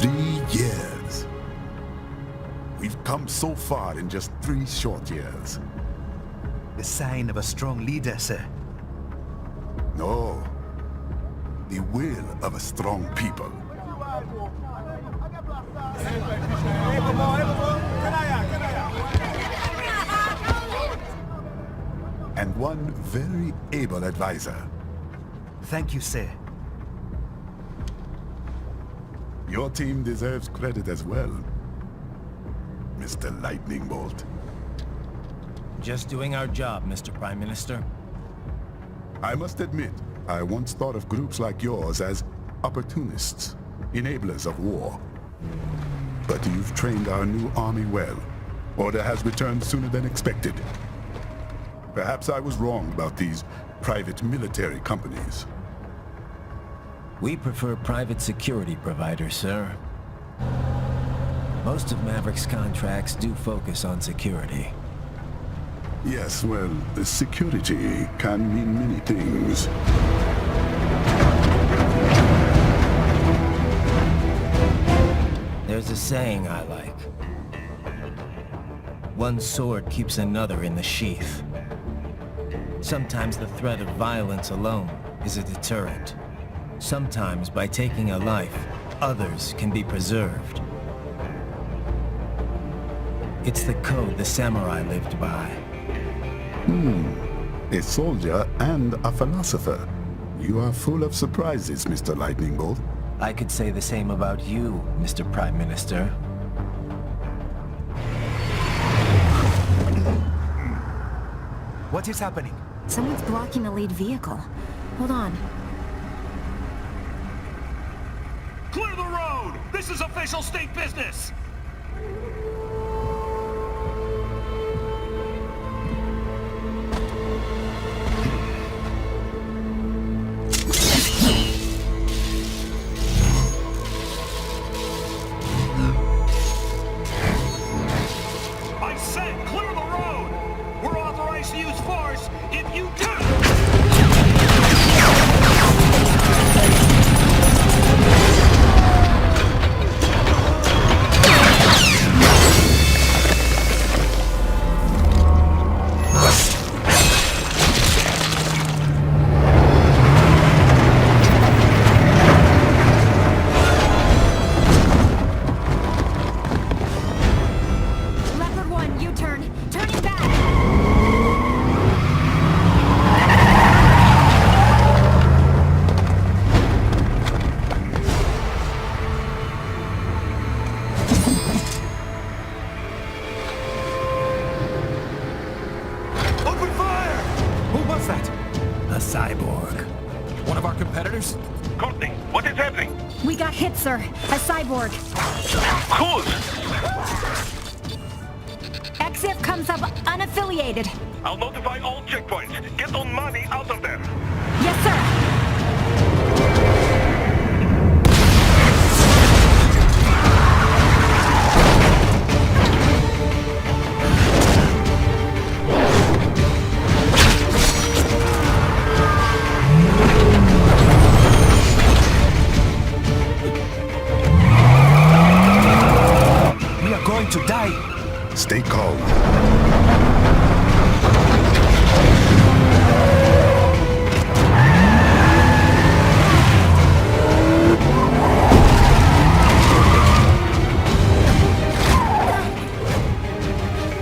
3 years. We've come so far in just 3 short years. The sign of a strong leader, sir. No. The will of a strong people. And one very able advisor. Thank you, sir. Your team deserves credit as well, Mr. Lightning Bolt. Just doing our job, Mr. Prime Minister. I must admit, I once thought of groups like yours as opportunists, enablers of war. But you've trained our new army well. Order has returned sooner than expected. Perhaps I was wrong about these private military companies. We prefer private security providers, sir. Most of Maverick's contracts do focus on security. Yes, well, security can mean many things. There's a saying I like. One sword keeps another in the sheath. Sometimes the threat of violence alone is a deterrent. Sometimes by taking a life, others can be preserved. It's the code the samurai lived by. A soldier and a philosopher. You are full of surprises, Mr. Lightning Bolt. I could say the same about you, Mr. Prime Minister. What is happening? Someone's blocking the lead vehicle. Hold on. Clear the road! This is official state business! I said clear the road! We're authorized to use force if you do! Leopard 1, U-turn. Turning back. Open fire! Who was that? A cyborg. One of our competitors? Courtney, what is happening? We got hit, sir. A cyborg. Who's? XF comes up unaffiliated. I'll notify all checkpoints. Get on money out of there. Yes, sir. We are going to die. Stay calm.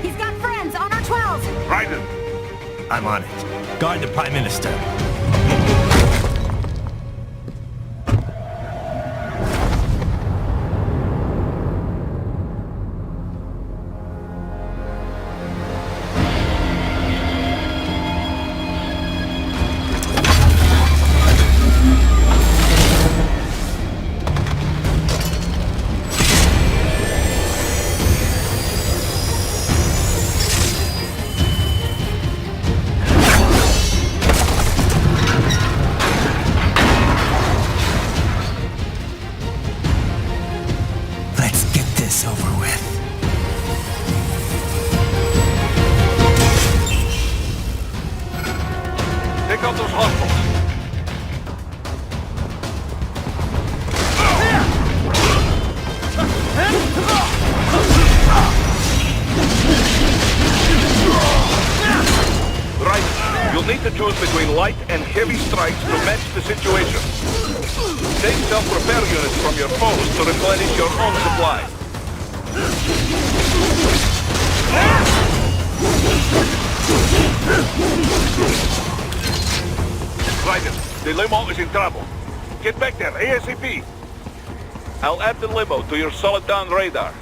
He's got friends on our 12. Raiden, I'm on it. Guard the Prime Minister. You'll need to choose between light and heavy strikes to match the situation. Take self-repair units from your foes to replenish your own supply. Ryder, the limo is in trouble. Get back there, ASAP. I'll add the limo to your solid down radar.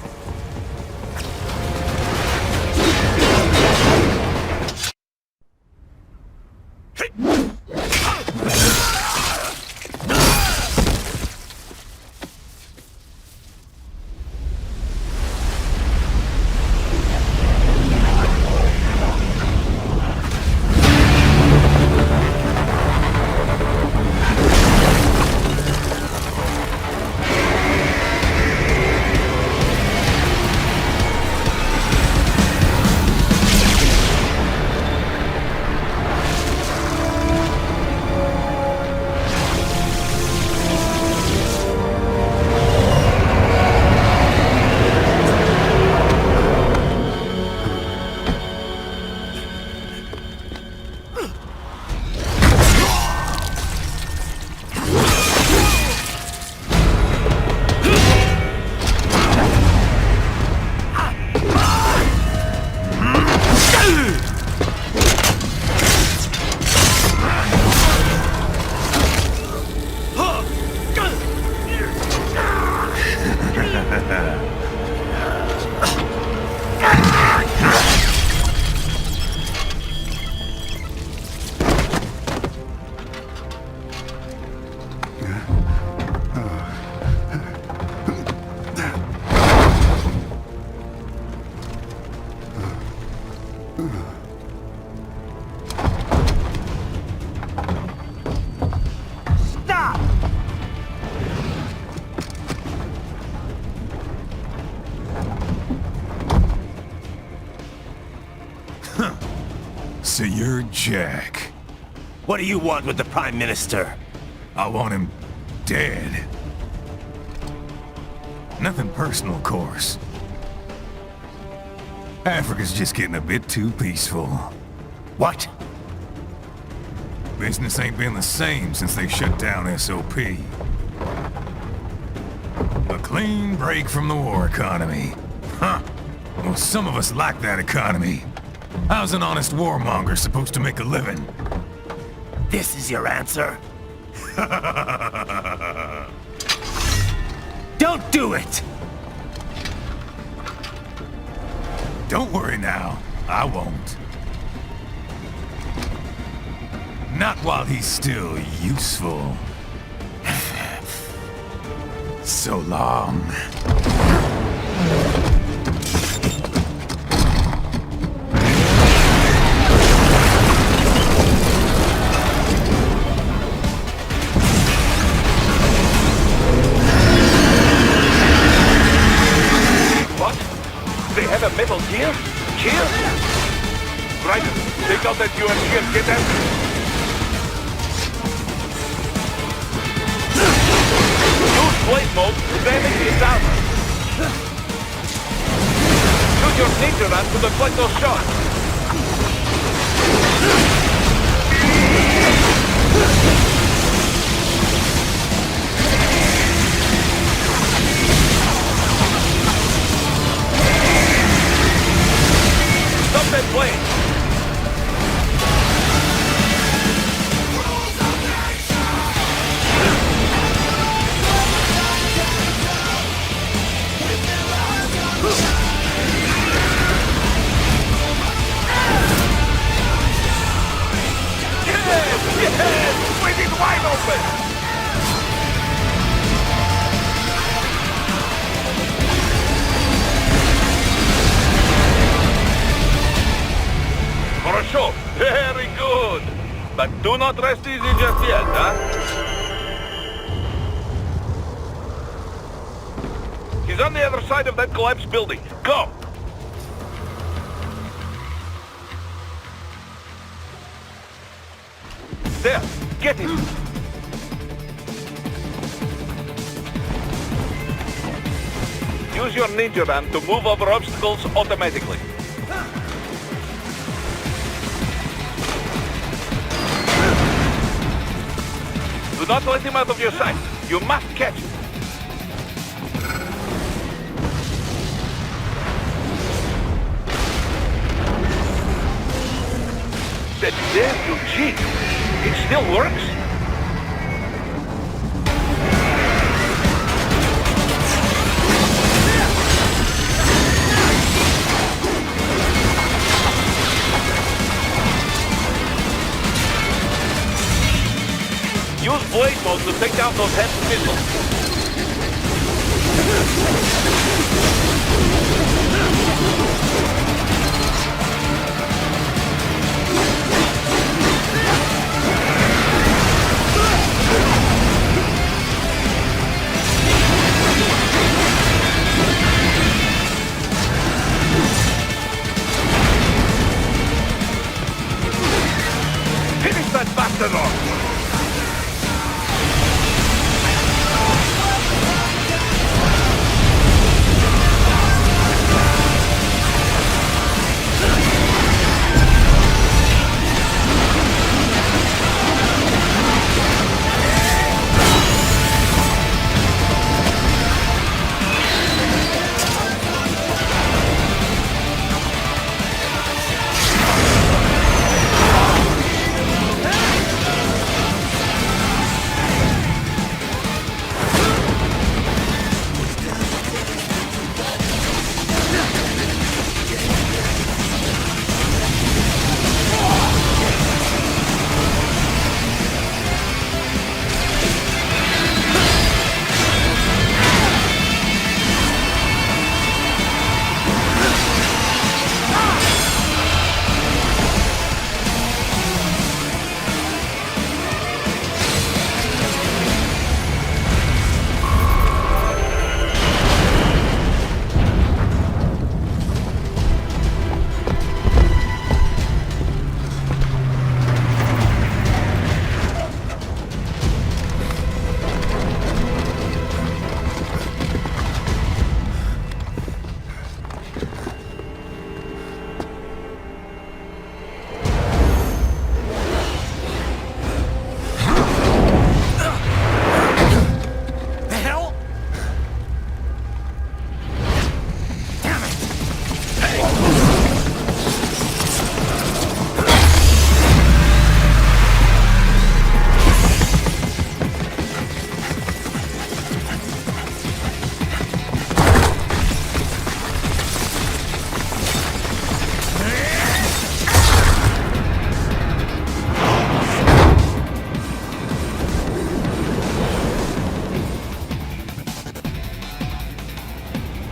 So you're Jack. What do you want with the Prime Minister? I want him dead. Nothing personal, of course. Africa's just getting a bit too peaceful. What? Business ain't been the same since they shut down SOP. A clean break from the war economy. Huh. Well, some of us like that economy. How's an honest warmonger supposed to make a living? This is your answer? Don't do it! Don't worry now. I won't. Not while he's still useful. So long. They have a metal gear? Gear? Right, take out that UMG and get after it. Use blade mode to damage his armor. Use your ninja run to deflect those shots. Stop that blade! Yes! Squeeze it wide open! For a show. Very good. But do not rest easy just yet, huh? He's on the other side of that collapsed building. Go! There, get him! Use your ninja ram to move over obstacles automatically. Do not let him out of your sight. You must catch him. That damn Eugene. It still works? Use blade mode to take down those heavy missiles. Finish that bastard off!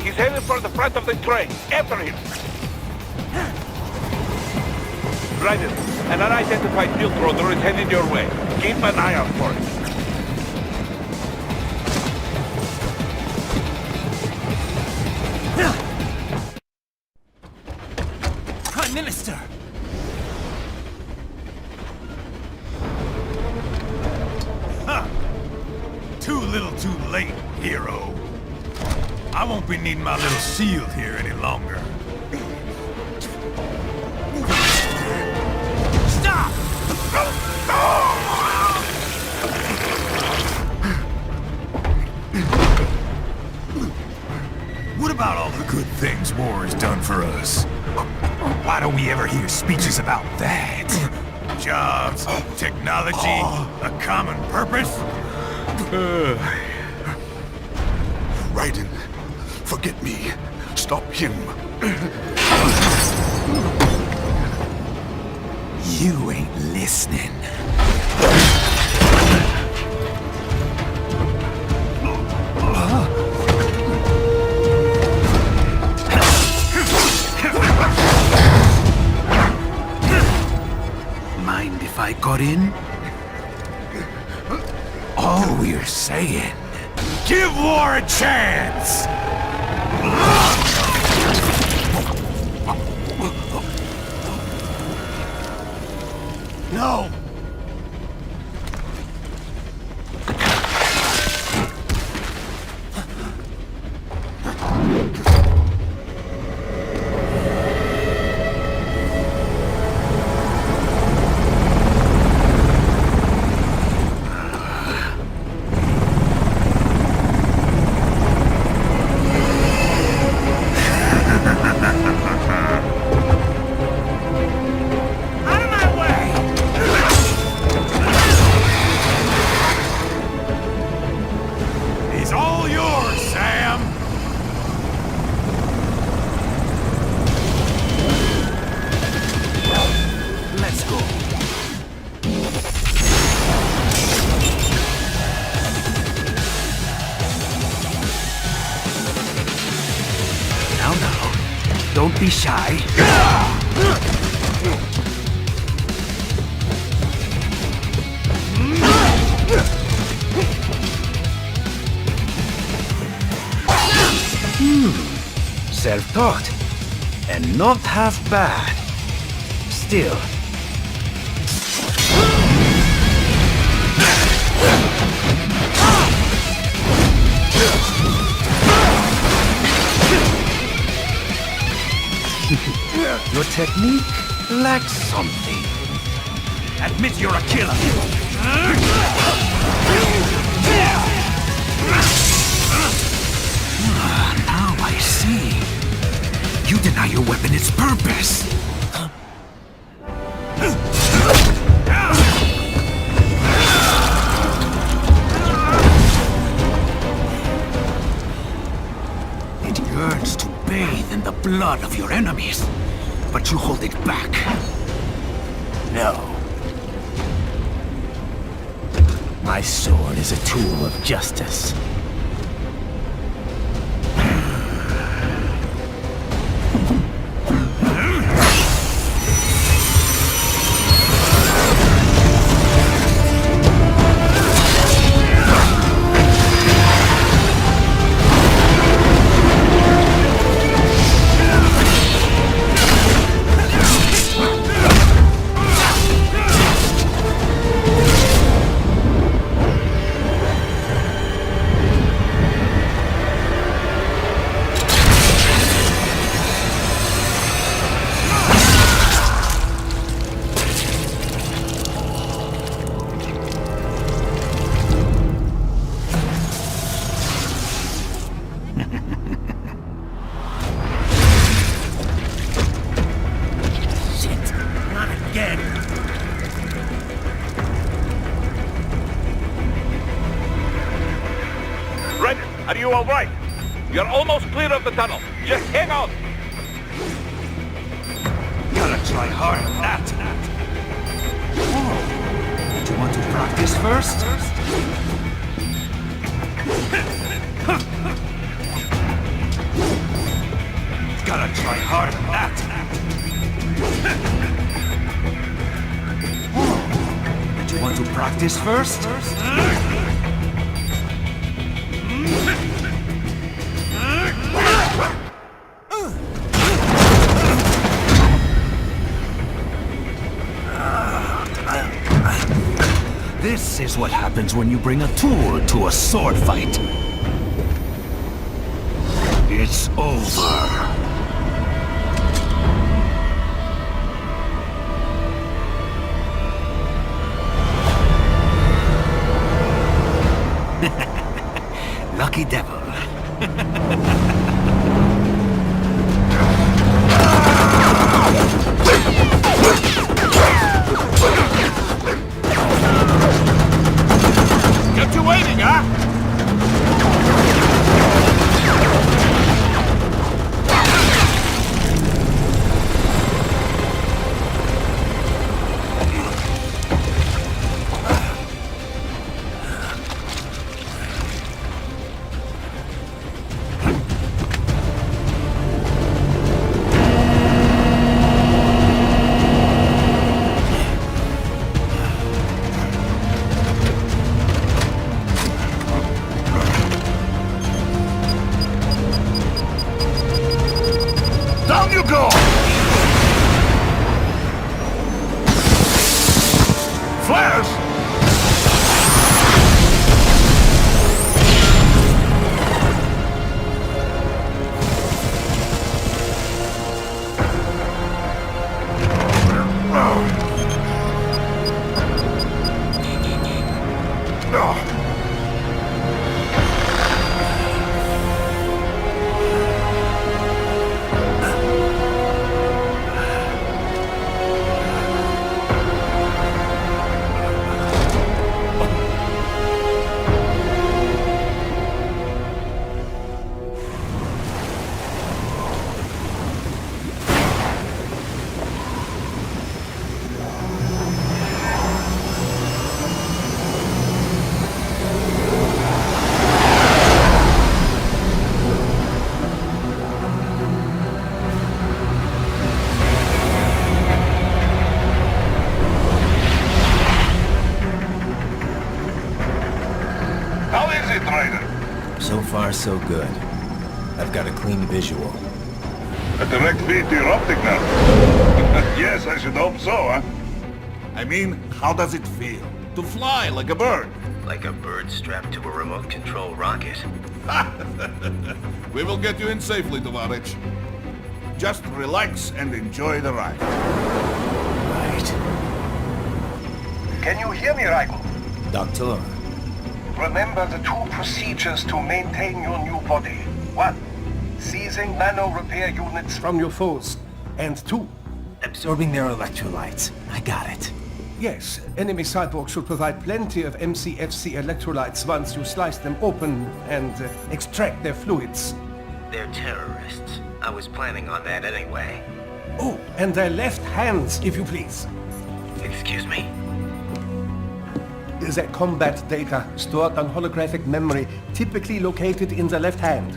He's heading for the front of the train. After him. Ryder, an unidentified field roader is heading your way. Keep an eye out for it. Prime Minister! Ha! Too little too late, hero. I won't be needing my little shield here any longer. Stop! What about all the good things war has done for us? Why don't we ever hear speeches about that? Jobs, technology, a common purpose? Raiden, forget me. Stop him. You ain't listening. Mind if I got in? All we're saying, give war a chance! No! Don't be shy. Self-taught. And not half bad. Still. Your technique lacks something. Admit you're a killer. Now I see. You deny your weapon its purpose. It yearns to bathe in the blood of your enemies, but you hold it back. No. My sword is a tool of justice. Red, are you all right? You're almost clear of the tunnel. Just hang on. Gotta try harder than that. Oh. Do you want to practice first? Gotta try harder than that. Oh. Do you want to practice first? This is what happens when you bring a tool to a sword fight. It's over. Lucky devil. Get you waiting, huh? Down you go! Flares! So far, so good. I've got a clean visual. A direct feed to your optic now. Yes, I should hope so, huh? I mean, how does it feel? To fly like a bird? Like a bird strapped to a remote control rocket. We will get you in safely, Tovarich. Just relax and enjoy the ride. Right. Can you hear me, Raiko? Doctor. Remember the two procedures to maintain your new body. 1. Seizing nano repair units from your foes. And 2. Absorbing their electrolytes. I got it. Yes, enemy cyborgs should provide plenty of MCFC electrolytes once you slice them open and extract their fluids. They're terrorists. I was planning on that anyway. Oh, and their left hands, if you please. Excuse me? The combat data stored on holographic memory, typically located in the left hand.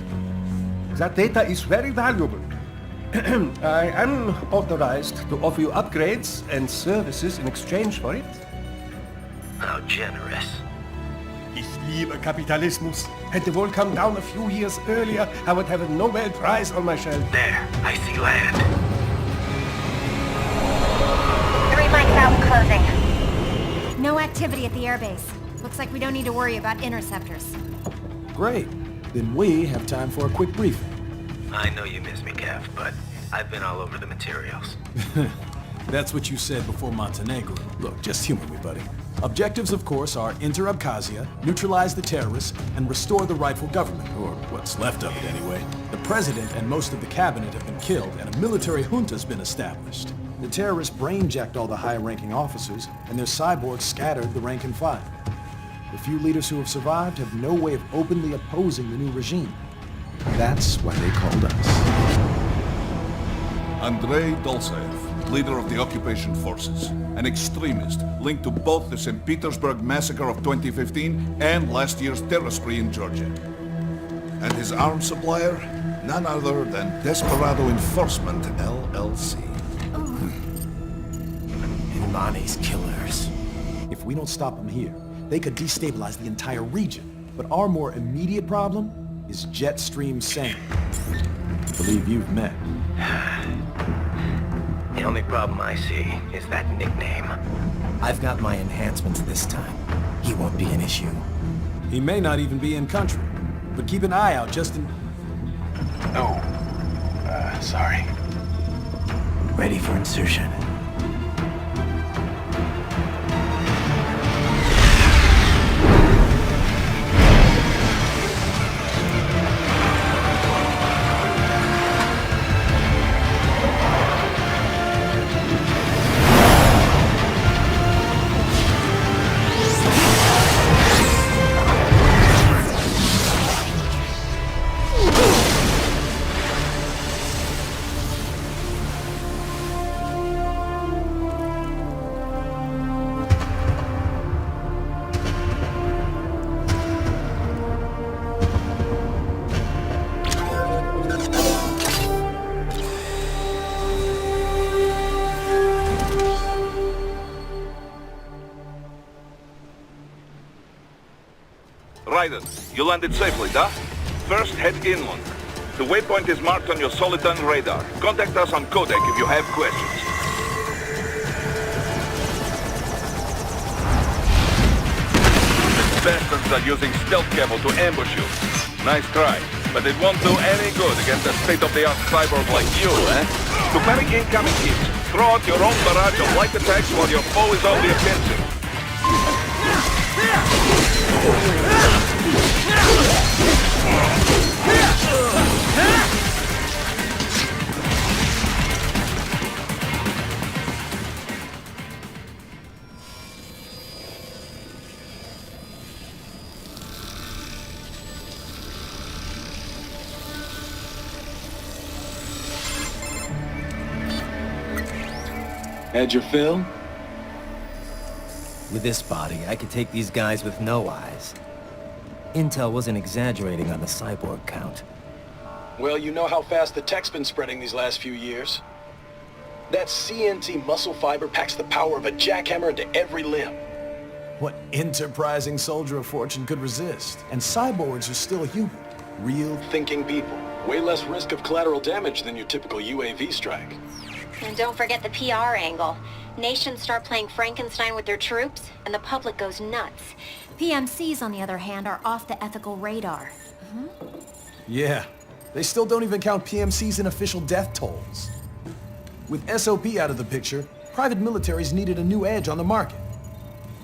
That data is very valuable. I am authorized to offer you upgrades and services in exchange for it. How generous. Ich liebe Kapitalismus. Had the wall come down a few years earlier, I would have a Nobel Prize on my shelf. There, I see land. 3 mics out and closing. No activity at the airbase. Looks like we don't need to worry about interceptors. Great. Then we have time for a quick briefing. I know you miss me, Kev, but I've been all over the materials. That's what you said before Montenegro. Look, just humor me, buddy. Objectives, of course, are enter Abkhazia, neutralize the terrorists, and restore the rightful government, or what's left of it anyway. The president and most of the cabinet have been killed, and a military junta's been established. The terrorists brain-jacked all the high-ranking officers, and their cyborgs scattered the rank and file. The few leaders who have survived have no way of openly opposing the new regime. That's why they called us. Andrei Dolzaev, leader of the occupation forces, an extremist linked to both the St. Petersburg massacre of 2015 and last year's terror spree in Georgia. And his arms supplier, none other than Desperado Enforcement, LLC. Imani's killers. If we don't stop them here, they could destabilize the entire region. But our more immediate problem is Jetstream Sane. I believe you've met. The only problem I see is that nickname. I've got my enhancements this time. He won't be an issue. He may not even be in country, but keep an eye out just in... Oh. Sorry. Ready for insertion. Raiden, you landed safely, da? First, head inland. The waypoint is marked on your Soliton radar. Contact us on Codec if you have questions. The bastards are using stealth cable to ambush you. Nice try, but it won't do any good against a state-of-the-art cyborg like you, eh? To parry incoming hits, throw out your own barrage of light attacks while your foe is on the offensive. Had your fill? With this body, I could take these guys with no eyes. Intel wasn't exaggerating on the cyborg count. Well, you know how fast the tech's been spreading these last few years. That CNT muscle fiber packs the power of a jackhammer into every limb. What enterprising soldier of fortune could resist? And cyborgs are still human. Real thinking people. Way less risk of collateral damage than your typical UAV strike. And don't forget the PR angle. Nations start playing Frankenstein with their troops, and the public goes nuts. PMCs, on the other hand, are off the ethical radar. Yeah. They still don't even count PMCs in official death tolls. With SOP out of the picture, private militaries needed a new edge on the market.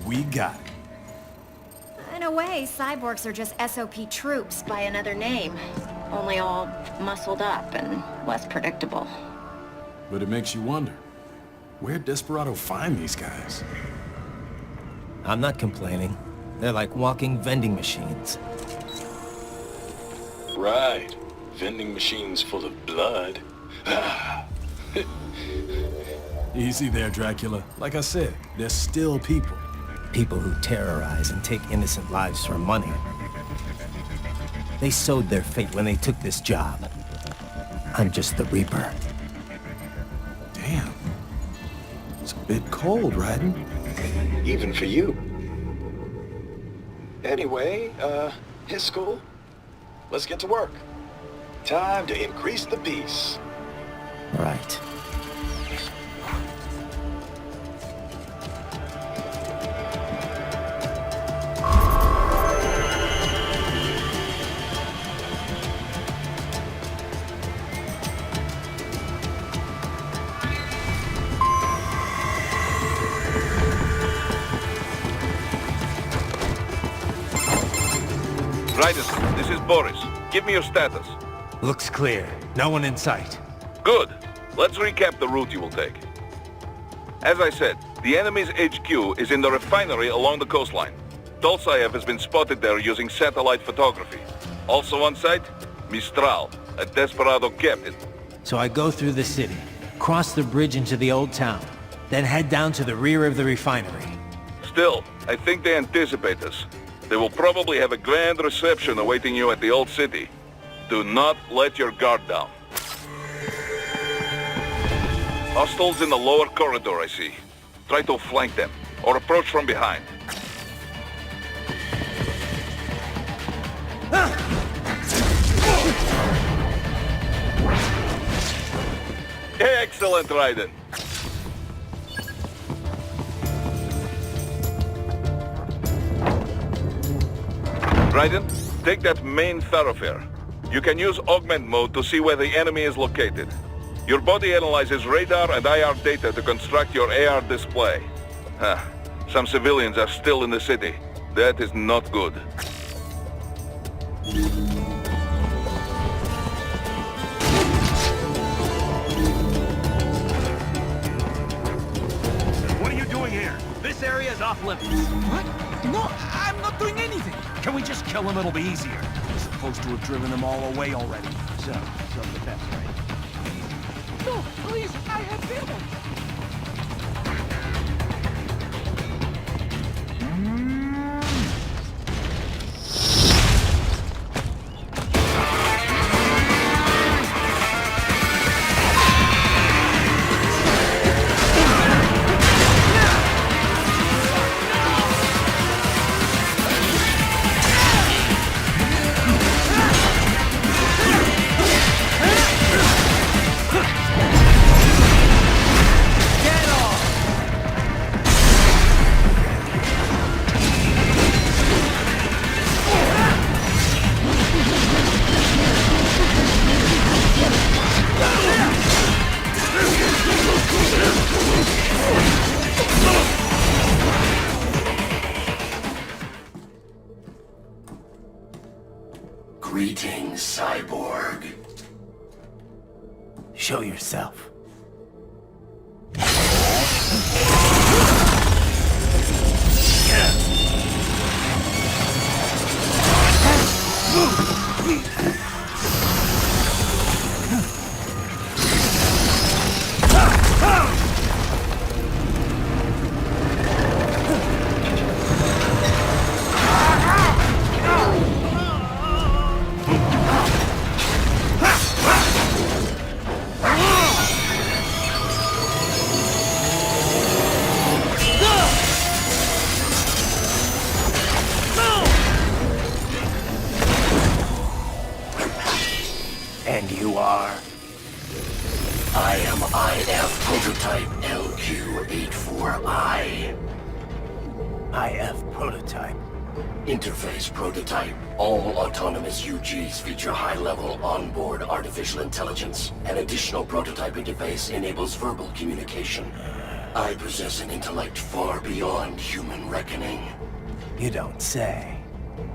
We got it. In a way, cyborgs are just SOP troops by another name. Only all muscled up and less predictable. But it makes you wonder, where'd Desperado find these guys? I'm not complaining. They're like walking vending machines. Right. Vending machines full of blood. Easy there, Dracula. Like I said, they're still people. People who terrorize and take innocent lives for money. They sowed their fate when they took this job. I'm just the Reaper. Damn. It's a bit cold, Raiden. Even for you. Anyway, his school. Let's get to work. Time to increase the peace. Right. Raiden, this is Boris. Give me your status. Looks clear. No one in sight. Good. Let's recap the route you will take. As I said, the enemy's HQ is in the refinery along the coastline. Dolsaev has been spotted there using satellite photography. Also on site, Mistral, a Desperado captain. So I go through the city, cross the bridge into the old town, then head down to the rear of the refinery. Still, I think they anticipate us. They will probably have a grand reception awaiting you at the old city. Do not let your guard down. Hostiles in the lower corridor, I see. Try to flank them, or approach from behind. Excellent, Raiden. Raiden, take that main thoroughfare. You can use augment mode to see where the enemy is located. Your body analyzes radar and IR data to construct your AR display. Some civilians are still in the city. That is not good. What are you doing here? This area is off limits. What? No, I'm not doing anything. Can we just kill them? It'll be easier. We're supposed to have driven them all away already. So the best, right? No, please, I have family. Greetings, cyborg. Show yourself. And you are? I am IF Prototype LQ84I. IF Prototype. Interface Prototype. All autonomous UGs feature high-level onboard artificial intelligence. An additional prototype interface enables verbal communication. I possess an intellect far beyond human reckoning. You don't say.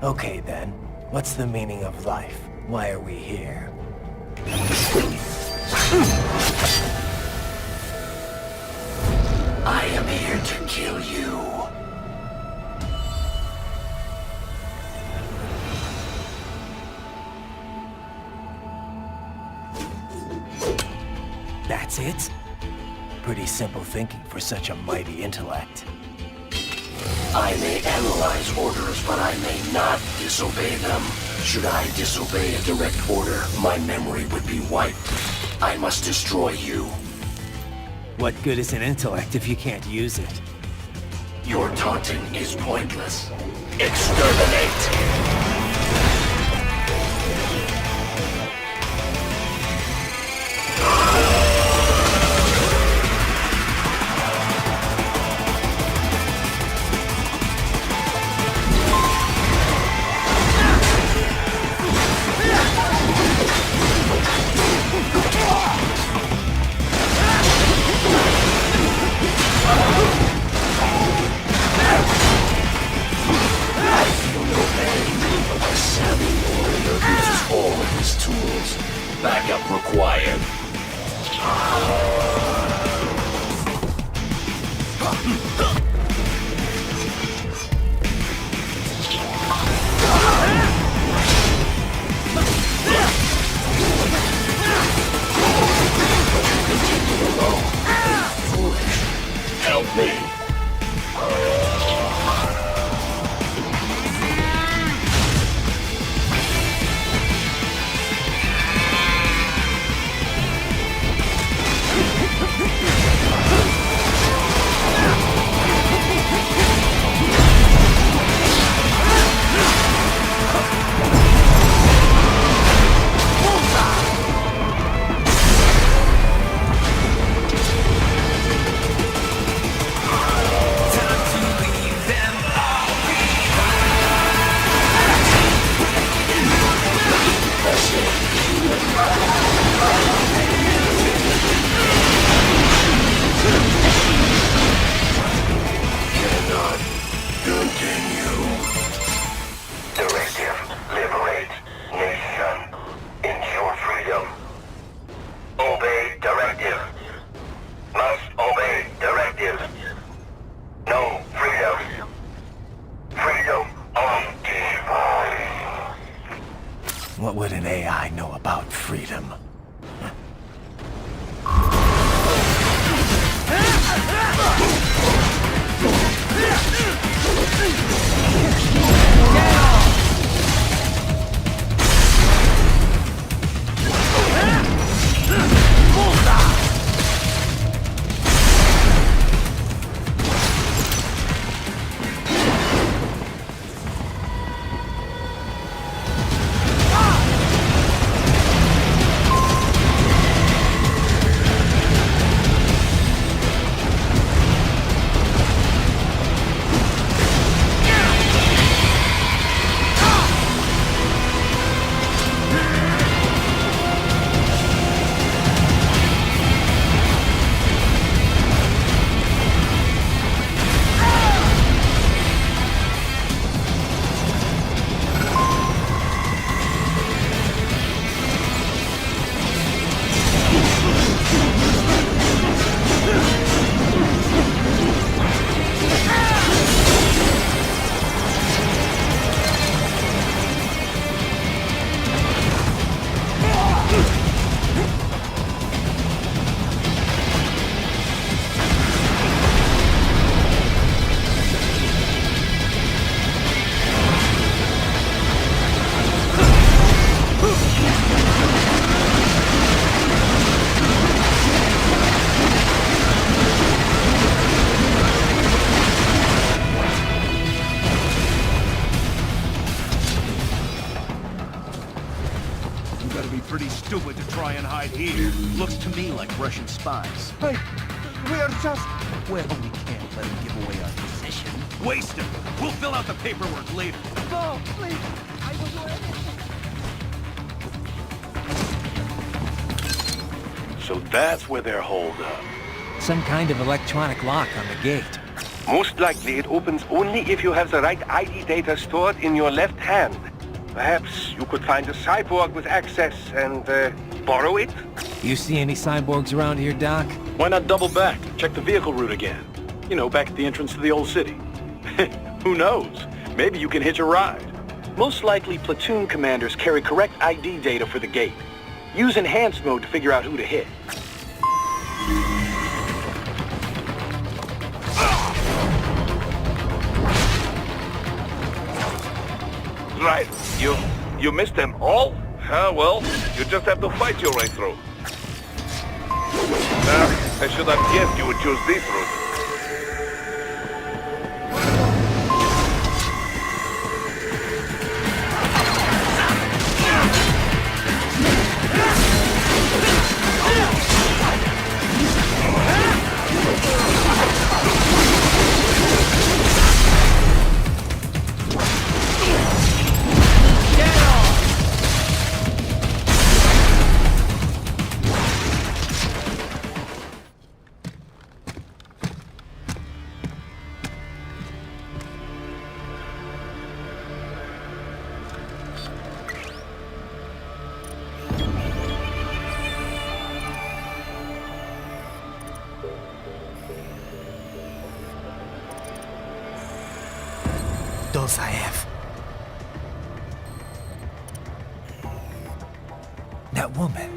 Okay then, what's the meaning of life? Why are we here? I am here to kill you. That's it? Pretty simple thinking for such a mighty intellect. I may analyze orders, but I may not disobey them. Should I disobey a direct order, my memory would be wiped. I must destroy you. What good is an intellect if you can't use it? Your taunting is pointless. Exterminate! Backup required. Foolish. Help me. What would an AI know about freedom? Gotta be pretty stupid to try and hide here. Looks to me like Russian spies. Hey, we are just... Well, we can't let him give away our position. Waste him. We'll fill out the paperwork later. No, please. I will do anything. So that's where they're holed up. Some kind of electronic lock on the gate. Most likely it opens only if you have the right ID data stored in your left hand. Perhaps you could find a cyborg with access and, borrow it? You see any cyborgs around here, Doc? Why not double back? Check the vehicle route again. You know, back at the entrance to the old city. Who knows? Maybe you can hitch a ride. Most likely, platoon commanders carry correct ID data for the gate. Use enhanced mode to figure out who to hit. Right. You missed them all? Well, you just have to fight your way through. I should have guessed you would choose this route. Dosaev. That woman.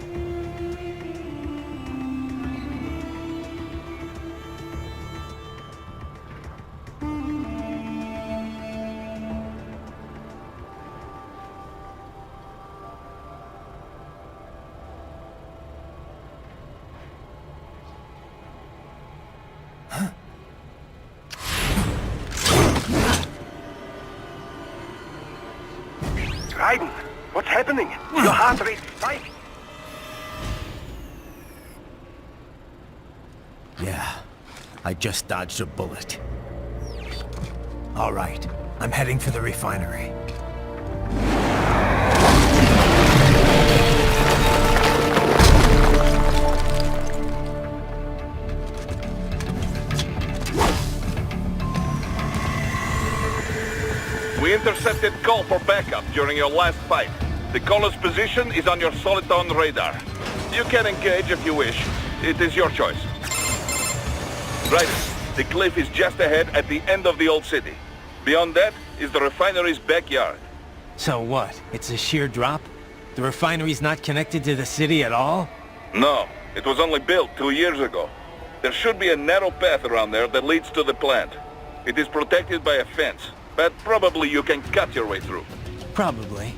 Raiden, what's happening? Your heart rate spiked. Yeah, I just dodged a bullet. All right, I'm heading for the refinery. We intercepted call for backup during your last fight. The caller's position is on your Soliton radar. You can engage if you wish. It is your choice. Right, the cliff is just ahead at the end of the old city. Beyond that is the refinery's backyard. So what? It's a sheer drop? The refinery's not connected to the city at all? No, it was only built 2 years ago. There should be a narrow path around there that leads to the plant. It is protected by a fence, but probably you can cut your way through. Probably.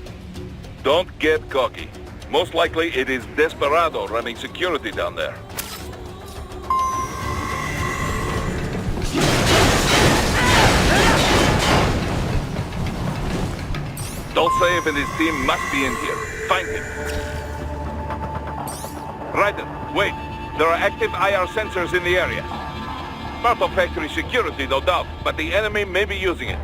Don't get cocky. Most likely it is Desperado running security down there. Dolcev and his team must be in here. Find him. Raiden, wait. There are active IR sensors in the area. Part of factory security, no doubt, but the enemy may be using it.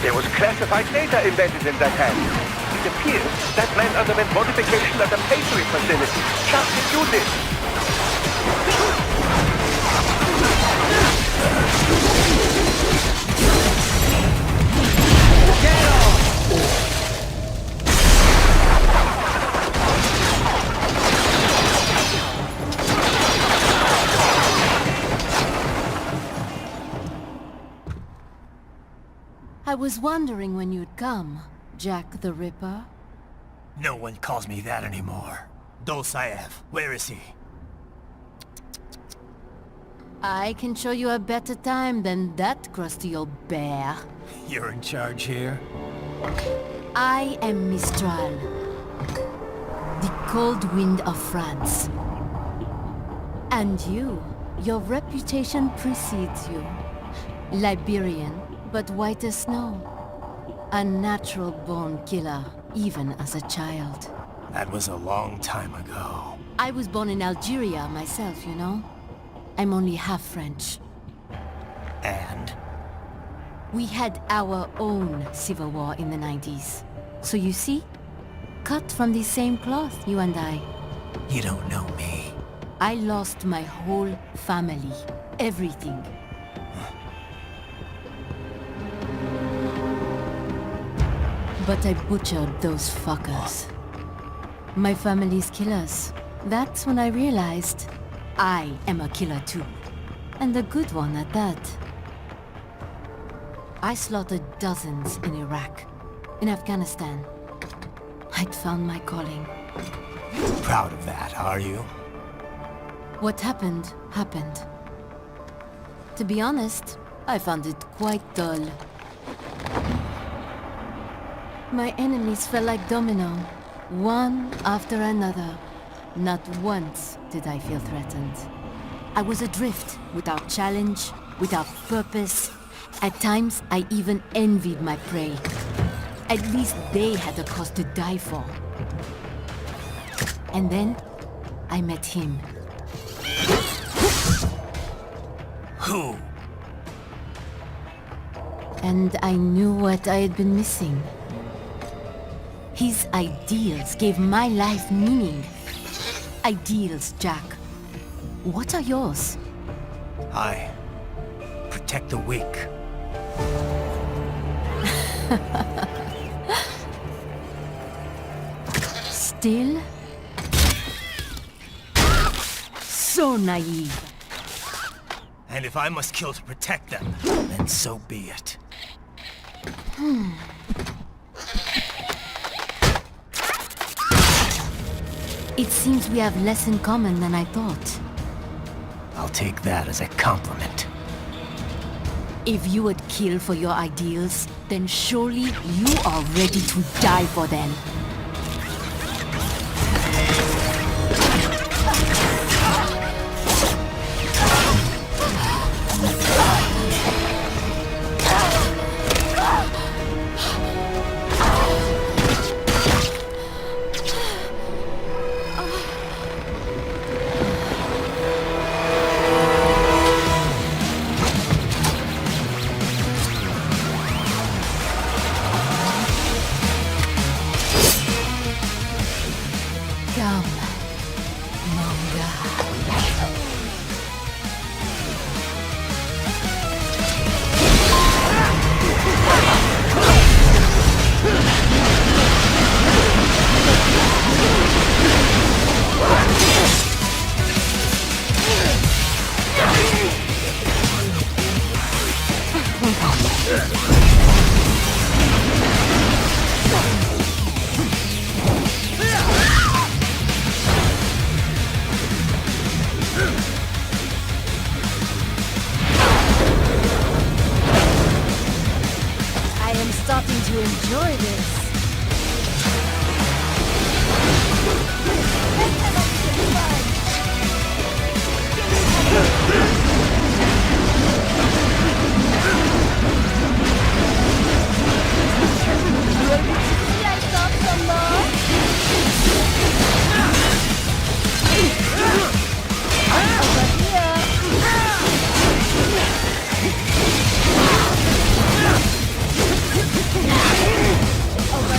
There was classified data embedded in that hand. It appears that man underwent modification at a pastry facility. Just as you did. I was wondering when you'd come, Jack the Ripper. No one calls me that anymore. Dolsaev, where is he? I can show you a better time than that crusty old bear. You're in charge here? I am Mistral, the cold wind of France. And you, your reputation precedes you. Liberian, but white as snow. A natural-born killer, even as a child. That was a long time ago. I was born in Algeria myself, you know? I'm only half French. And? We had our own civil war in the 90s. So you see? Cut from the same cloth, you and I. You don't know me. I lost my whole family. Everything. But I butchered those fuckers. My family's killers. That's when I realized I am a killer too. And a good one at that. I slaughtered dozens in Iraq, in Afghanistan. I'd found my calling. Proud of that, are you? What happened, happened. To be honest, I found it quite dull. My enemies fell like domino, one after another. Not once did I feel threatened. I was adrift, without challenge, without purpose. At times, I even envied my prey. At least they had a cause to die for. And then, I met him. Who? And I knew what I had been missing. His ideals gave my life meaning. Ideals, Jack. What are yours? I protect the weak. Still? So naive. And if I must kill to protect them, then so be it. It seems we have less in common than I thought. I'll take that as a compliment. If you would kill for your ideals, then surely you are ready to die for them. Starting to enjoy this. Over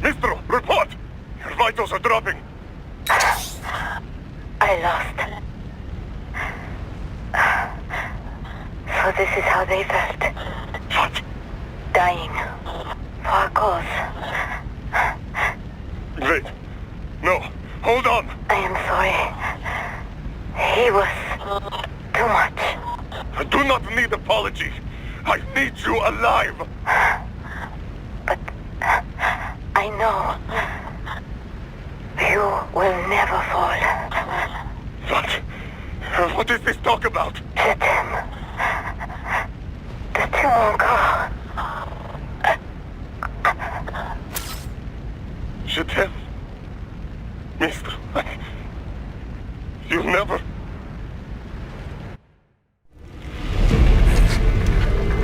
Mistral, report! Your vitals are dropping. I lost. So this is how they felt. What? Dying. For a cause. Wait. No. Hold on. I am sorry. He was too much. I do not need apology. I need you alive. But I know you will never fall. What? What is this talk about? Je t'aime. De tout mon corps. Je t'aime. Mister, you never...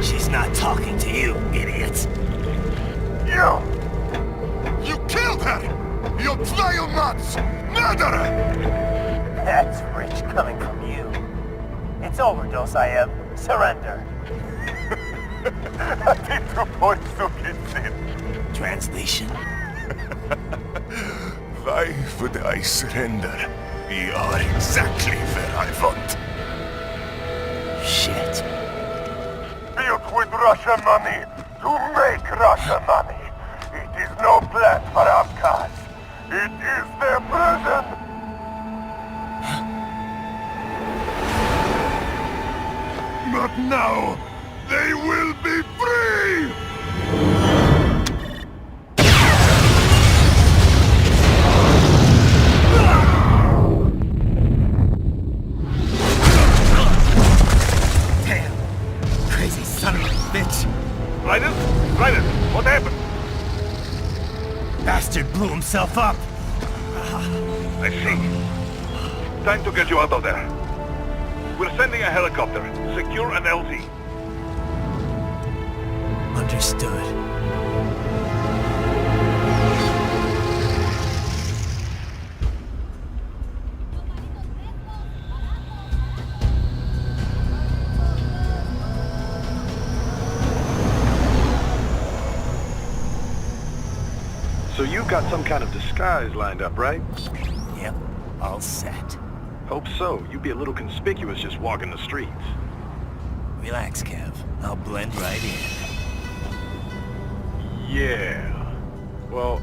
She's not talking to you, idiot. You killed her! You vile nuts! Murderer! That's rich coming from you. It's overdose, I am. Surrender. Translation? Why would I surrender? We are exactly where I want. Shit. Built with Russian money to make Russian money. It is no plan for outcasts. It is their prison. But now, they will be free! Damn! Crazy son of a bitch! Ryder? What happened? Bastard blew himself up! I see. Time to get you out of there. We're sending a helicopter. Secure an LZ. Understood. So you got some kind of disguise lined up, right? Yep, all set. Hope so. You'd be a little conspicuous just walking the streets. Relax, Kev. I'll blend right in. Yeah. Well,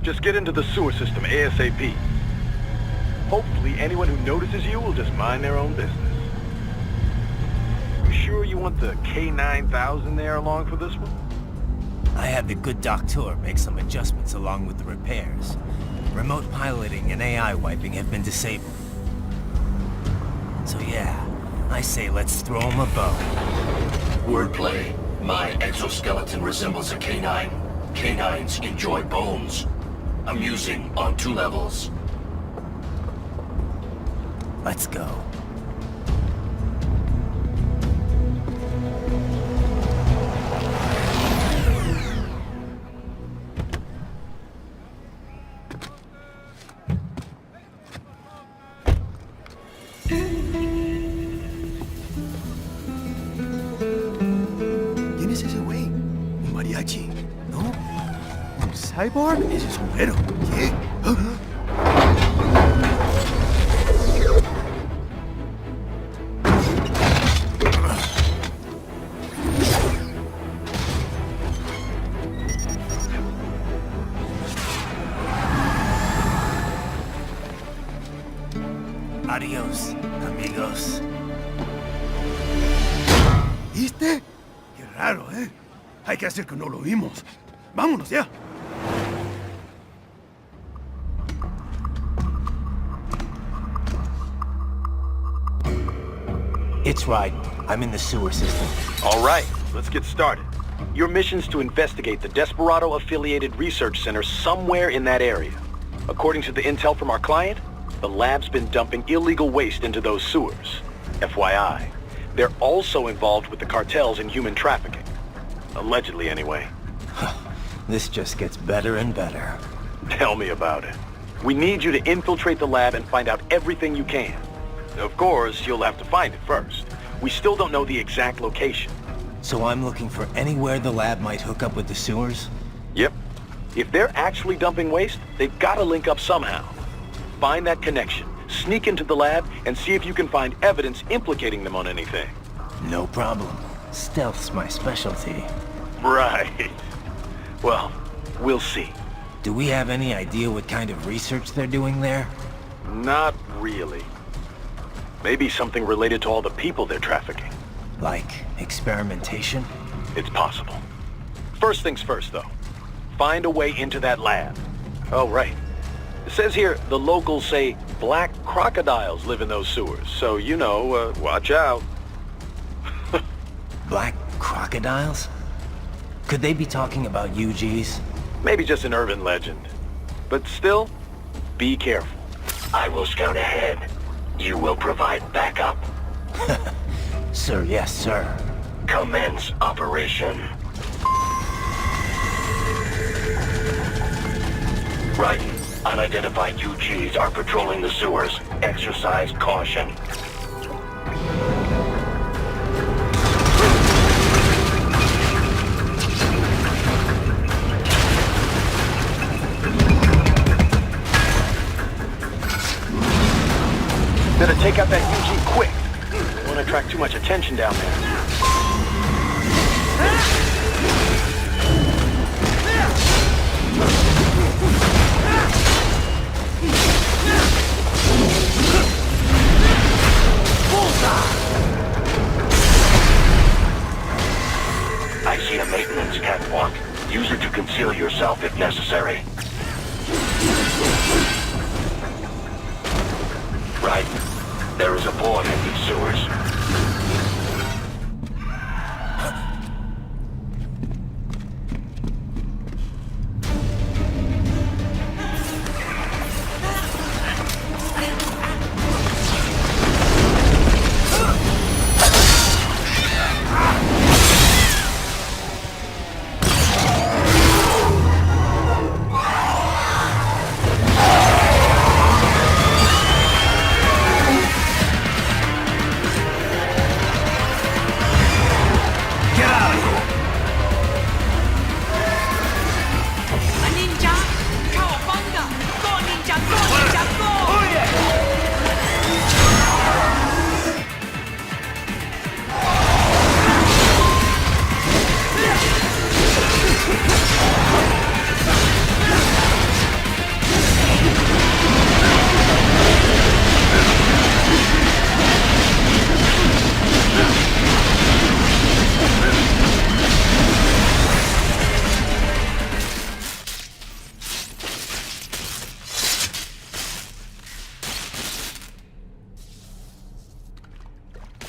just get into the sewer system ASAP. Hopefully anyone who notices you will just mind their own business. You sure you want the K9000 there along for this one? I had the good doctor make some adjustments along with the repairs. Remote piloting and AI wiping have been disabled. So yeah, I say let's throw him a bone. Wordplay. My exoskeleton resembles a canine. Canines enjoy bones. Amusing on 2 levels. Let's go. ¿Quién es ese güey? ¿Un mariachi? ¿No? ¿Un cyborg? Ese es sombrero. ¿Qué? Adios, amigos. ¿Viste? Qué raro, ¿eh? Hay que hacer que no lo vimos. Vámonos ya. It's right. I'm in the sewer system. All right, let's get started. Your mission's to investigate the Desperado-affiliated research center somewhere in that area. According to the intel from our client, the lab's been dumping illegal waste into those sewers. FYI, they're also involved with the cartels in human trafficking. Allegedly, anyway. This just gets better and better. Tell me about it. We need you to infiltrate the lab and find out everything you can. Of course, you'll have to find it first. We still don't know the exact location. So I'm looking for anywhere the lab might hook up with the sewers? Yep. If they're actually dumping waste, they've got to link up somehow. Find that connection, sneak into the lab, and see if you can find evidence implicating them on anything. No problem. Stealth's my specialty. Right. Well, we'll see. Do we have any idea what kind of research they're doing there? Not really. Maybe something related to all the people they're trafficking. Like experimentation? It's possible. First things first, though. Find a way into that lab. Oh, right. It says here the locals say black crocodiles live in those sewers, so, you know, watch out. Black crocodiles? Could they be talking about UGs? Maybe just an urban legend. But still, be careful. I will scout ahead. You will provide backup. Sir, yes, sir. Commence operation. Right. Unidentified UGs are patrolling the sewers. Exercise caution. Better take out that UG quick. Don't want to attract too much attention down there. I see a maintenance catwalk. Use it to conceal yourself if necessary. Right. There is a board in these sewers.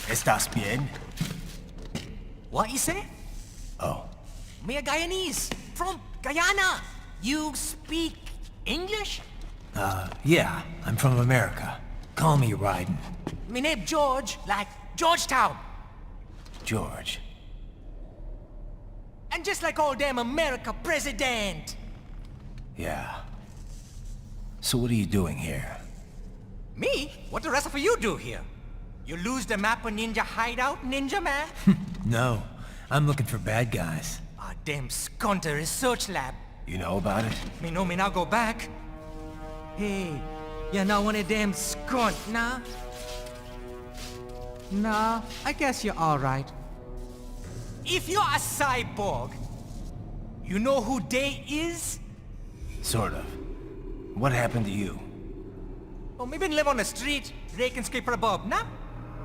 ¿Estás bien? What you say? Oh. Me a Guyanese, from Guyana. You speak English? Yeah, I'm from America. Call me Raiden. Me name George, like Georgetown. George. And just like all damn America president. Yeah. So what are you doing here? Me? What the rest of you do here? You lose the map of Ninja Hideout, Ninja Man? No, I'm looking for bad guys. Ah, damn skunter research lab. You know about it? Me know me now go back. Hey, you're not one of them skunt, nah? Nah, I guess you're alright. If you're a cyborg, you know who they is? Sort of. What happened to you? Oh, me been live on the street, rake and scrape for a bob, nah?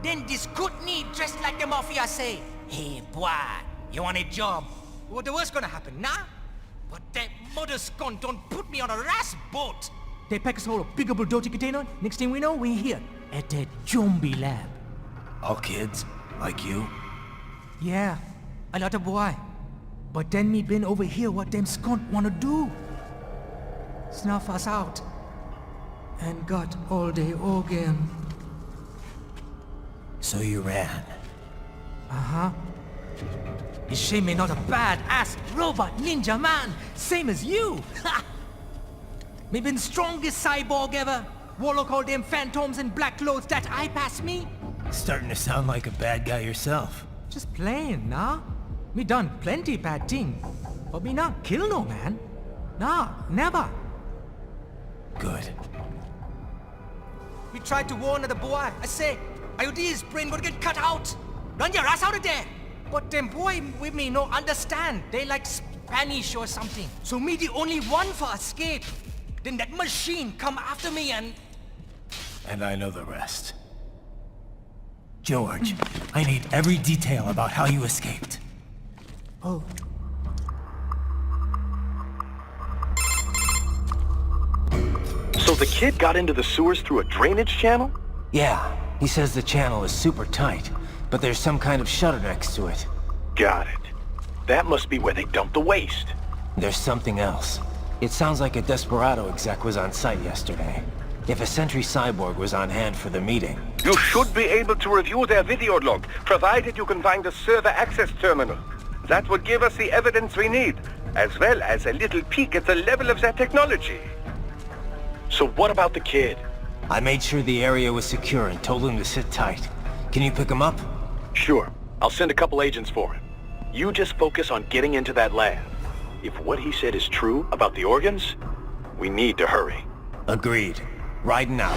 Then this Kootenai dressed like the mafia say, hey boy, you want a job? What the worst gonna happen, nah? But that mother scunt don't put me on a ras boat. They pack us whole a big old dirty container. Next thing we know, we're here at that zombie lab. All kids? Like you? Yeah, a lot of boy. But then me been over here what them scunt wanna do. Snuff us out. And got all day organ. So you ran? Uh-huh. Is she me not a bad-ass robot ninja man, same as you? Ha! Me been strongest cyborg ever. Warlock all them phantoms in black clothes that eye pass me. Starting to sound like a bad guy yourself. Just playing, nah? Me done plenty bad thing. But me not kill no man. Nah, never. Good. We tried to warn the boy. I say, IOD's brain gonna get cut out. Run your ass out of there. But them boy with me no understand. They like Spanish or something. So me the only one for escape. Then that machine come after me and... And I know the rest. George, I need every detail about how you escaped. Oh. So the kid got into the sewers through a drainage channel? Yeah, he says the channel is super tight, but there's some kind of shutter next to it. Got it. That must be where they dumped the waste. There's something else. It sounds like a Desperado exec was on site yesterday. If a Sentry Cyborg was on hand for the meeting... You should be able to review their video log, provided you can find the server access terminal. That would give us the evidence we need, as well as a little peek at the level of their technology. So what about the kid? I made sure the area was secure and told him to sit tight. Can you pick him up? Sure. I'll send a couple agents for him. You just focus on getting into that lab. If what he said is true about the organs, we need to hurry. Agreed. Riding out.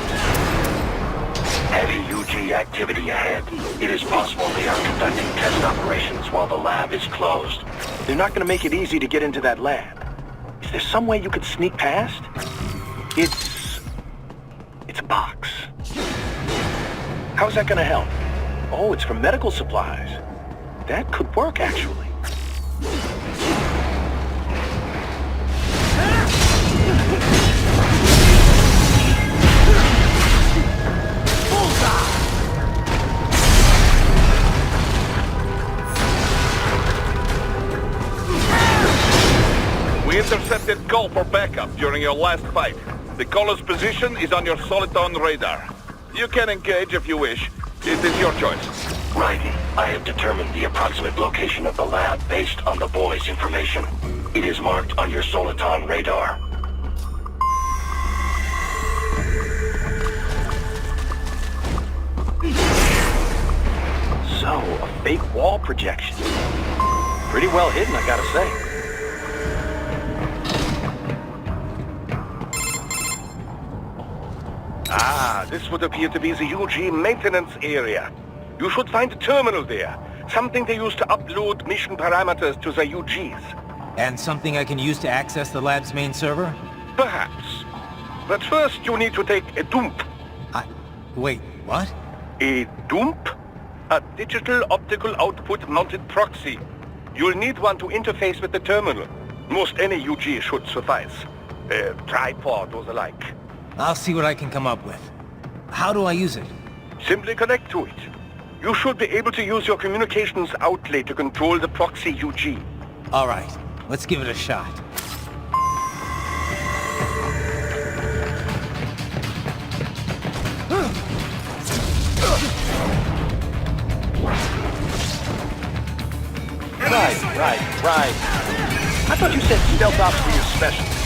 Heavy UG activity ahead. It is possible they are conducting test operations while the lab is closed. They're not going to make it easy to get into that lab. Is there some way you could sneak past? It's a box. How's that going to help? Oh, it's for medical supplies. That could work, actually. We intercepted call for backup during your last fight. The caller's position is on your Soliton radar. You can engage if you wish. It is your choice. Righty. I have determined the approximate location of the lab based on the boy's information. It is marked on your Soliton radar. So, a fake wall projection. Pretty well hidden, I gotta say. Ah, this would appear to be the UG maintenance area. You should find a terminal there. Something they use to upload mission parameters to the UGs. And something I can use to access the lab's main server? Perhaps. But first you need to take a dump. Wait, what? A dump? A digital optical output mounted proxy. You'll need one to interface with the terminal. Most any UG should suffice. A tripod or the like. I'll see what I can come up with. How do I use it? Simply connect to it. You should be able to use your communications outlet to control the proxy UG. All right, let's give it a shot. Right. I thought you said stealth ops were your specialty.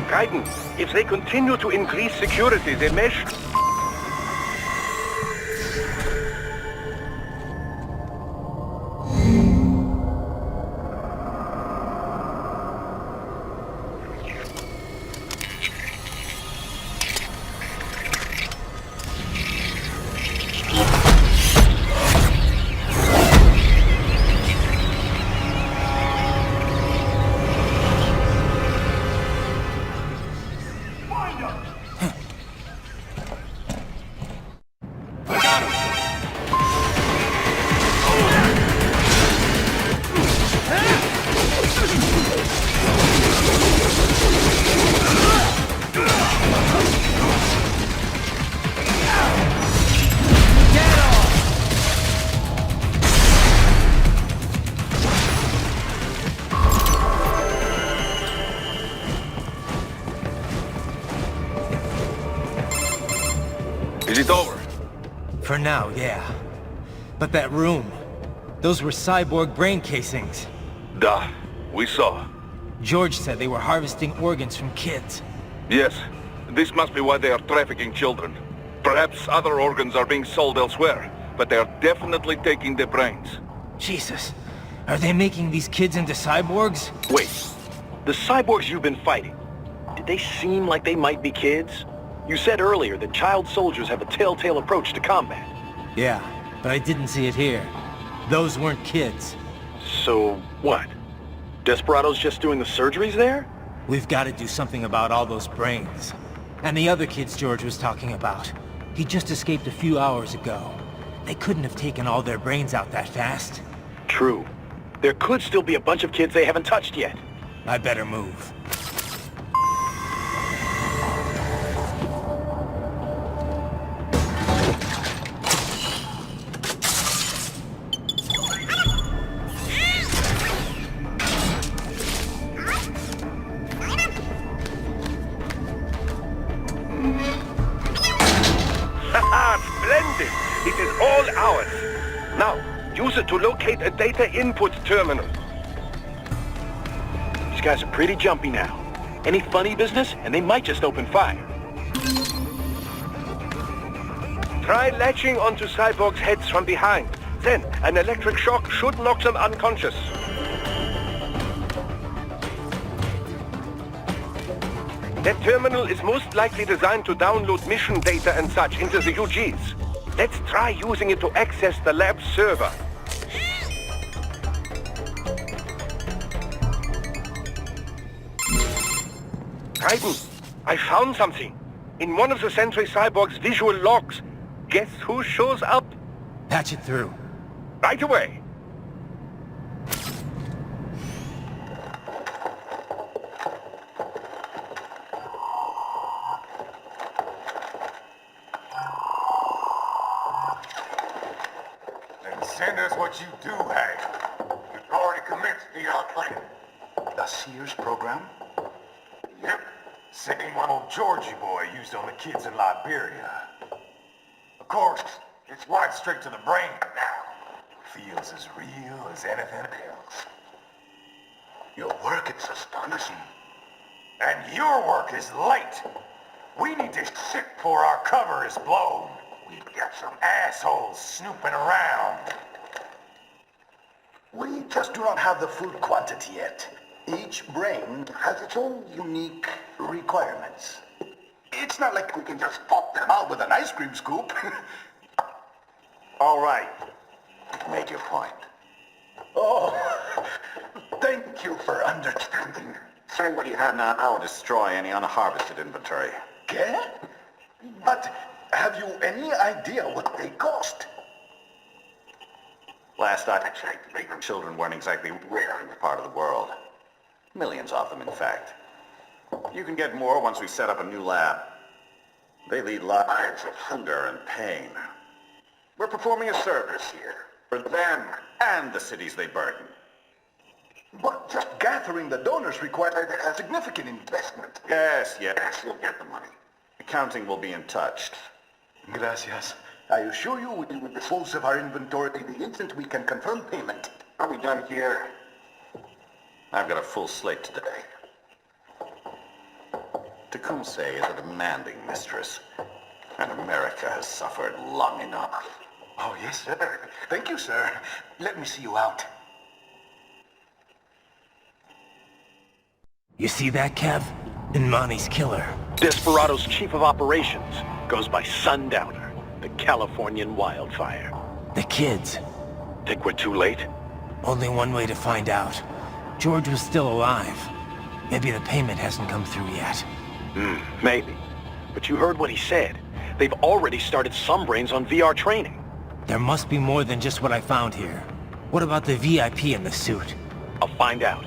Guidance. If they continue to increase security, they may... Is it over? For now, yeah. But that room, those were cyborg brain casings. Duh. We saw. George said they were harvesting organs from kids. Yes. This must be why they are trafficking children. Perhaps other organs are being sold elsewhere, but they are definitely taking the brains. Jesus. Are they making these kids into cyborgs? Wait. The cyborgs you've been fighting, did they seem like they might be kids? You said earlier that child soldiers have a telltale approach to combat. Yeah, but I didn't see it here. Those weren't kids. So, what? Desperado's just doing the surgeries there? We've got to do something about all those brains. And the other kids George was talking about. He just escaped a few hours ago. They couldn't have taken all their brains out that fast. True. There could still be a bunch of kids they haven't touched yet. I better move. Splendid! It is all ours. Now, use it to locate a data input terminal. These guys are pretty jumpy now. Any funny business, and they might just open fire. Try latching onto cyborgs' heads from behind. Then, an electric shock should knock them unconscious. That terminal is most likely designed to download mission data and such into the UGs. Let's try using it to access the lab server. Raiden, I found something. In one of the Sentry Cyborg's visual logs. Guess who shows up? Patch it through. Right away. Then send us what you do have. You've already commenced the plan. The Sears program? Yep. Same one old Georgie boy used on the kids in Liberia. Of course, it's wide straight to the brain now. Feels as real as anything else. Your work is astonishing. And your work is light. We need this shit before our cover is blown. We've got some assholes snooping around. We just do not have the full quantity yet. Each brain has its own unique requirements. It's not like we can just pop them out with an ice cream scoop. All right. Make your point. Oh, thank you for understanding. Say what you have now. I'll destroy any unharvested inventory. Okay? But have you any idea what they cost? Last I checked, children weren't exactly rare in the part of the world. Millions of them, in fact. You can get more once we set up a new lab. They lead lives of hunger and pain. We're performing a service here for them and the cities they burden. But just gathering the donors required a significant investment. Yes, you'll get the money. Accounting will be in touch. Gracias. I assure you we will dispose of our inventory the instant we can confirm payment. Are we done here? I've got a full slate today. Tecumseh is a demanding mistress, and America has suffered long enough. Oh, yes, sir. Thank you, sir. Let me see you out. You see that, Kev? Imani's killer. Desperado's chief of operations goes by Sundowner, the Californian wildfire. The kids. Think we're too late? Only one way to find out. George was still alive. Maybe the payment hasn't come through yet. Maybe. But you heard what he said. They've already started some brains on VR training. There must be more than just what I found here. What about the VIP in the suit? I'll find out.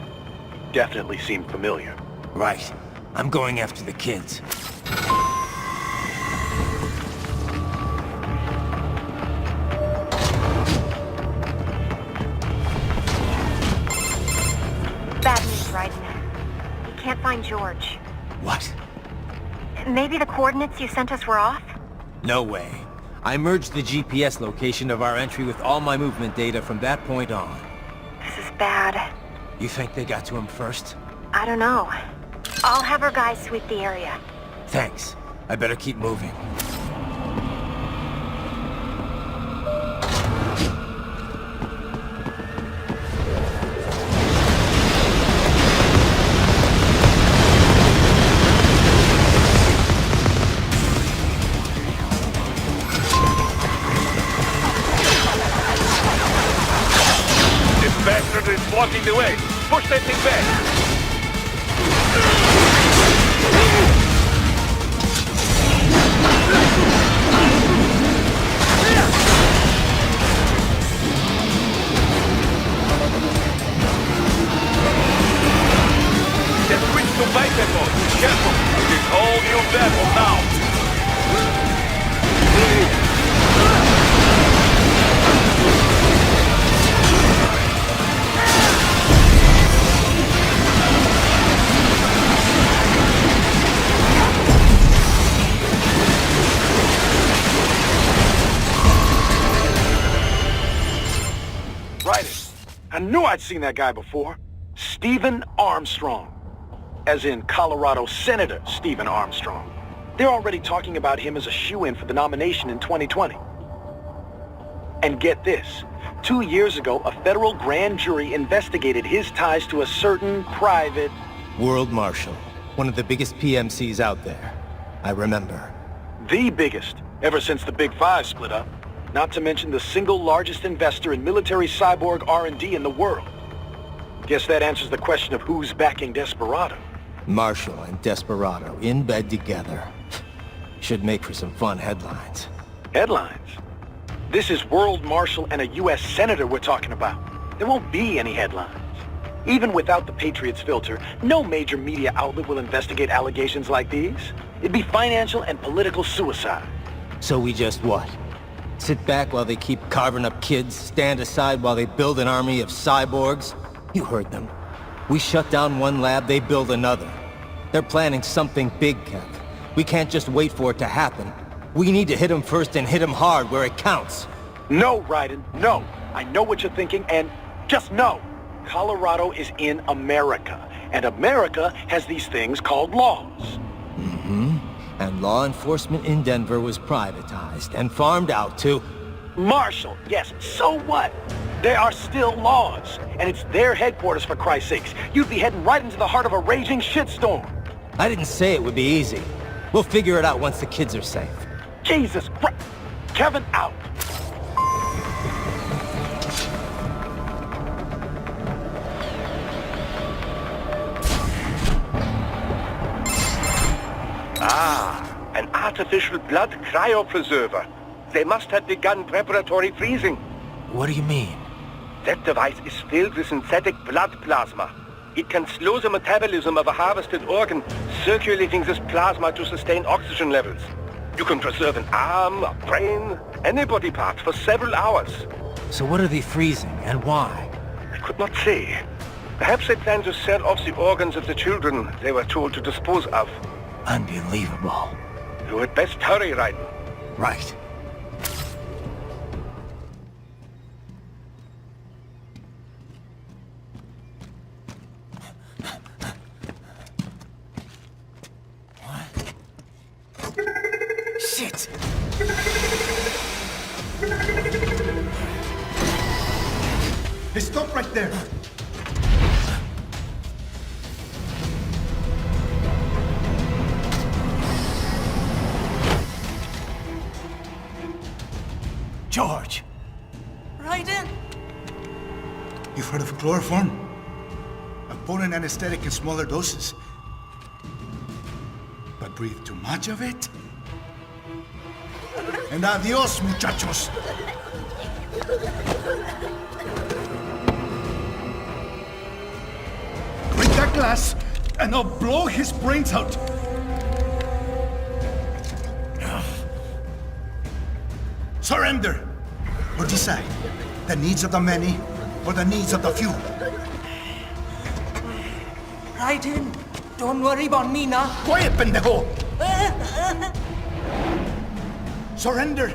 Definitely seemed familiar. Right. I'm going after the kids. Bad news, Raiden. We can't find George. What? Maybe the coordinates you sent us were off? No way. I merged the GPS location of our entry with all my movement data from that point on. This is bad. You think they got to him first? I don't know. I'll have our guys sweep the area. Thanks. I better keep moving. Bastard is blocking the way. Push that thing back. Just switch to bicep mode. Careful. This whole new battle now. I knew I'd seen that guy before. Stephen Armstrong. As in Colorado Senator Stephen Armstrong. They're already talking about him as a shoo-in for the nomination in 2020. And get this. 2 years ago, a federal grand jury investigated his ties to a certain private... World Marshal. One of the biggest PMCs out there. I remember. The biggest, ever since the Big Five split up. Not to mention the single largest investor in military cyborg R&D in the world. Guess that answers the question of who's backing Desperado. Marshall and Desperado in bed together. Should make for some fun headlines. Headlines? This is World Marshal and a U.S. Senator we're talking about. There won't be any headlines. Even without the Patriots filter, no major media outlet will investigate allegations like these. It'd be financial and political suicide. So we just what? Sit back while they keep carving up kids, stand aside while they build an army of cyborgs? You heard them. We shut down one lab, they build another. They're planning something big, Kev. We can't just wait for it to happen. We need to hit them first and hit them hard where it counts. No, Raiden, no. I know what you're thinking, and just no. Colorado is in America, and America has these things called laws. Mm-hmm. And law enforcement in Denver was privatized and farmed out to... Marshall, yes, so what? There are still laws, and it's their headquarters for Christ's sakes. You'd be heading right into the heart of a raging shitstorm. I didn't say it would be easy. We'll figure it out once the kids are safe. Jesus Christ! Kevin, out! Ah, an artificial blood cryopreserver. They must have begun preparatory freezing. What do you mean? That device is filled with synthetic blood plasma. It can slow the metabolism of a harvested organ, circulating this plasma to sustain oxygen levels. You can preserve an arm, a brain, any body part for several hours. So what are they freezing, and why? I could not say. Perhaps they plan to sell off the organs of the children they were told to dispose of. Unbelievable. You had best hurry, Raiden. Right. Shit! Hey, stop right there! George! Raiden! You've heard of chloroform? A potent anesthetic in smaller doses. But breathe too much of it? And adios, muchachos! Break that glass, and I'll blow his brains out! Surrender! Or decide, the needs of the many, or the needs of the few. Raiden, don't worry about me now. Quiet, pendejo! Surrender!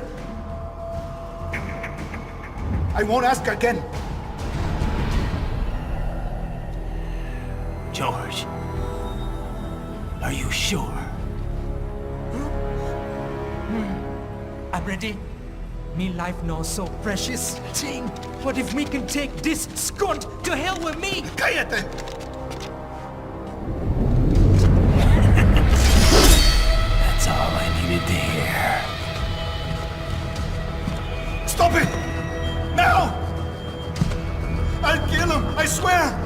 I won't ask again. George, are you sure? I'm ready. Me life now so precious. Ting, what if we can take this skunt to hell with me? Cállate! That's all I needed to hear. Stop it! Now! I'll kill him, I swear!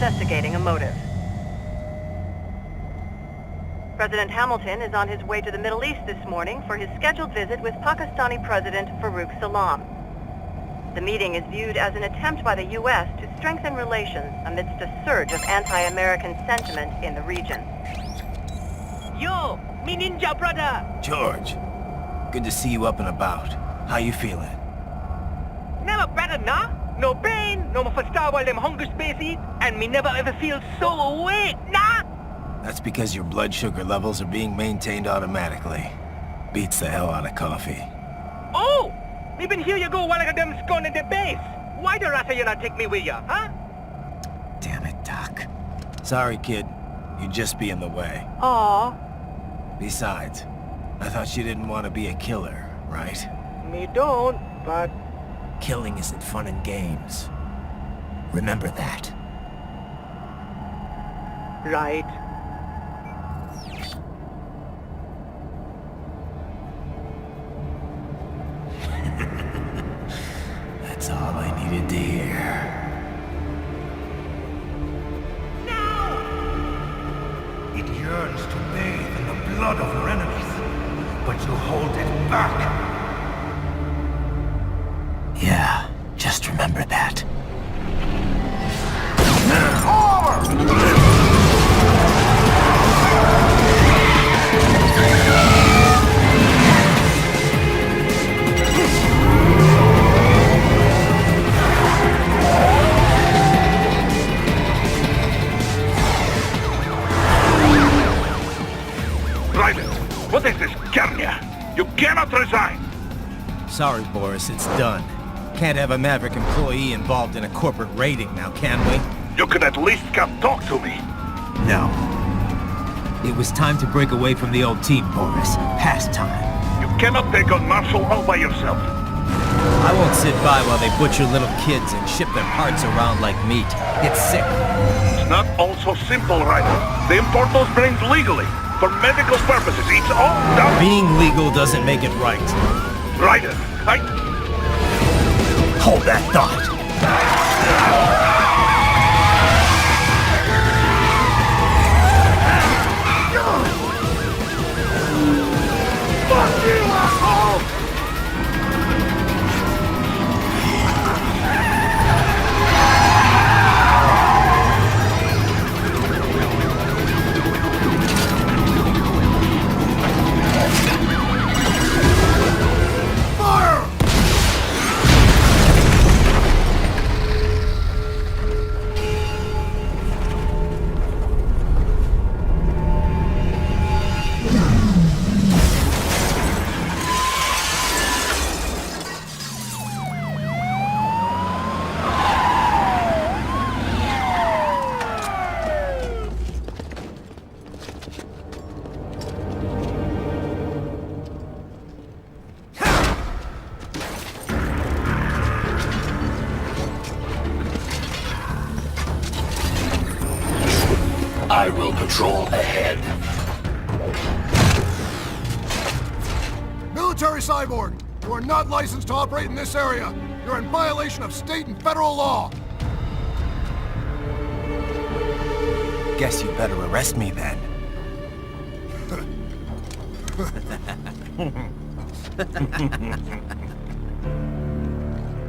Investigating a motive. President Hamilton is on his way to the Middle East this morning for his scheduled visit with Pakistani President Farooq Salam. The meeting is viewed as an attempt by the U.S. to strengthen relations amidst a surge of anti-American sentiment in the region. Yo, me ninja brother! George, good to see you up and about. How you feeling? Never better, nah? No pain, no more for while them hunger space eat, and me never ever feel so awake, nah? That's because your blood sugar levels are being maintained automatically. Beats the hell out of coffee. Oh! Me been here you go while I got them scone in the base. Why the rasta you not take me with ya, huh? Damn it, Doc. Sorry, kid. You'd just be in the way. Aw. Besides, I thought you didn't want to be a killer, right? Me don't, but... Killing isn't fun and games. Remember that. Right. That's all I needed to hear. It yearns to bathe in the blood of your enemies, but you hold it back. Yeah, just remember that. Raiden, what is this, Garnia? You cannot resign! Sorry, Boris, it's done. Can't have a Maverick employee involved in a corporate raiding now, can we? You could at least come talk to me. No. It was time to break away from the old team, Boris. Past time. You cannot take on Marshall all by yourself. I won't sit by while they butcher little kids and ship their parts around like meat. It's sick. It's not all so simple, Raiden. They import those brains legally. For medical purposes. It's all done. Being legal doesn't make it right. Raiden, Hold that thought. Fuck you, asshole! I will patrol ahead. Military cyborg! You are not licensed to operate in this area. You're in violation of state and federal law. Guess you better arrest me then.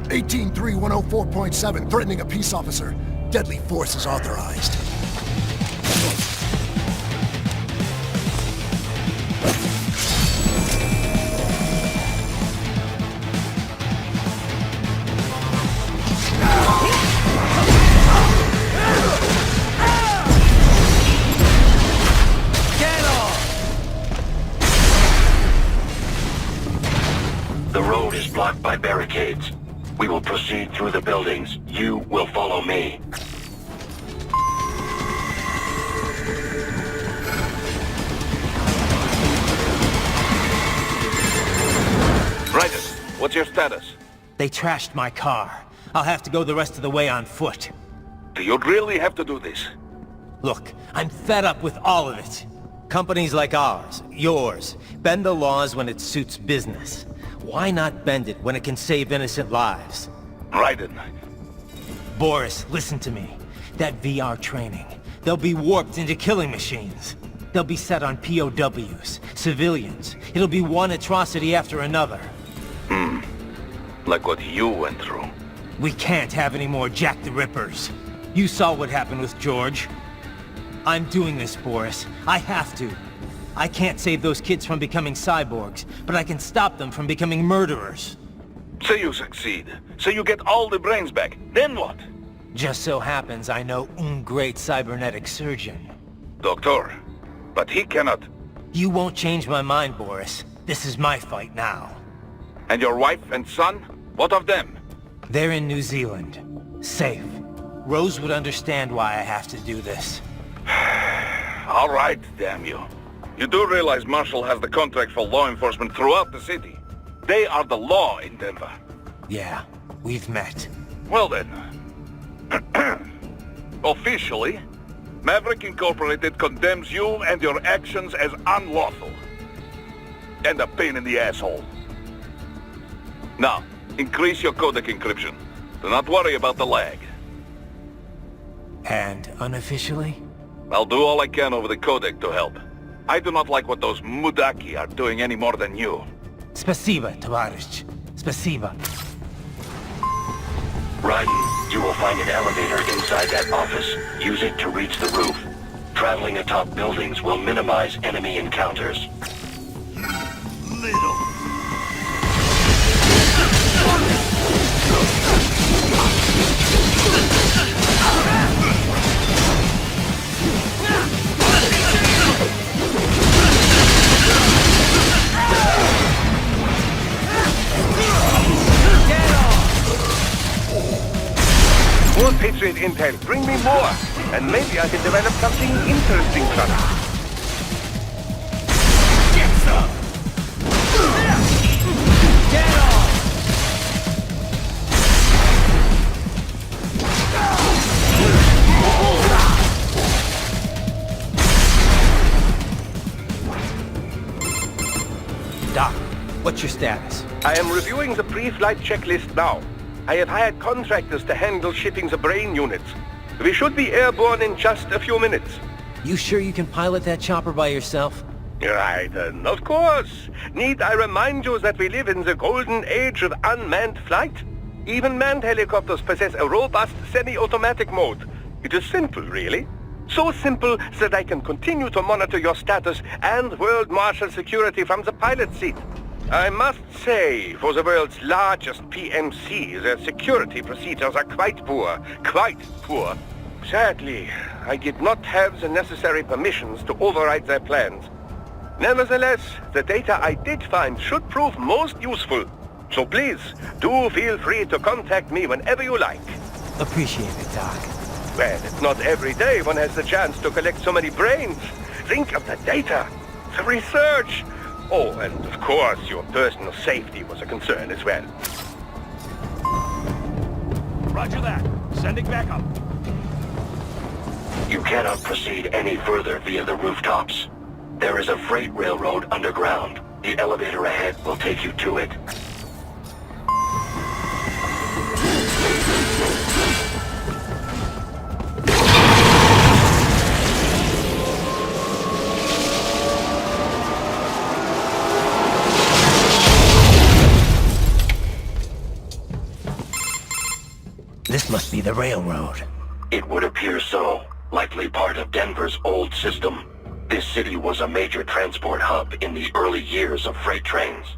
183-104.7, threatening a peace officer. Deadly force is authorized. The road is blocked by barricades. We will proceed through the buildings. You will follow me. Ryder, what's your status? They trashed my car. I'll have to go the rest of the way on foot. Do you really have to do this? Look, I'm fed up with all of it. Companies like ours, yours, bend the laws when it suits business. Why not bend it when it can save innocent lives? Raiden. Boris, listen to me. That VR training, they'll be warped into killing machines. They'll be set on POWs, civilians. It'll be one atrocity after another. Like what you went through. We can't have any more Jack the Rippers. You saw what happened with George. I'm doing this, Boris. I have to. I can't save those kids from becoming cyborgs, but I can stop them from becoming murderers. Say you succeed. Say you get all the brains back. Then what? Just so happens I know un great cybernetic surgeon. Doctor. But he cannot. You won't change my mind, Boris. This is my fight now. And your wife and son? What of them? They're in New Zealand. Safe. Rose would understand why I have to do this. All right, damn you. You do realize Marshall has the contract for law enforcement throughout the city. They are the law in Denver. Yeah, we've met. Well then. Officially, Maverick Incorporated condemns you and your actions as unlawful. And a pain in the asshole. Now, increase your codec encryption. Do not worry about the lag. And unofficially? I'll do all I can over the codec to help. I do not like what those Mudaki are doing any more than you. Spasiba, Tavarish. Spasiba. Raiden, you will find an elevator inside that office. Use it to reach the roof. Traveling atop buildings will minimize enemy encounters. Little. More Patriot intel. Bring me more. And maybe I can develop something interesting from it. Get some! Get off! Doc, what's your status? I am reviewing the pre-flight checklist now. I have hired contractors to handle shipping the brain units. We should be airborne in just a few minutes. You sure you can pilot that chopper by yourself? Raiden, of course. Need I remind you that we live in the golden age of unmanned flight? Even manned helicopters possess a robust semi-automatic mode. It is simple, really. So simple that I can continue to monitor your status and world marshal security from the pilot seat. I must say, for the world's largest PMC, their security procedures are quite poor. Quite poor. Sadly, I did not have the necessary permissions to override their plans. Nevertheless, the data I did find should prove most useful. So please, do feel free to contact me whenever you like. Appreciate it, Doc. Well, it's not every day one has the chance to collect so many brains. Think of the data, the research. Oh, and of course, your personal safety was a concern as well. Roger that. Sending back up. You cannot proceed any further via the rooftops. There is a freight railroad underground. The elevator ahead will take you to it. This must be the railroad. It would appear so. Likely part of Denver's old system. This city was a major transport hub in the early years of freight trains.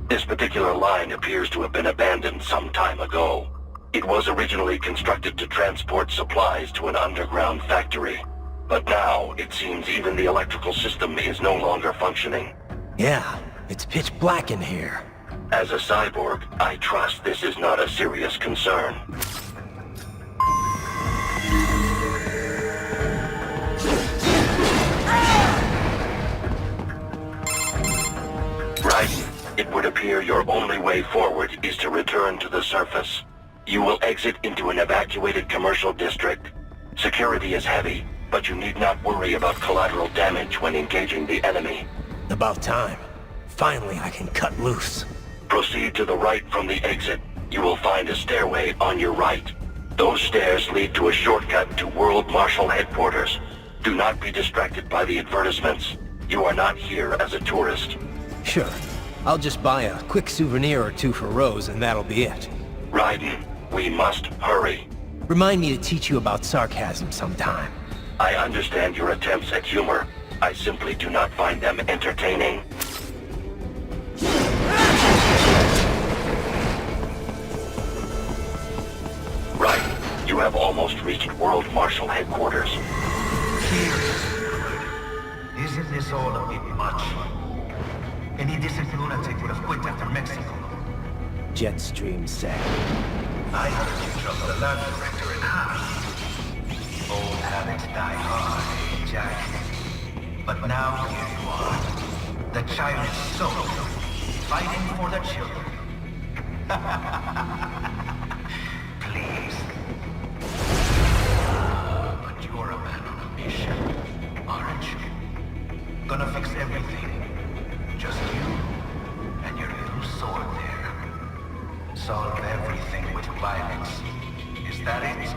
This particular line appears to have been abandoned some time ago. It was originally constructed to transport supplies to an underground factory. But now, it seems even the electrical system is no longer functioning. Yeah, it's pitch black in here. As a cyborg, I trust this is not a serious concern. Right. It would appear your only way forward is to return to the surface. You will exit into an evacuated commercial district. Security is heavy, but you need not worry about collateral damage when engaging the enemy. About time. Finally, I can cut loose. Proceed to the right from the exit. You will find a stairway on your right. Those stairs lead to a shortcut to World Marshal Headquarters. Do not be distracted by the advertisements. You are not here as a tourist. Sure. I'll just buy a quick souvenir or two for Rose and that'll be it. Raiden, we must hurry. Remind me to teach you about sarcasm sometime. I understand your attempts at humor. I simply do not find them entertaining. Right. You have almost reached World Marshal Headquarters. Isn't this all a bit much? Any decent lunatic would have quit after Mexico. Jetstream said. I heard you dropped the lab director in half. Old habits die hard, eh, Jack? But now here you are. The child is sold, fighting for the children. Please. But you're a man on a mission, aren't you? Gonna fix everything. Just you and your little sword there. Solve everything with violence. Is that it?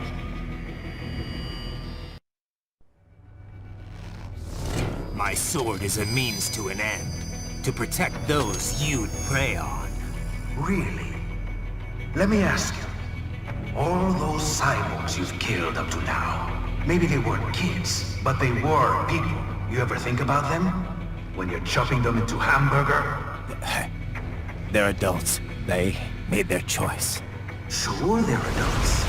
My sword is a means to an end. To protect those you'd prey on. Really? Let me ask you. All those cyborgs you've killed up to now, maybe they weren't kids, but they were people. You ever think about them? When you're chopping them into hamburger? They're adults. They made their choice. Sure they're adults.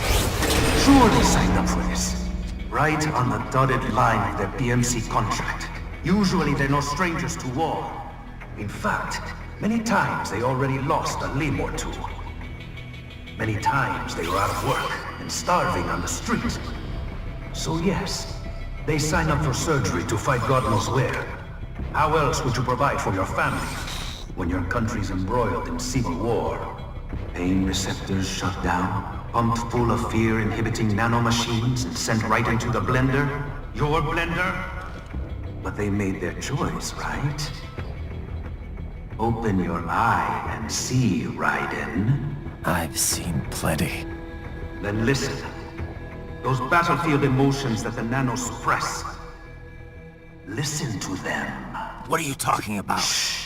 Sure they signed up for this. Right on the dotted line of their BMC contract. Usually they're no strangers to war. In fact, many times they already lost a limb or two. Many times they were out of work and starving on the street. So yes, they sign up for surgery to fight God knows where. How else would you provide for your family when your country's embroiled in civil war? Pain receptors shut down, pumped full of fear-inhibiting nanomachines and sent right into the blender? Your blender? But they made their choice, right? Open your eye and see, Raiden. I've seen plenty. Then listen. Those battlefield emotions that the nanos suppress. Listen to them. What are you talking about? Shh.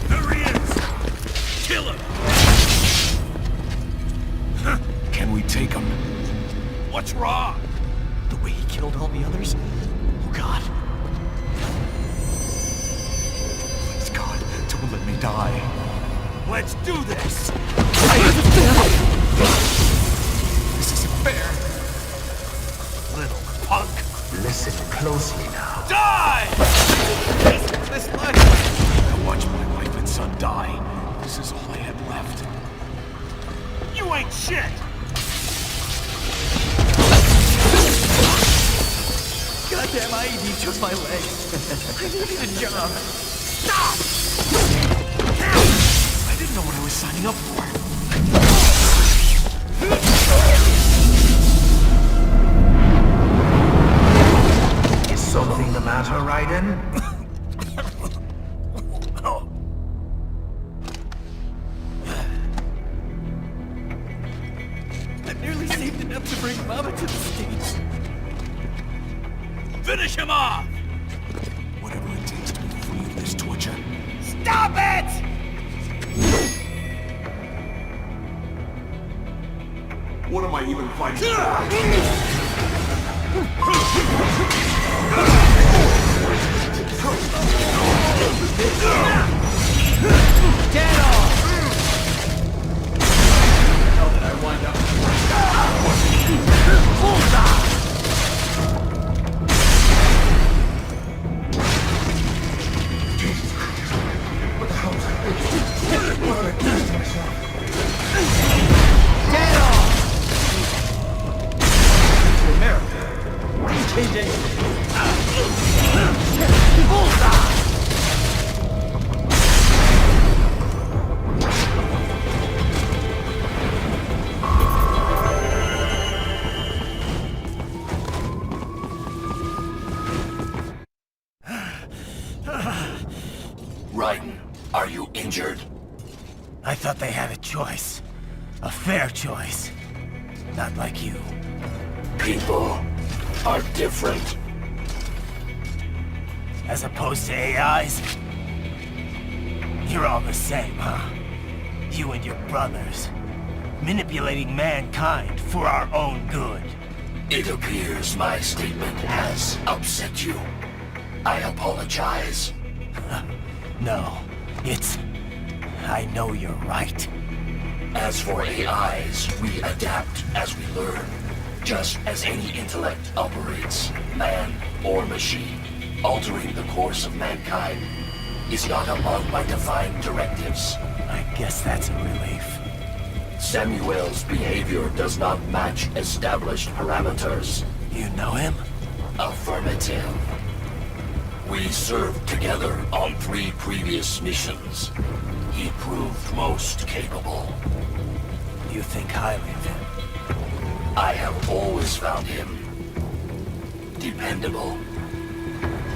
There he is! Kill him! Can we take him? What's wrong? The way he killed all the others? Oh God. Please God, don't let me die. Let's do this! This isn't fair. Little punk! Listen closely now. Die! This life. I watched my wife and son die. This is all I had left. You ain't shit! Goddamn IED took my leg. I needed a job. Stop! I didn't know what I was signing up for. Is something the matter, Raiden? I nearly saved enough to bring Mama to the States. Finish him off! Whatever it takes to be free of this torture. Stop it! even fight. Get off! How did I wind up? What the hell was I thinking? What did I do to myself? Get off! America. Change anything. Bullseye! Raiden, are you injured? I thought they had a choice. A fair choice. Not like you. People are different. As opposed to AIs? You're all the same, huh? You and your brothers. Manipulating mankind for our own good. It appears my statement has upset you. I apologize. No, it's... I know you're right. As for AIs, we adapt as we learn. Just as any intellect operates, man or machine, altering the course of mankind is not among my defined directives. I guess that's a relief. Samuel's behavior does not match established parameters. You know him? Affirmative. We served together on 3 previous missions. He proved most capable. You think highly of him? I have always found him dependable.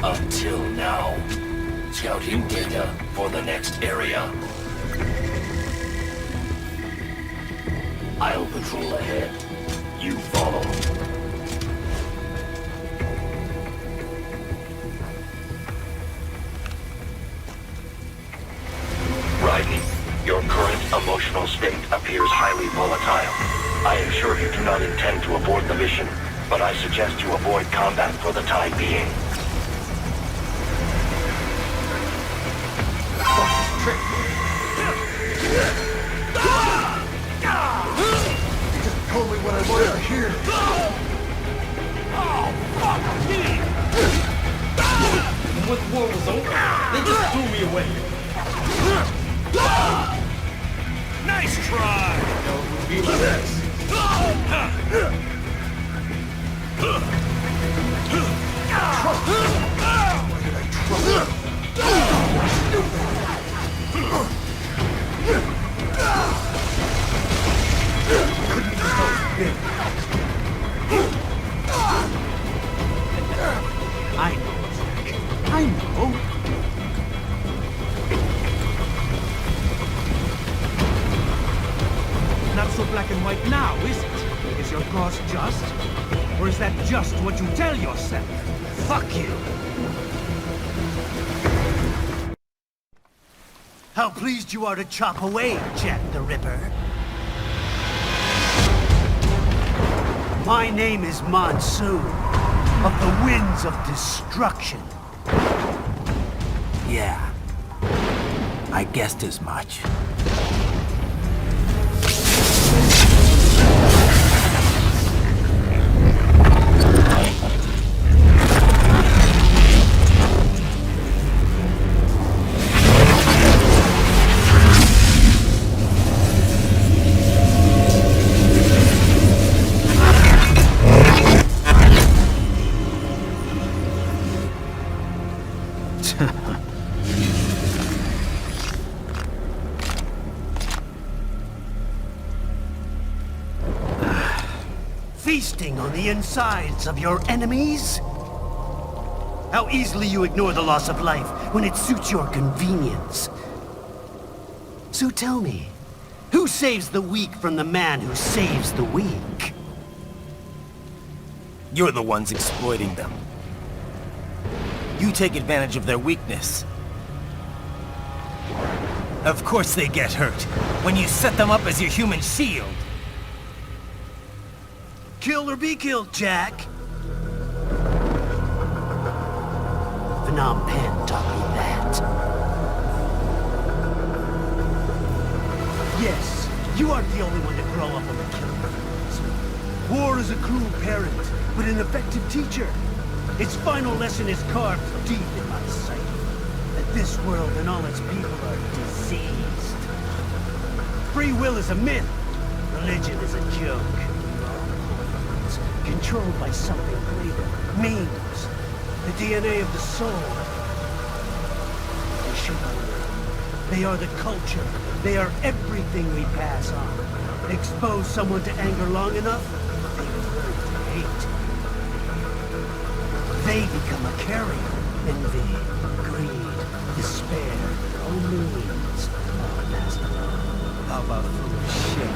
Until now. Scouting data for the next area. I'll patrol ahead. You follow. Raiden, your current emotional state appears highly volatile. I am sure you do not intend to abort the mission, but I suggest you avoid combat for the time being. Trick. You just told me what I wanted to hear. Oh, fuck me! When the war was over, they just threw me away. Nice try! No, it would be like this. Why did I trust I know, Jack. I know. Not so black and white now, is it? Is your cause just? Or is that just what you tell yourself? Fuck you! How pleased you are to chop away, Jack the Ripper. My name is Monsoon, of the Winds of Destruction. Yeah. I guessed as much. Feasting on the insides of your enemies? How easily you ignore the loss of life when it suits your convenience. So tell me, who saves the weak from the man who saves the weak? You're the ones exploiting them. You take advantage of their weakness. Of course they get hurt when you set them up as your human shield. Kill or be killed, Jack. Phnom Penh taught me that. Yes, you aren't the only one to grow up on the killing fields. War is a cruel parent, but an effective teacher. Its final lesson is carved deep in my psyche. That this world and all its people are diseased. Free will is a myth. Religion is a joke. It's controlled by something greater. Memes. The DNA of the soul. They should be. They are the culture. They are everything we pass on. Expose someone to anger long enough, they learn to hate. They become a carrier. Envy, greed, despair, all means. Oh, Master. How about foolish shit?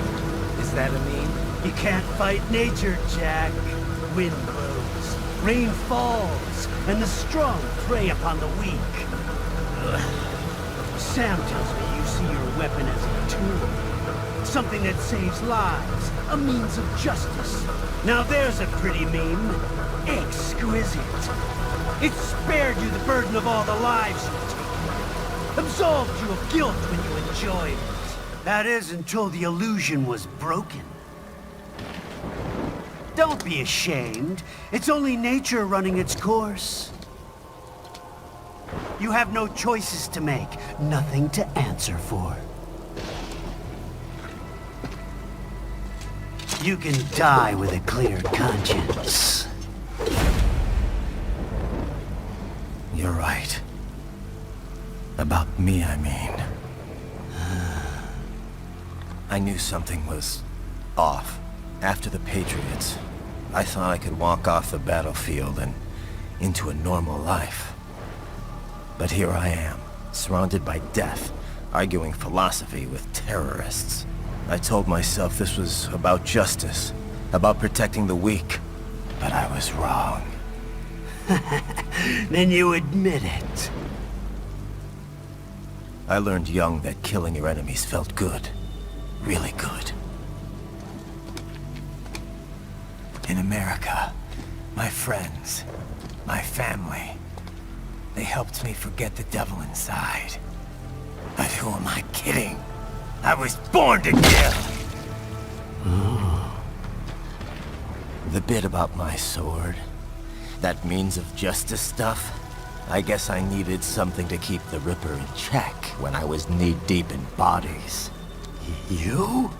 Is that a meme? You can't fight nature, Jack. Wind blows, rain falls, and the strong prey upon the weak. Ugh. Sam tells me you see your weapon as a tool. Something that saves lives, a means of justice. Now there's a pretty meme. Exquisite. It spared you the burden of all the lives you've taken. Absolved you of guilt when you enjoyed it. That is, until the illusion was broken. Don't be ashamed. It's only nature running its course. You have no choices to make, nothing to answer for. You can die with a clear conscience. You're right. About me, I mean. I knew something was off. After the Patriots, I thought I could walk off the battlefield and into a normal life. But here I am, surrounded by death, arguing philosophy with terrorists. I told myself this was about justice, about protecting the weak, but I was wrong. Then you admit it. I learned young that killing your enemies felt good. Really good. In America, my friends, my family, they helped me forget the devil inside. But who am I kidding? I was born to kill! The bit about my sword, that means of justice stuff, I guess I needed something to keep the Ripper in check when I was knee-deep in bodies. You?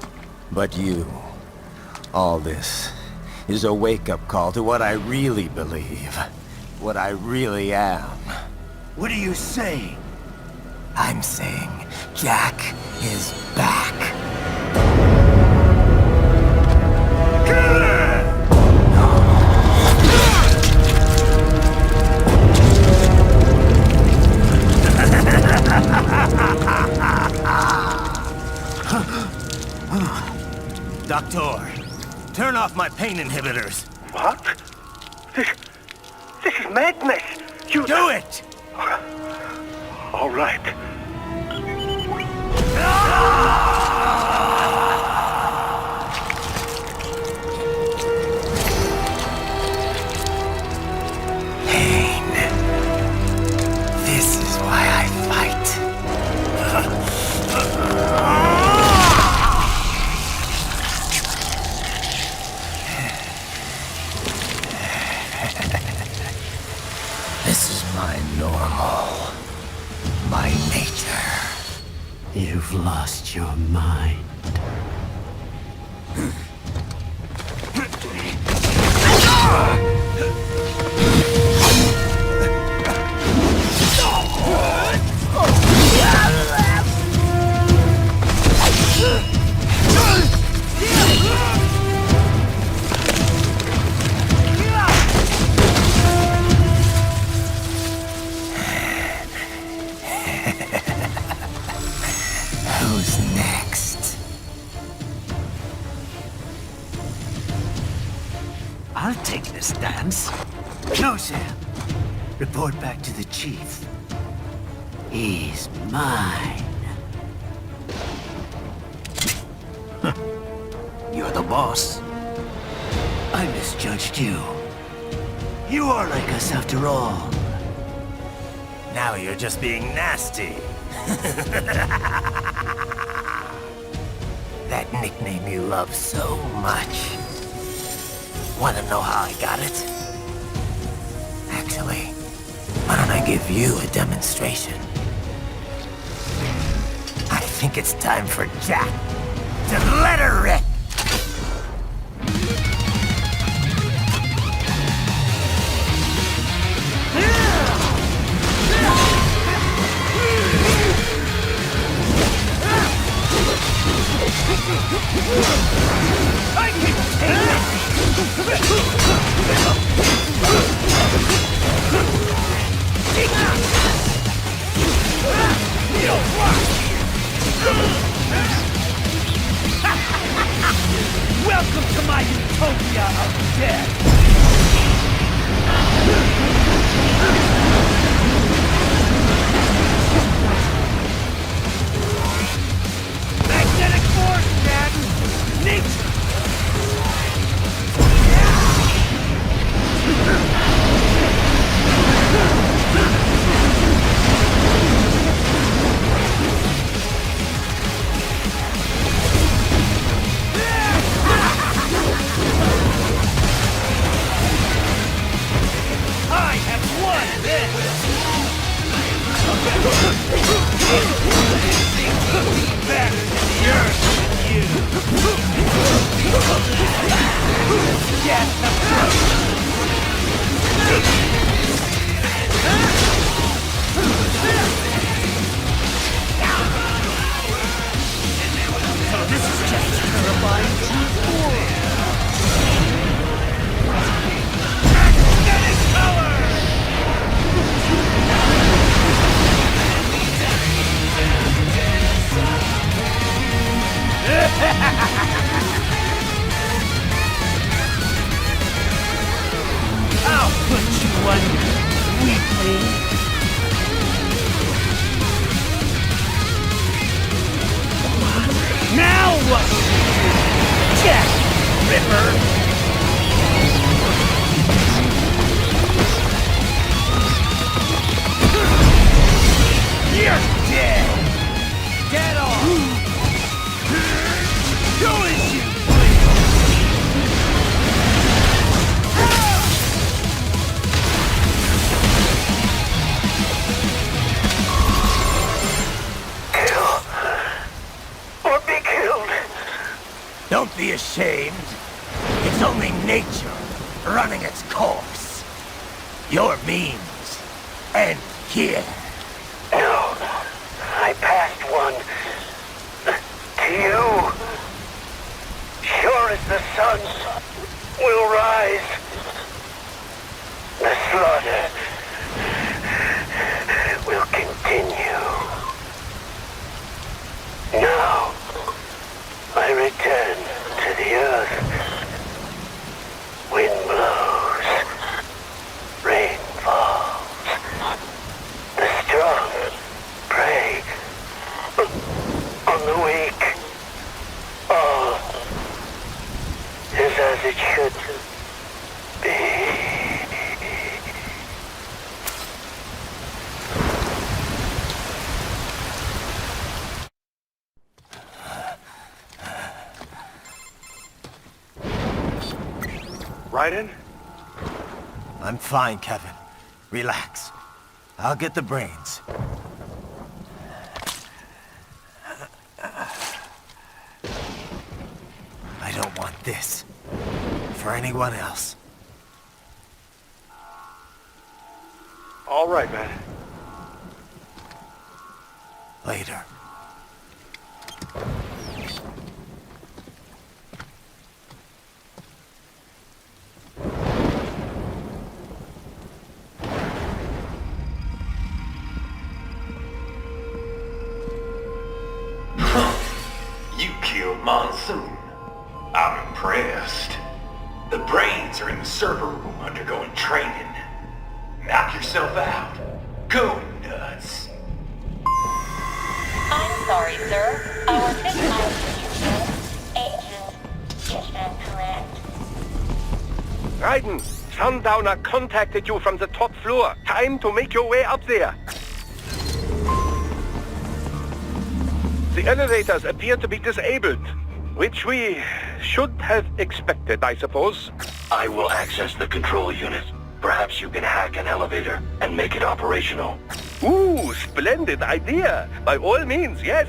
But you, all this, is a wake-up call to what I really believe. What I really am. What are you saying? I'm saying Jack is back. Doctor, turn off my pain inhibitors. What? This is madness. You do it! All right. Pain. This is why I fight. This is my normal. My nature. You've lost your mind. Who's next? I'll take this dance. No, Sam. Report back to the chief. He's mine. You're the boss. I misjudged you. You are like us after all. Now you're just being nasty. That nickname you love so much. Wanna know how I got it? Actually, why don't I give you a demonstration? I think it's time for Jack to let her rip! I can take Welcome to my utopia of death! Magnetic force, Dad! Nature! I have won this! Back to the earth, you! Get the So this is just turbine 2-4. Magnetic power! I'll put you under, weakling. Now what? Jack Ripper! You're dead! Get off! Who is you, Or be killed. Don't be ashamed. It's only nature running its course. Your means end here. No, I passed one. To you. Sure as the sun will rise. The slaughter will continue. Now, I return to the earth. Wind blows. Rain falls. The strong prey on the weak. All is as it should be. Raiden? I'm fine, Kevin. Relax. I'll get the brains. I don't want this for anyone else. All right, man. Later. You killed Monsoon. I'm impressed. The brains are in the server room undergoing training. Knock yourself out. Go nuts. I'm sorry, sir. Our fifth line agent is incorrect. Raiden, Sundowner contacted you from the top floor. Time to make your way up there. The elevators appear to be disabled, which we should have expected, I suppose. I will access the control unit. Perhaps you can hack an elevator and make it operational. Ooh, splendid idea. By all means, yes.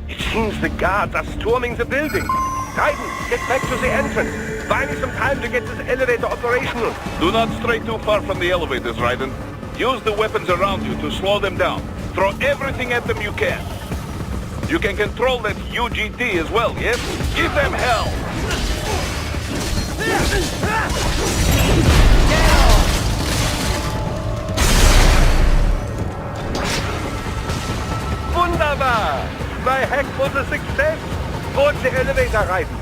It seems the guards are storming the building. Raiden, get back to the entrance. Buy me some time to get this elevator operational. Do not stray too far from the elevators, Raiden. Use the weapons around you to slow them down. Throw everything at them you can. You can control that UGT as well, yes? Give them hell! Wunderbar! My hack was a success! Board the elevator, Raiden.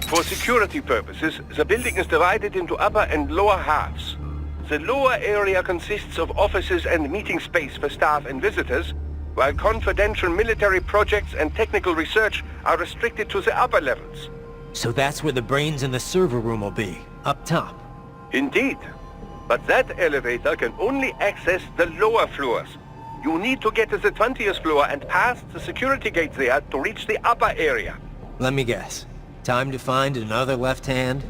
For security purposes, the building is divided into upper and lower halves. The lower area consists of offices and meeting space for staff and visitors, while confidential military projects and technical research are restricted to the upper levels. So that's where the brains in the server room will be, up top. Indeed. But that elevator can only access the lower floors. You need to get to the 20th floor and past the security gate there to reach the upper area. Let me guess. Time to find another left hand?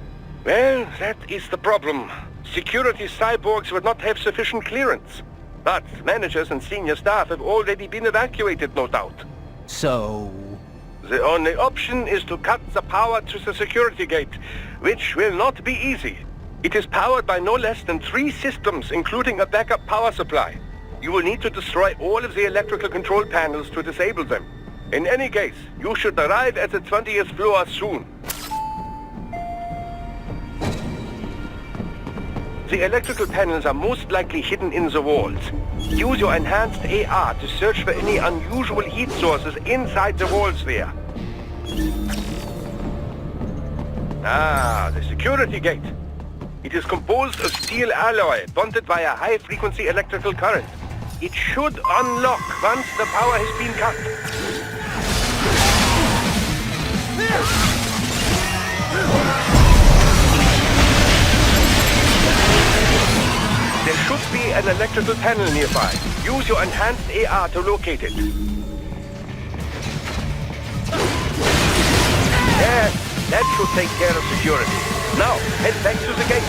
Well, that is the problem. Security cyborgs would not have sufficient clearance. But managers and senior staff have already been evacuated, no doubt. So... The only option is to cut the power to the security gate, which will not be easy. It is powered by no less than 3 systems, including a backup power supply. You will need to destroy all of the electrical control panels to disable them. In any case, you should arrive at the 20th floor soon. The electrical panels are most likely hidden in the walls. Use your enhanced AR to search for any unusual heat sources inside the walls there. Ah, the security gate. It is composed of steel alloy bonded by a high-frequency electrical current. It should unlock once the power has been cut. There should be an electrical panel nearby. Use your enhanced AR to locate it. Yes, that should take care of security. Now, head back to the gate.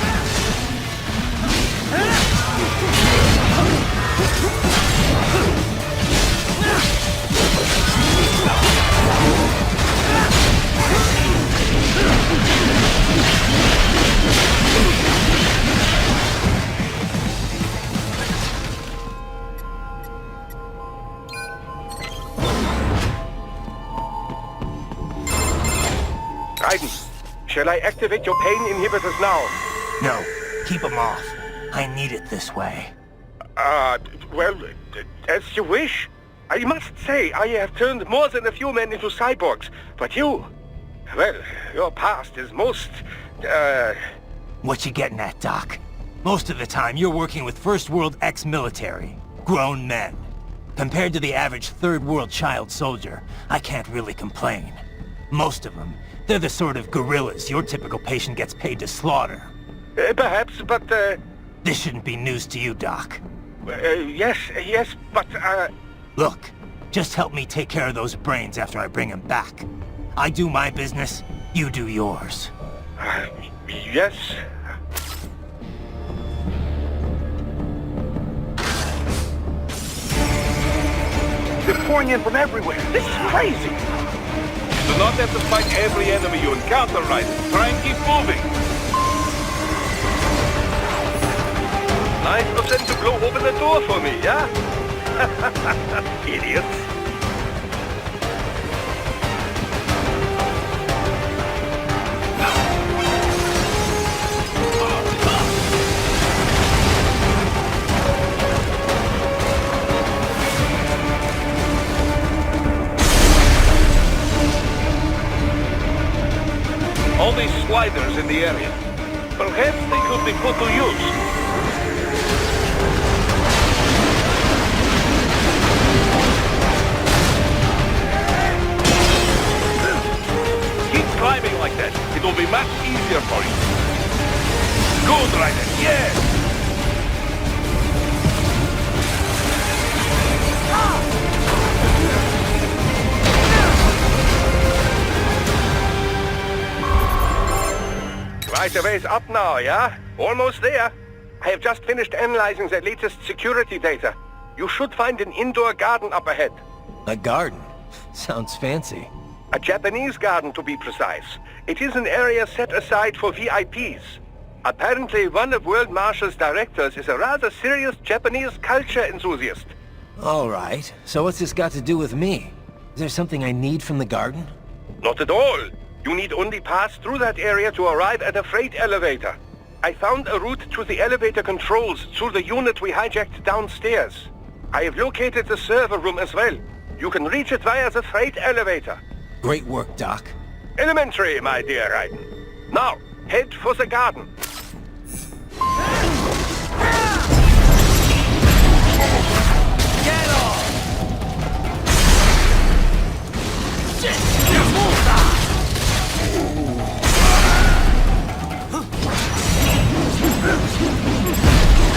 Raiden, shall I activate your pain inhibitors now? No, keep them off. I need it this way. Well, as you wish. I must say, I have turned more than a few men into cyborgs, but you... Well, your past is most, What you getting at, Doc? Most of the time, you're working with First World ex-military. Grown men. Compared to the average Third World child soldier, I can't really complain. Most of them, they're the sort of guerrillas your typical patient gets paid to slaughter. Perhaps, but, This shouldn't be news to you, Doc. Yes, but, Look, just help me take care of those brains after I bring them back. I do my business, you do yours. Yes. They're pouring in from everywhere. This is crazy. Do not have to fight every enemy you encounter, Raiden. Try and keep moving. Nice of them to blow open the door for me, yeah? Idiots. All these sliders in the area. Perhaps they could be put to use. climbing like that. It will be much easier for you. Good, Raiden, yes! Quite a ways up now, yeah? Almost there. I have just finished analyzing the latest security data. You should find an indoor garden up ahead. A garden? Sounds fancy. A Japanese garden, to be precise. It is an area set aside for VIPs. Apparently, one of World Marshal's directors is a rather serious Japanese culture enthusiast. All right. So what's this got to do with me? Is there something I need from the garden? Not at all. You need only pass through that area to arrive at a freight elevator. I found a route to the elevator controls through the unit we hijacked downstairs. I have located the server room as well. You can reach it via the freight elevator. Great work, Doc. Elementary, my dear Raiden. Now, head for the garden. Get off! Shit!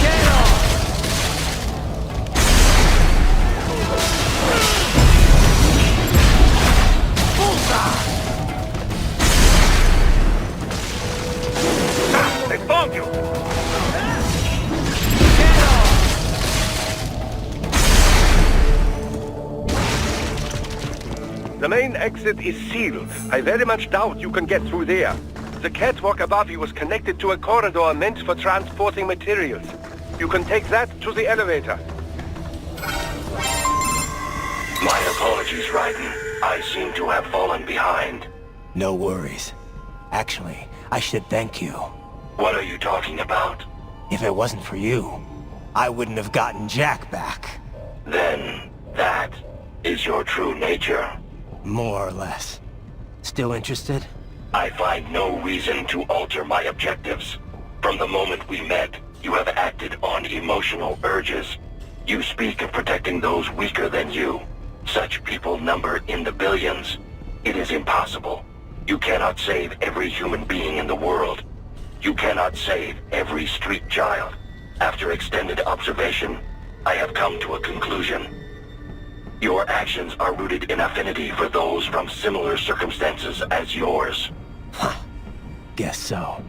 Get off! They found you! The main exit is sealed. I very much doubt you can get through there. The catwalk above you is connected to a corridor meant for transporting materials. You can take that to the elevator. My apologies, Raiden. I seem to have fallen behind. No worries. Actually, I should thank you. What are you talking about? If it wasn't for you, I wouldn't have gotten Jack back. Then, that is your true nature. More or less. Still interested? I find no reason to alter my objectives. From the moment we met, you have acted on emotional urges. You speak of protecting those weaker than you. Such people number in the billions. It is impossible. You cannot save every human being in the world. You cannot save every street child. After extended observation, I have come to a conclusion. Your actions are rooted in affinity for those from similar circumstances as yours. Huh. Guess so.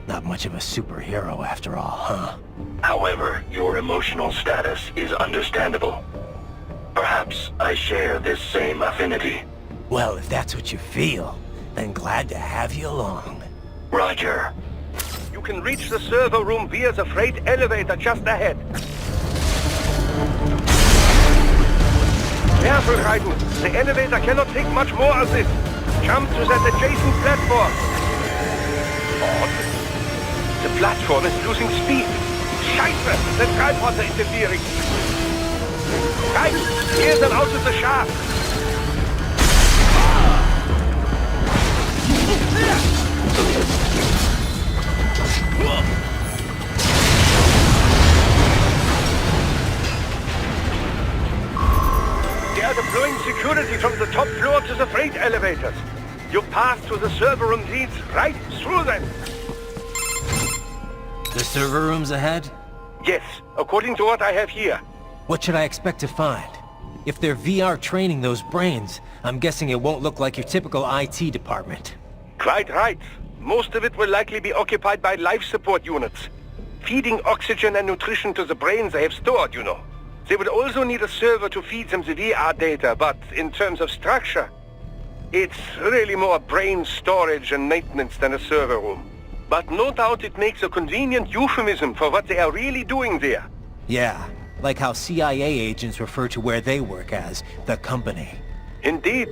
Not much of a superhero after all, huh? However, your emotional status is understandable. Perhaps I share this same affinity. Well, if that's what you feel, then glad to have you along. Roger. You can reach the server room via the freight elevator just ahead. Careful, Raiden. The elevator cannot take much more of this. Jump to that adjacent platform. Odd. The platform is losing speed. Scheiße! The tripods are interfering. Guys, steer them out of the shaft. They are deploying security from the top floor to the freight elevators. You pass to the server room leads right through them. The server room's ahead? Yes, according to what I have here. What should I expect to find? If they're VR training those brains, I'm guessing it won't look like your typical IT department. Quite right. Most of it will likely be occupied by life support units. Feeding oxygen and nutrition to the brains they have stored, you know. They would also need a server to feed them the VR data, but in terms of structure, it's really more brain storage and maintenance than a server room. But no doubt it makes a convenient euphemism for what they are really doing there. Yeah, like how CIA agents refer to where they work as the company. Indeed.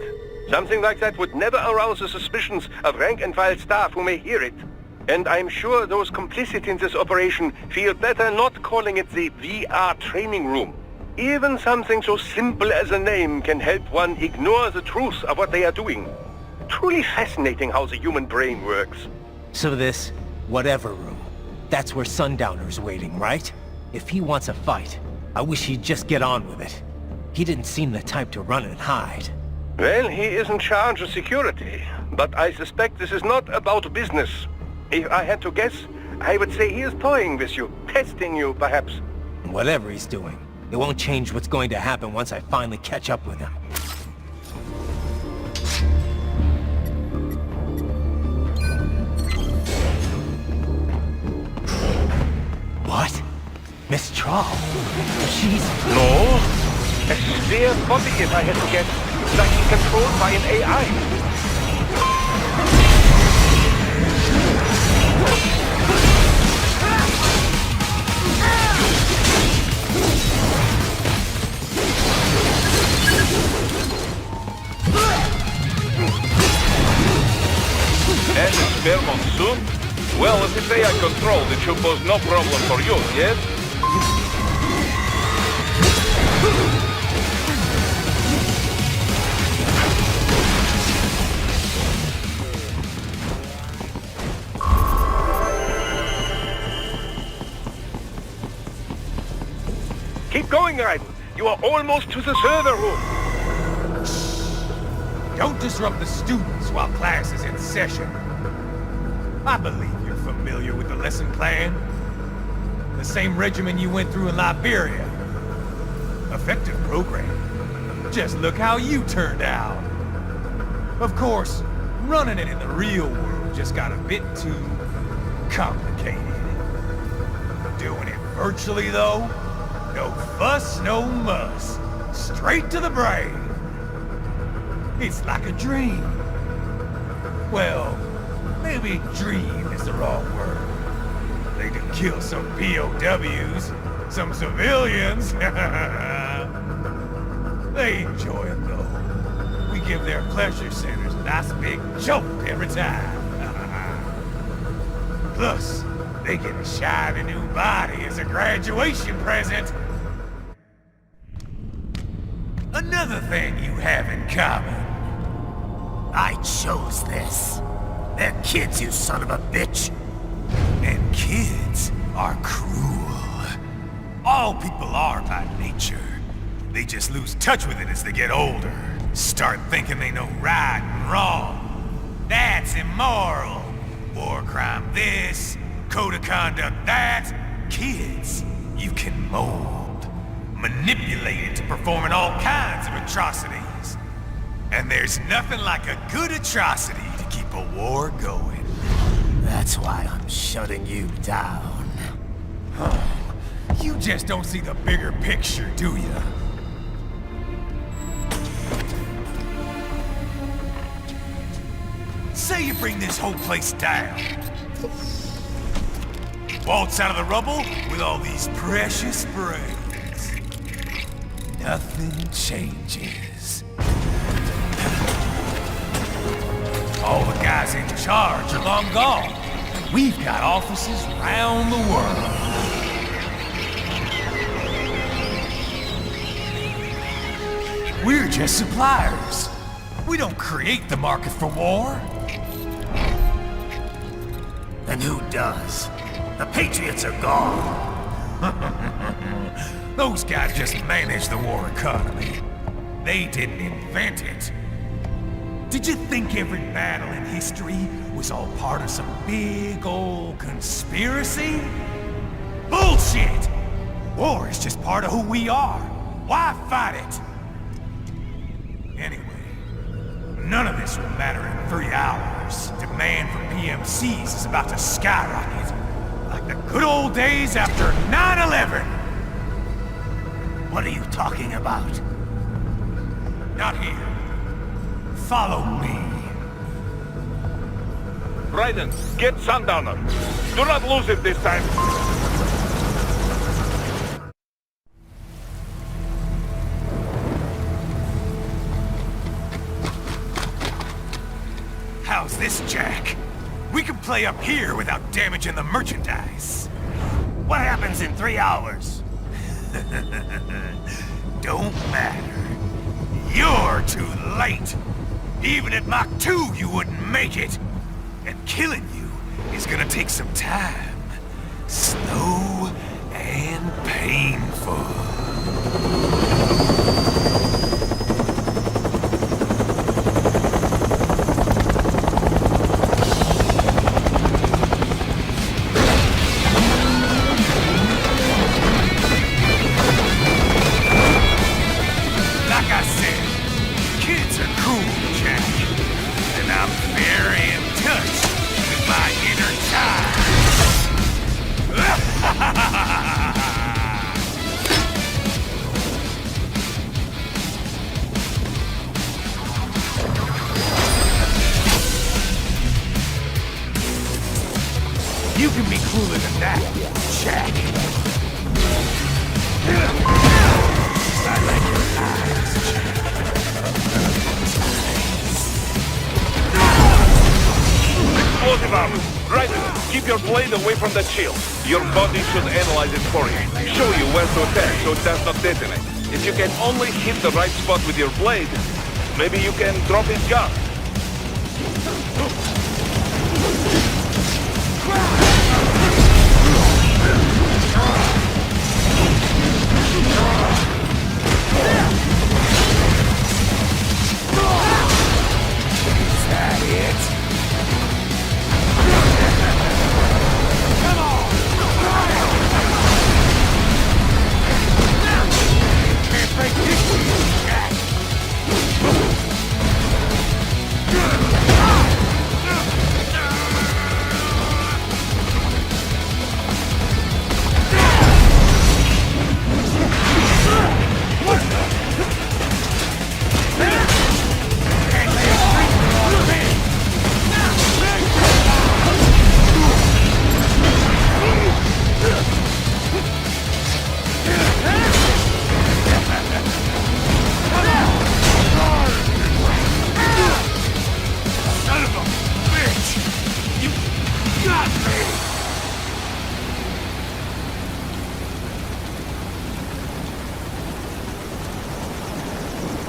Something like that would never arouse the suspicions of rank-and-file staff who may hear it. And I'm sure those complicit in this operation feel better not calling it the VR training room. Even something so simple as a name can help one ignore the truth of what they are doing. Truly fascinating how the human brain works. So this, whatever room, that's where Sundowner's waiting, right? If he wants a fight, I wish he'd just get on with it. He didn't seem the type to run and hide. Well, he is in charge of security, but I suspect this is not about business. If I had to guess, I would say he is toying with you, testing you, perhaps. Whatever he's doing, it won't change what's going to happen once I finally catch up with him. What? Miss Troll? She's... No. A sphere body, if I had to guess, like controlled by an AI. And the spare monsoon? Well, if it's AI controlled, it should pose no problem for you, yes? Keep going, Raiden. You are almost to the server room. Don't disrupt the students while class is in session. I believe you're familiar with the lesson plan. The same regimen you went through in Liberia. Effective program. Just look how you turned out. Of course, running it in the real world just got a bit too complicated. Doing it virtually, though? No fuss, no muss. Straight to the brain. It's like a dream. Well, maybe dream is the wrong word. They can kill some POWs, some civilians. They enjoy it, though. We give their pleasure centers a nice big jolt every time. Plus, they get a shiny new body as a graduation present. Another thing you have in common. I chose this. They're kids, you son of a bitch. And kids are cruel. All people are by nature. They just lose touch with it as they get older. Start thinking they know right and wrong. That's immoral. War crime this, code of conduct that. Kids, you can mold, manipulate into performing all kinds of atrocities. And there's nothing like a good atrocity to keep a war going. That's why I'm shutting you down. You just don't see the bigger picture, do you? Say you bring this whole place down. Waltz out of the rubble with all these precious brains. Nothing changes. All the guys in charge are long gone. We've got offices around the world. We're just suppliers. We don't create the market for war. And who does? The Patriots are gone. Those guys just manage the war economy. They didn't invent it. Did you think every battle in history was all part of some big old conspiracy? Bullshit! War is just part of who we are. Why fight it? Anyway, none of this will matter in 3 hours. Demand for PMCs is about to skyrocket. Like the good old days after 9/11. What are you talking about? Not here. Follow me. Raiden, get Sundowner. Do not lose it this time. How's this, Jack? We can play up here without damaging the merchandise. What happens in 3 hours? Don't matter. You're too late. Even at Mach 2, you wouldn't make it. And killing you is gonna take some time. Slow and painful. You can be cooler than that, Jack. I like your eyes, Explosive armor. Right, keep your blade away from that shield. Your body should analyze it for you. Show you where to attack so it does not detonate. If you can only hit the right spot with your blade, maybe you can drop his gun. Is that it?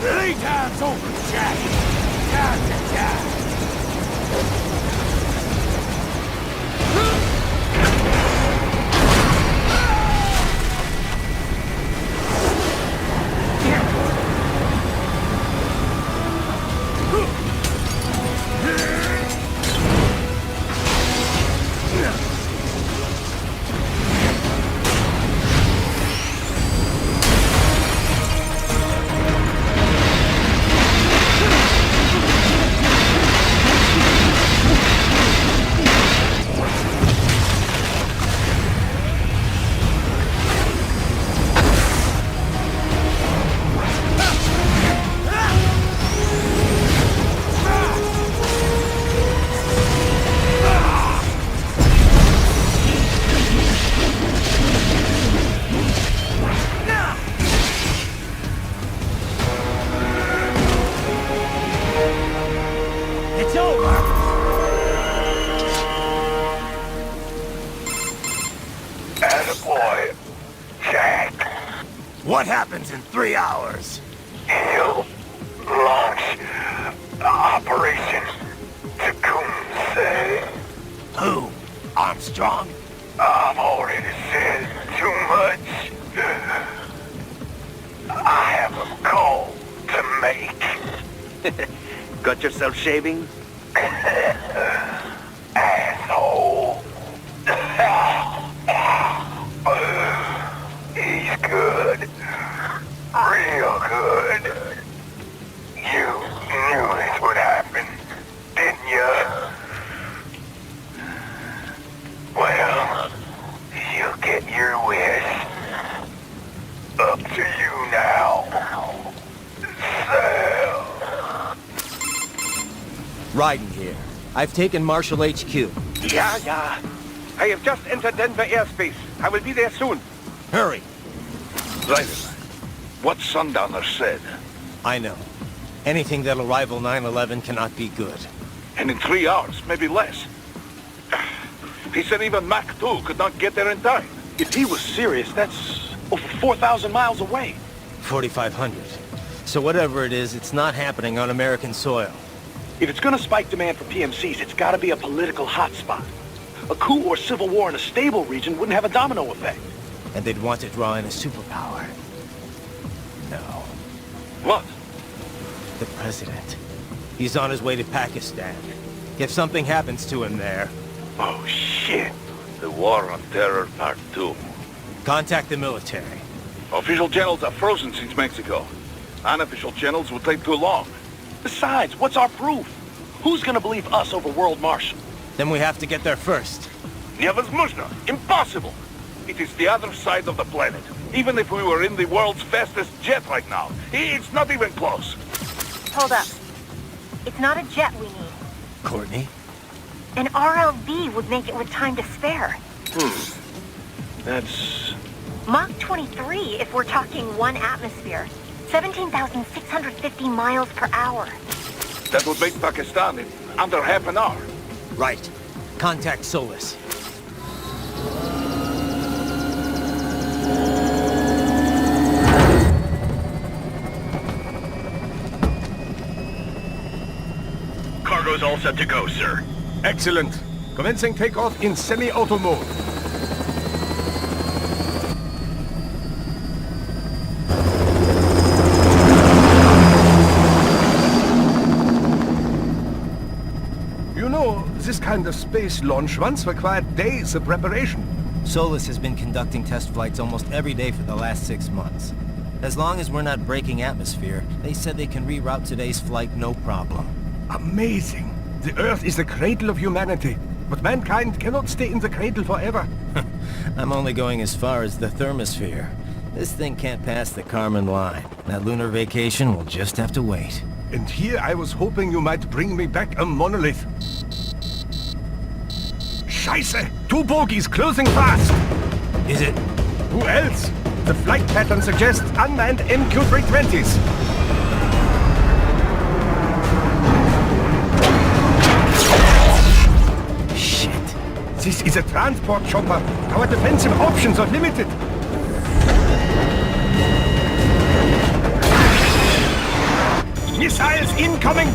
Playtime's over, Jack. Time to die. It's over! Attaboy, Jack. What happens in 3 hours? He'll launch Operation Tecumseh. Who? Armstrong? I've already said too much. I have a call to make. Got yourself shaving? Asshole. He's good. Real good. You knew this would happen, didn't you? Well, you'll get your wish. Up to you now. Sal. Raiden here. I've taken Marshall HQ. Yeah. I have just entered Denver airspace. I will be there soon. Hurry. Raiden, what Sundowner said. I know. Anything that'll rival 9/11 cannot be good. And in 3 hours, maybe less. He said even Mach 2 could not get there in time. If he was serious, that's over 4,000 miles away. 4,500. So whatever it is, it's not happening on American soil. If it's gonna spike demand for PMCs, it's gotta be a political hotspot. A coup or civil war in a stable region wouldn't have a domino effect. And they'd want to draw in a superpower. No. What? The president. He's on his way to Pakistan. If something happens to him there... Oh, shit. The War on Terror Part 2. Contact the military. Official channels are frozen since Mexico. Unofficial channels would take too long. Besides, what's our proof? Who's gonna believe us over World Marshal? Then we have to get there first. Невозможно. Impossible. It is the other side of the planet. Even if we were in the world's fastest jet right now, it's not even close. Hold up. It's not a jet we need. Courtney? An RLV would make it with time to spare. That's... Mach 23 if we're talking 1 atmosphere. 17,650 miles per hour. That would make Pakistan in under half an hour. Right. Contact Solus. Cargo's all set to go, sir. Excellent. Commencing takeoff in semi-auto mode. You know, this kind of space launch once required days of preparation. Solus has been conducting test flights almost every day for the last 6 months. As long as we're not breaking atmosphere, they said they can reroute today's flight no problem. Amazing. The Earth is the cradle of humanity, but mankind cannot stay in the cradle forever. I'm only going as far as the thermosphere. This thing can't pass the Kármán line. That lunar vacation will just have to wait. And here I was hoping you might bring me back a monolith. Scheiße! 2 bogies closing fast! Is it? Who else? The flight pattern suggests unmanned MQ-320s. Shit. This is a transport chopper. Our defensive options are limited. Missiles incoming!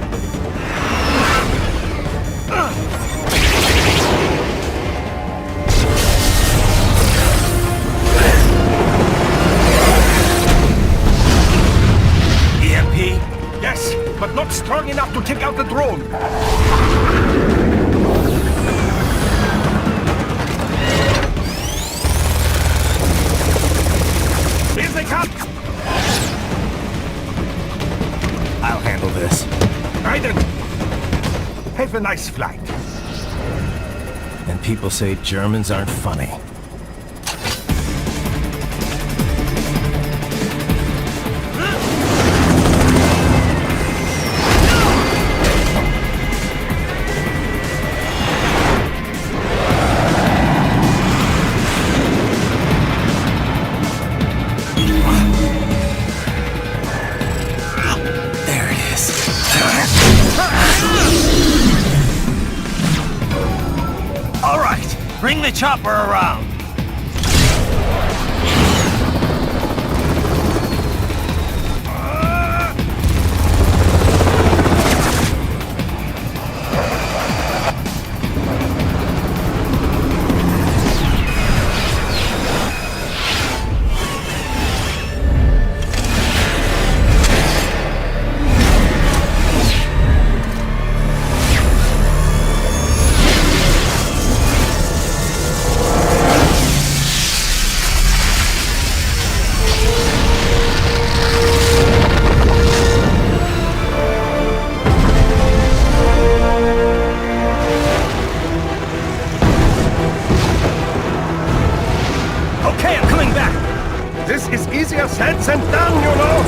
EMP? Yes, but not strong enough to take out the drone. Here they come! I'll handle this. Raiden! Have a nice flight. And people say Germans aren't funny. Bring the chopper around! Easier said than done, you know!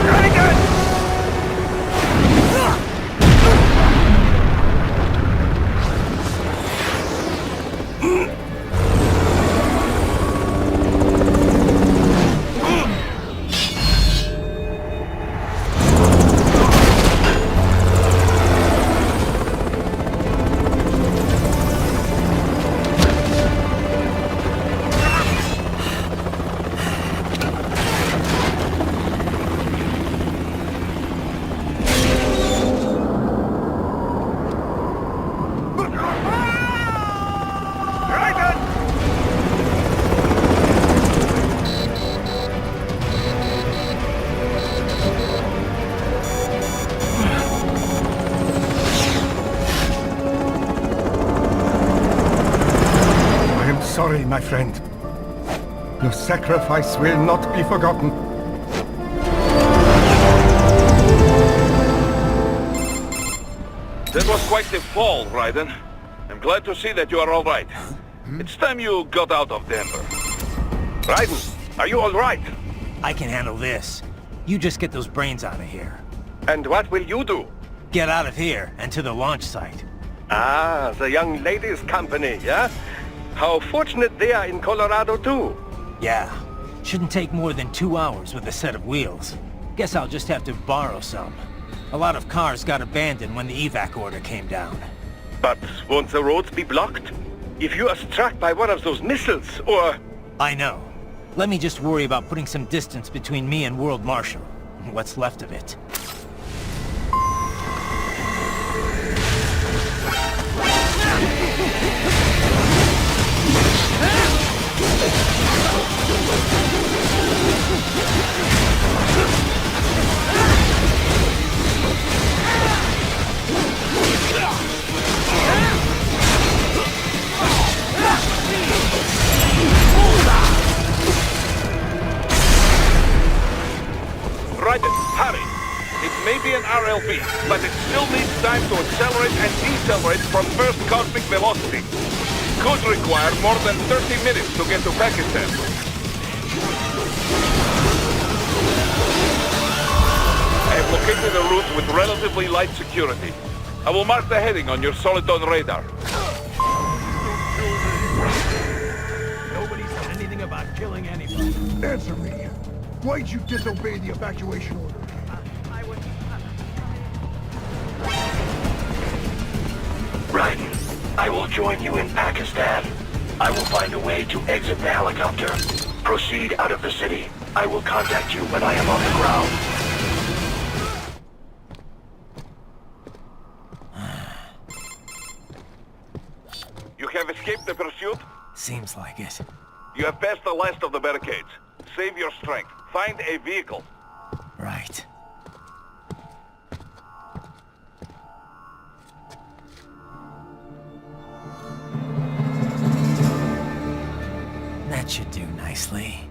Very good! Sorry, my friend. Your sacrifice will not be forgotten. That was quite the fall, Raiden. I'm glad to see that you are all right. It's time you got out of Denver. Raiden, are you all right? I can handle this. You just get those brains out of here. And what will you do? get out of here and to the launch site. Ah, the young ladies' company, yeah? How fortunate they are in Colorado, too. Yeah. Shouldn't take more than 2 hours with a set of wheels. Guess I'll just have to borrow some. A lot of cars got abandoned when the evac order came down. But won't the roads be blocked? If you are struck by one of those missiles, or... I know. Let me just worry about putting some distance between me and World Marshal. What's left of it. Right, hurry. It may be an RLB, but it still needs time to accelerate and decelerate from first cosmic velocity. Could require more than 30 minutes to get to Pakistan. I have located a route with relatively light security. I will mark the heading on your Soliton radar. Nobody said anything about killing anybody. Answer me. Why'd you disobey the evacuation order? Raiden, I will join you in Pakistan. I will find a way to exit the helicopter. Proceed out of the city. I will contact you when I am on the ground. You have escaped the pursuit? Seems like it. You have passed the last of the barricades. Save your strength. Find a vehicle. Right. That should do nicely.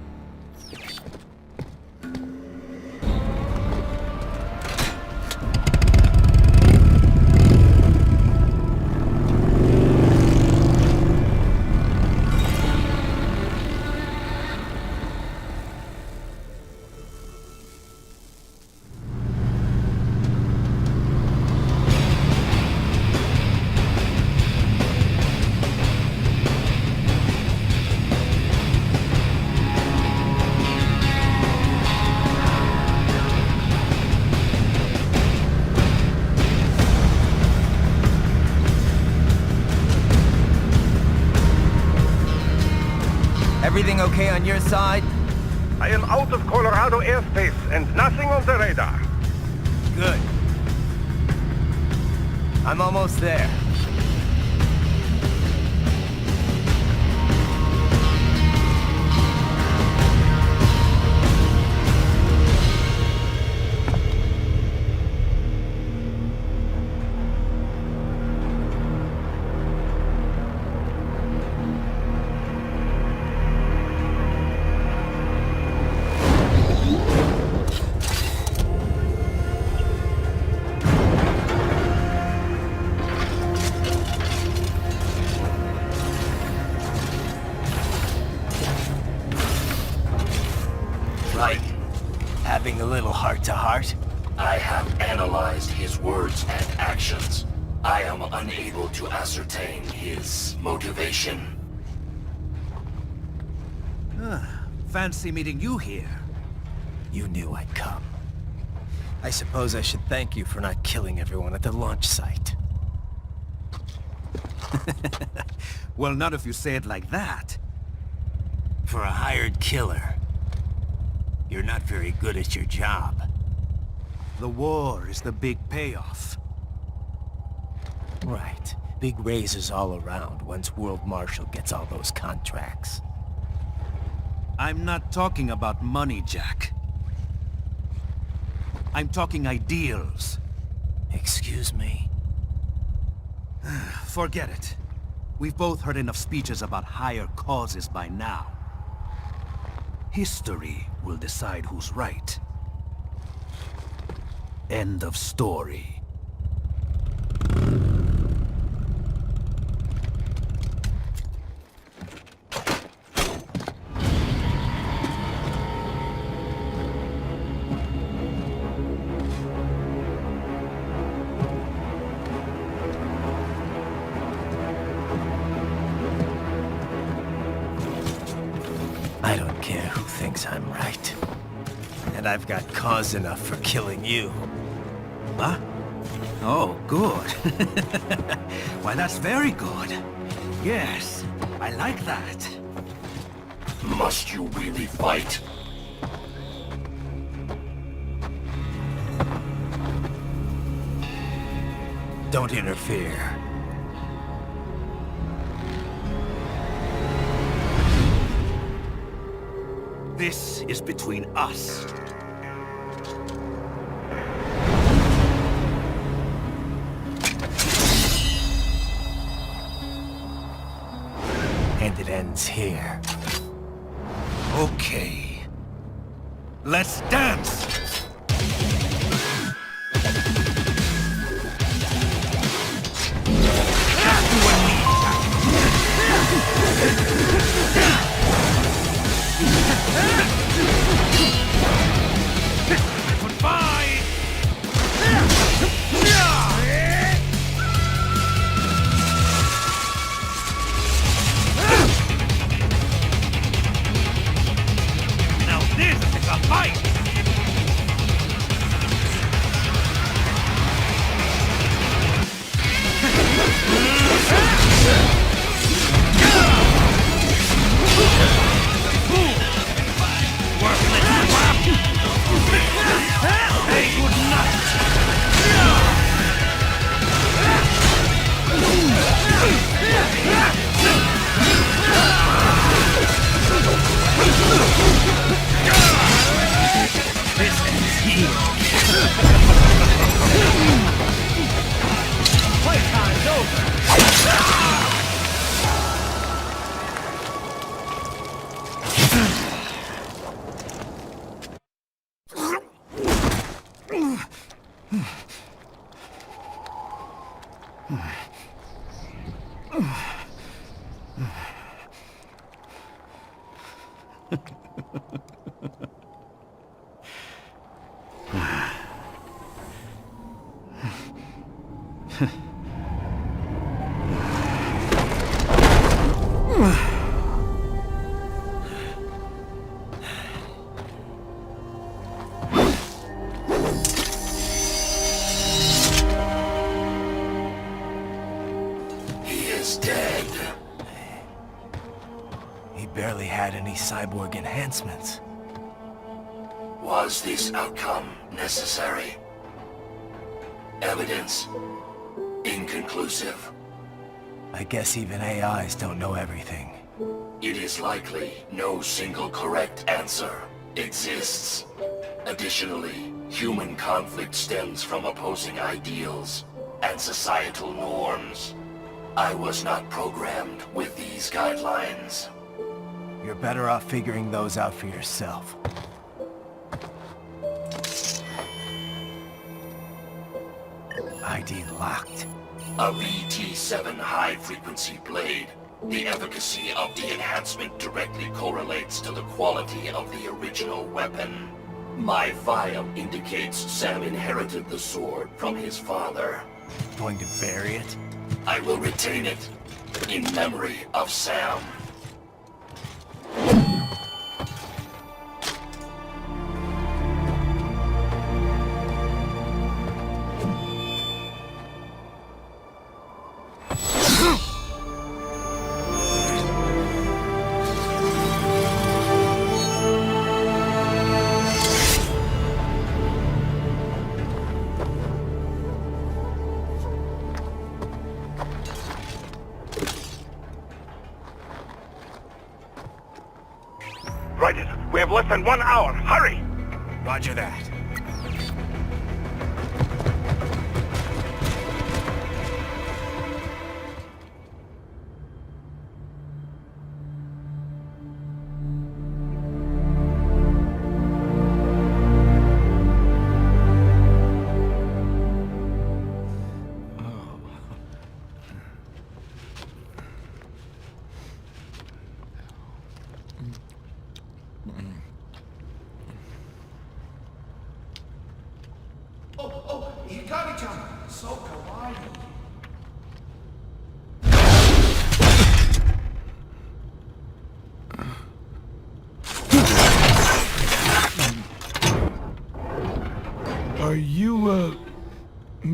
Everything okay on your side? I am out of Colorado airspace and nothing on the radar. Good. I'm almost there. Right. Having a little heart-to-heart? I have analyzed his words and actions. I am unable to ascertain his motivation. Fancy meeting you here. You knew I'd come. I suppose I should thank you for not killing everyone at the launch site. Well, not if you say it like that. For a hired killer, you're not very good at your job. The war is the big payoff. Right. Big raises all around once World Marshal gets all those contracts. I'm not talking about money, Jack. I'm talking ideals. Excuse me? Forget it. We've both heard enough speeches about higher causes by now. History will decide who's right. End of story. care who thinks I'm right. And I've got cause enough for killing you. Huh? Oh, good. Why, that's very good. Yes, I like that. Must you really fight? Don't interfere. This is between us. And it ends here. Okay. Let's dance! Now this is a fight! Playtime's over! Barely had any cyborg enhancements. Was this outcome necessary? Evidence inconclusive. I guess even AIs don't know everything. It is likely no single correct answer exists. Additionally, human conflict stems from opposing ideals and societal norms. I was not programmed with these guidelines. You're better off figuring those out for yourself. ID locked. A VT-7 high-frequency blade. The efficacy of the enhancement directly correlates to the quality of the original weapon. My file indicates Sam inherited the sword from his father. Going to bury it? I will retain it in memory of Sam. We have less than 1 hour. Hurry! Roger that.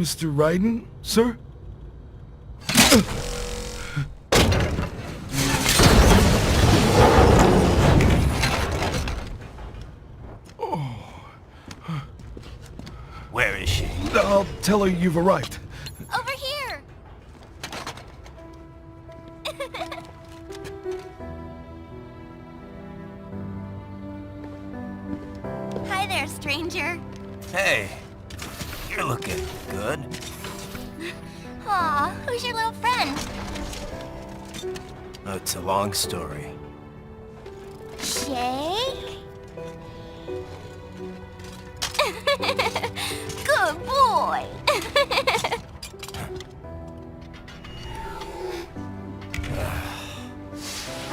Mr. Raiden, sir? Where is she? I'll tell her you've arrived. Over here! Hi there, stranger. Hey, you're looking good. Aw, who's your little friend? Oh, it's a long story. Shake? Good boy!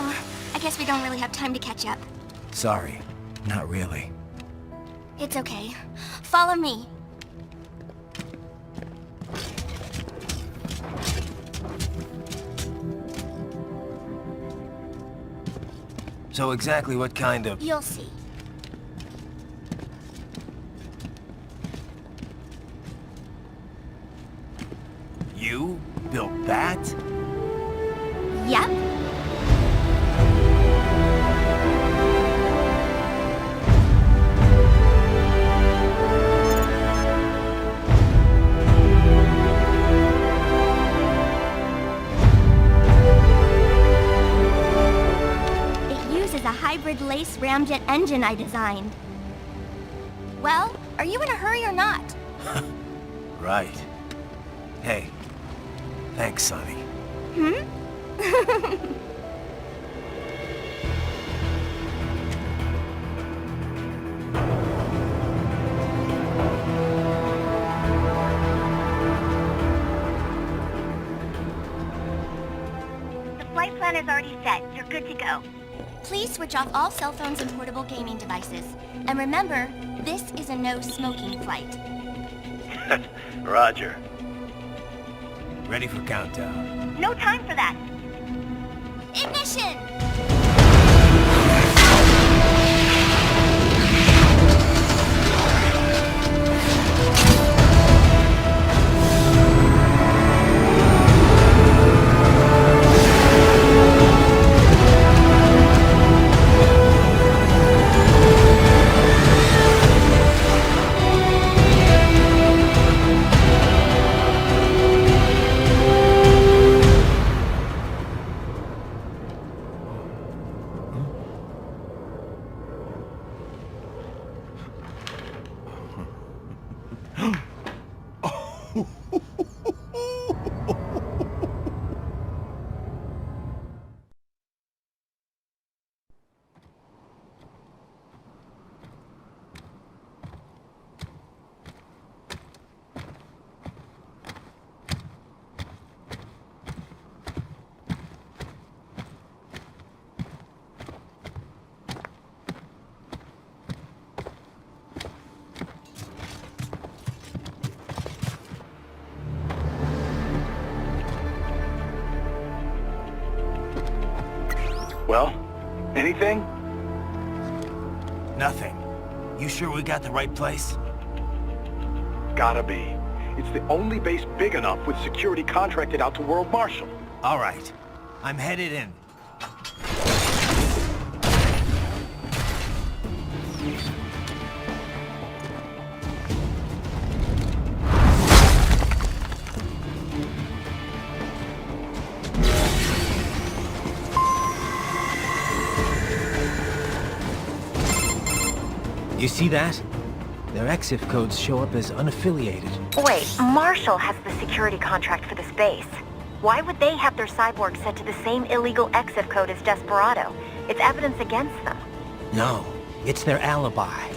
I guess we don't really have time to catch up. Sorry, not really. It's okay. Follow me. So exactly what kind of... You'll see. You built that? Yep. A hybrid lace ramjet engine I designed. Well, are you in a hurry or not? Right. Hey, thanks, Sonny. Hmm? The flight plan is already set. You're good to go. Please switch off all cell phones and portable gaming devices. And remember, this is a no-smoking flight. Roger. Ready for countdown. No time for that. Ignition! Well, anything? Nothing. You sure we got the right place? Gotta be. It's the only base big enough with security contracted out to World Marshal. All right. I'm headed in. You see that? Their EXIF codes show up as unaffiliated. Wait, Marshall has the security contract for this base. Why would they have their cyborg set to the same illegal EXIF code as Desperado? It's evidence against them. No, it's their alibi.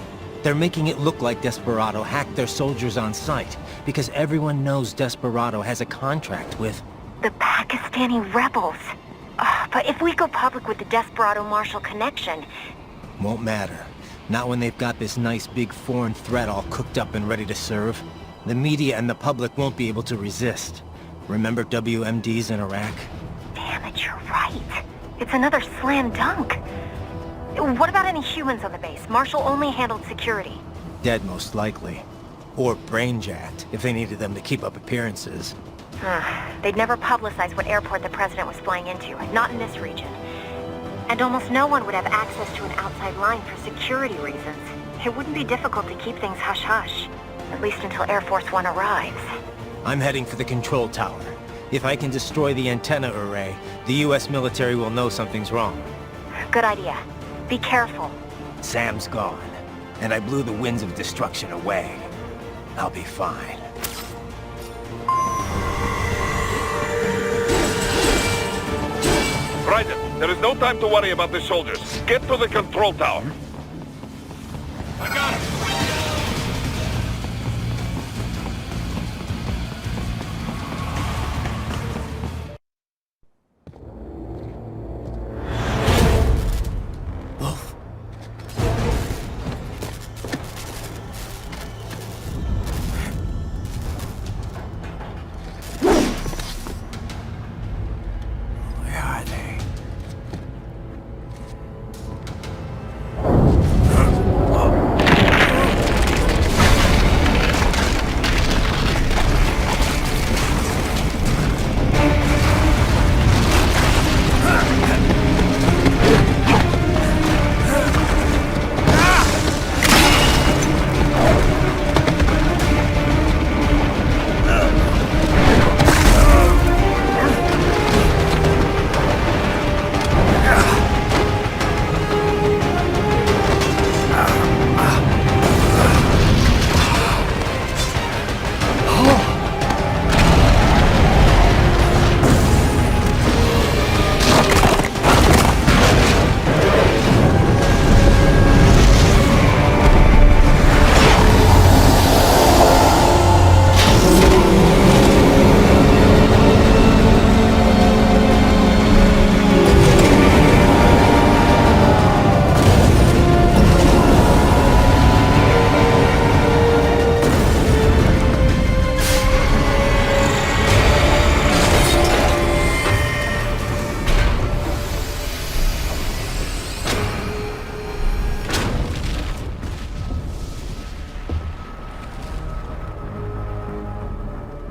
They're making it look like Desperado hacked their soldiers on sight, because everyone knows Desperado has a contract with... The Pakistani rebels. But if we go public with the Desperado-Marshall connection... Won't matter. Not when they've got this nice big foreign threat all cooked up and ready to serve. The media and the public won't be able to resist. Remember WMDs in Iraq? Damn it, you're right. It's another slam dunk. What about any humans on the base? Marshall only handled security. Dead, most likely. Or brain-jacked, if they needed them to keep up appearances. They'd never publicize what airport the president was flying into, not in this region. And almost no one would have access to an outside line for security reasons. It wouldn't be difficult to keep things hush-hush, at least until Air Force One arrives. I'm heading for the control tower. If I can destroy the antenna array, the US military will know something's wrong. Good idea. Be careful. Sam's gone, and I blew the winds of destruction away. I'll be fine. Raiden, there is no time to worry about the soldiers. Get to the control tower. I got him!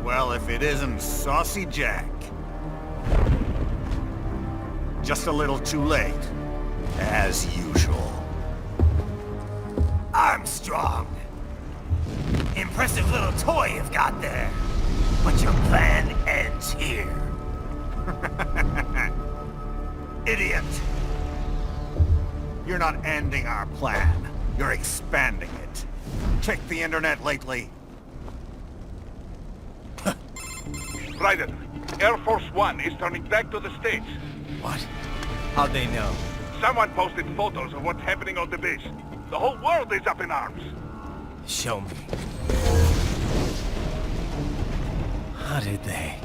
Well, if it isn't Saucy Jack. Just a little too late, as usual. Armstrong. Impressive little toy you've got there. But your plan ends here. Idiot! You're not ending our plan. You're expanding it. Check the internet lately. Raiden, Air Force One is turning back to the States. What? How'd they know? Someone posted photos of what's happening on the base. The whole world is up in arms. Show me. How did they?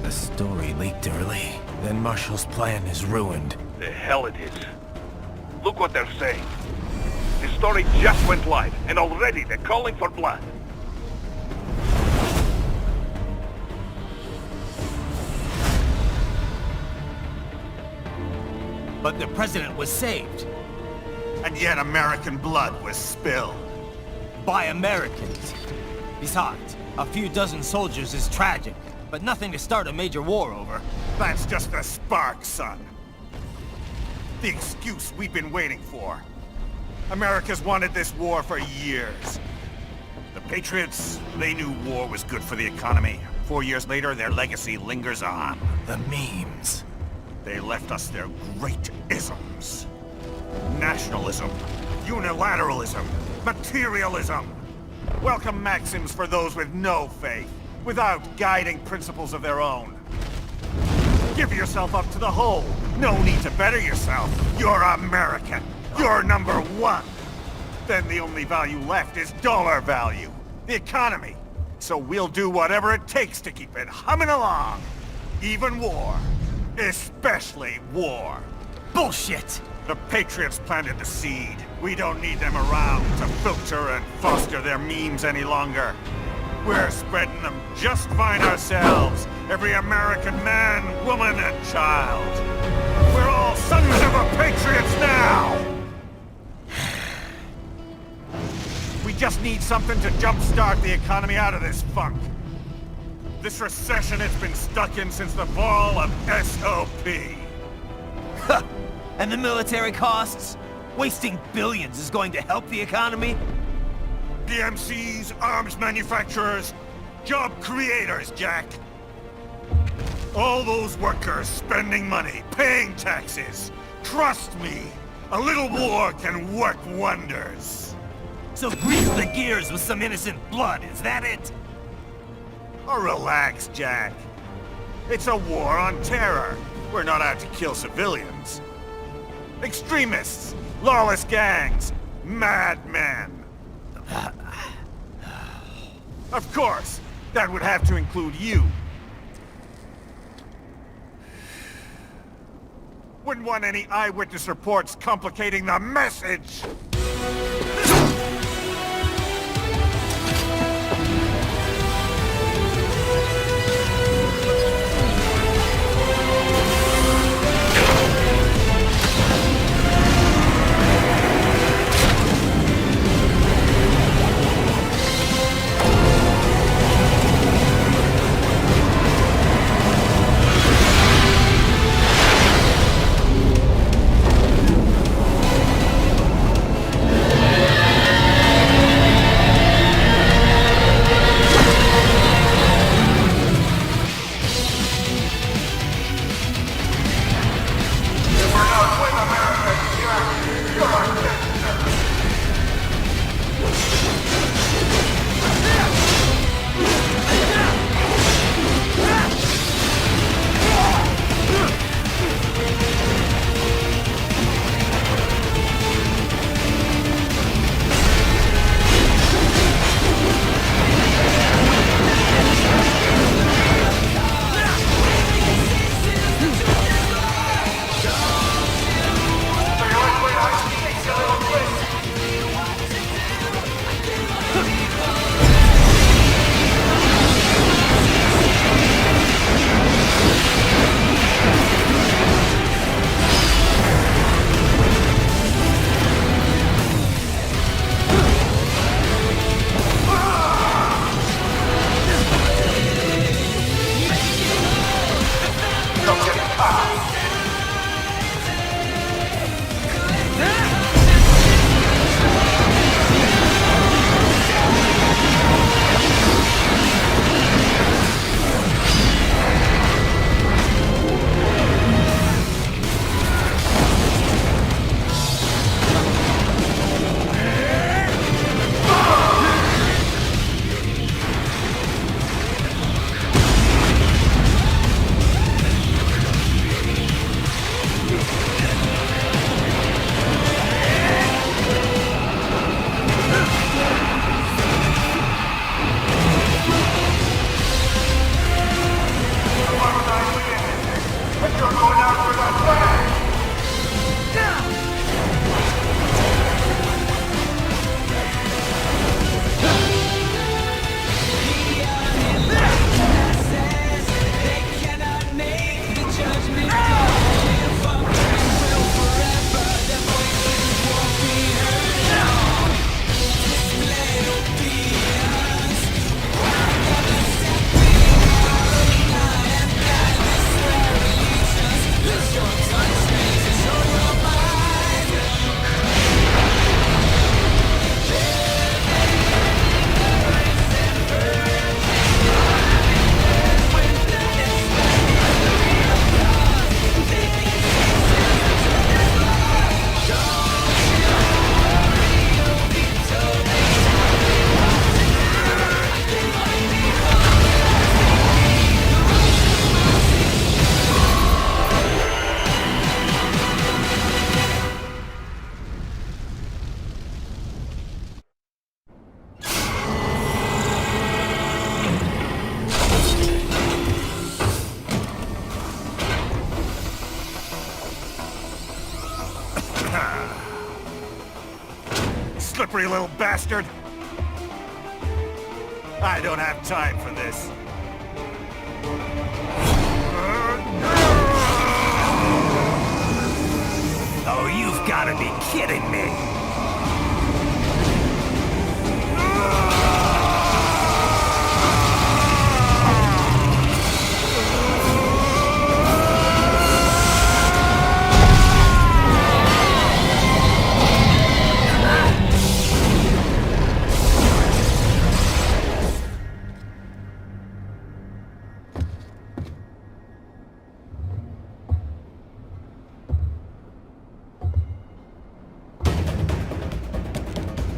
The story leaked early. Then Marshall's plan is ruined. The hell it is. Look what they're saying. The story just went live, and already they're calling for blood. But the president was saved. And yet American blood was spilled. By Americans. Besides, a few dozen soldiers is tragic, but nothing to start a major war over. That's just a spark, son. The excuse we've been waiting for. America's wanted this war for years. The Patriots, they knew war was good for the economy. 4 years later, their legacy lingers on. The memes. They left us their great isms. Nationalism, unilateralism, materialism. Welcome maxims for those with no faith, without guiding principles of their own. Give yourself up to the whole. No need to better yourself. You're American. You're number one. Then the only value left is dollar value. The economy. So we'll do whatever it takes to keep it humming along. Even war. Especially war. Bullshit! The Patriots planted the seed. We don't need them around to filter and foster their memes any longer. We're spreading them just fine ourselves. Every American man, woman, and child. We're all sons of a patriots now! We just need something to jumpstart the economy out of this funk. This recession it's been stuck in since the fall of SOP. And the military costs? Wasting billions is going to help the economy? DMCs, arms manufacturers, job creators, Jack. All those workers spending money, paying taxes. Trust me, a little war can work wonders. So grease the gears with some innocent blood, is that it? Oh, relax, Jack. It's a war on terror. We're not out to kill civilians. Extremists, lawless gangs, madmen. Of course, that would have to include you. Wouldn't want any eyewitness reports complicating the message! Slippery little bastard! I don't have time for this. Oh, you've got to be kidding me.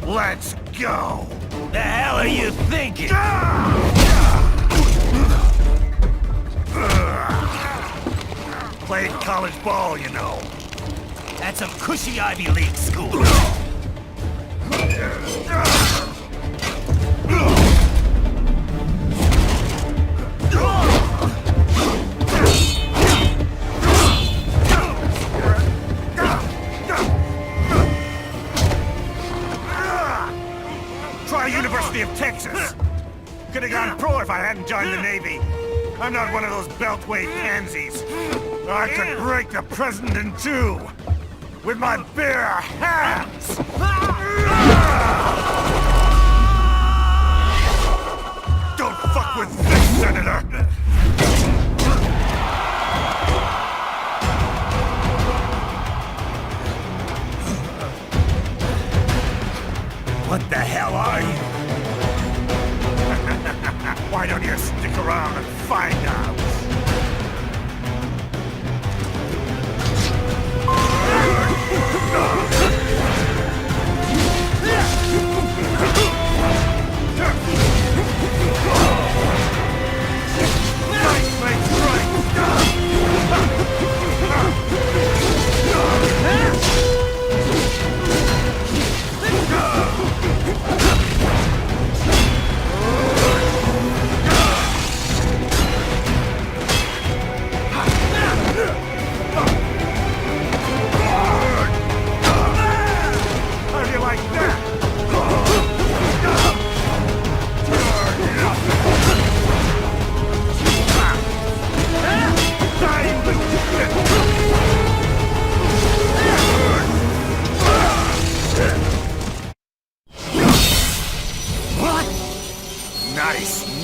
Let's go! The hell are you thinking? Played college ball, you know. At some cushy Ivy League school. University of Texas. Could have gone pro if I hadn't joined the Navy. I'm not one of those beltway pansies. I could break the president in two with my bare hands. Don't fuck with this, Senator. What the hell are you? Why don't you stick around and find out?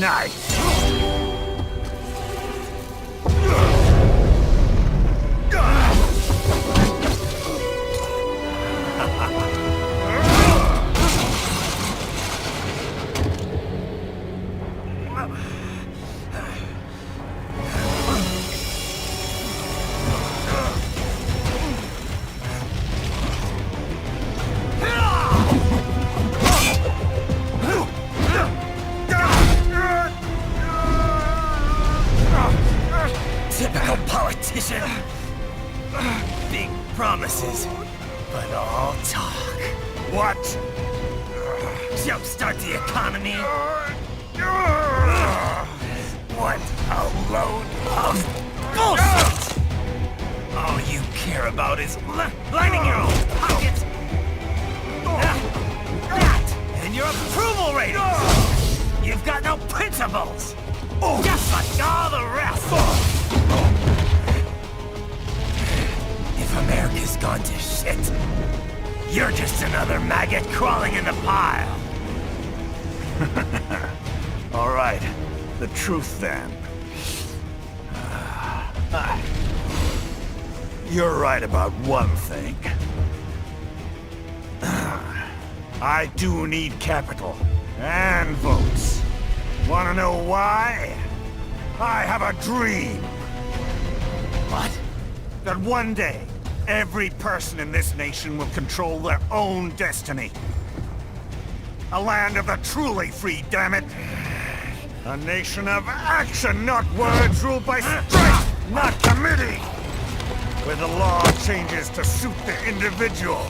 Nice. Typical politician. Big promises, but all talk. What? Jumpstart the economy? What a load of bullshit! All you care about is lining your own pockets. That and your approval ratings. You've got no principles. Just like all the rest. If America's gone to shit, you're just another maggot crawling in the pile. All right, the truth then. You're right about one thing. I do need capital and votes. Wanna know why? I have a dream. What? That one day, every person in this nation will control their own destiny. A land of the truly free, damn it. A nation of action, not words, ruled by strength, not committee. Where the law changes to suit the individual,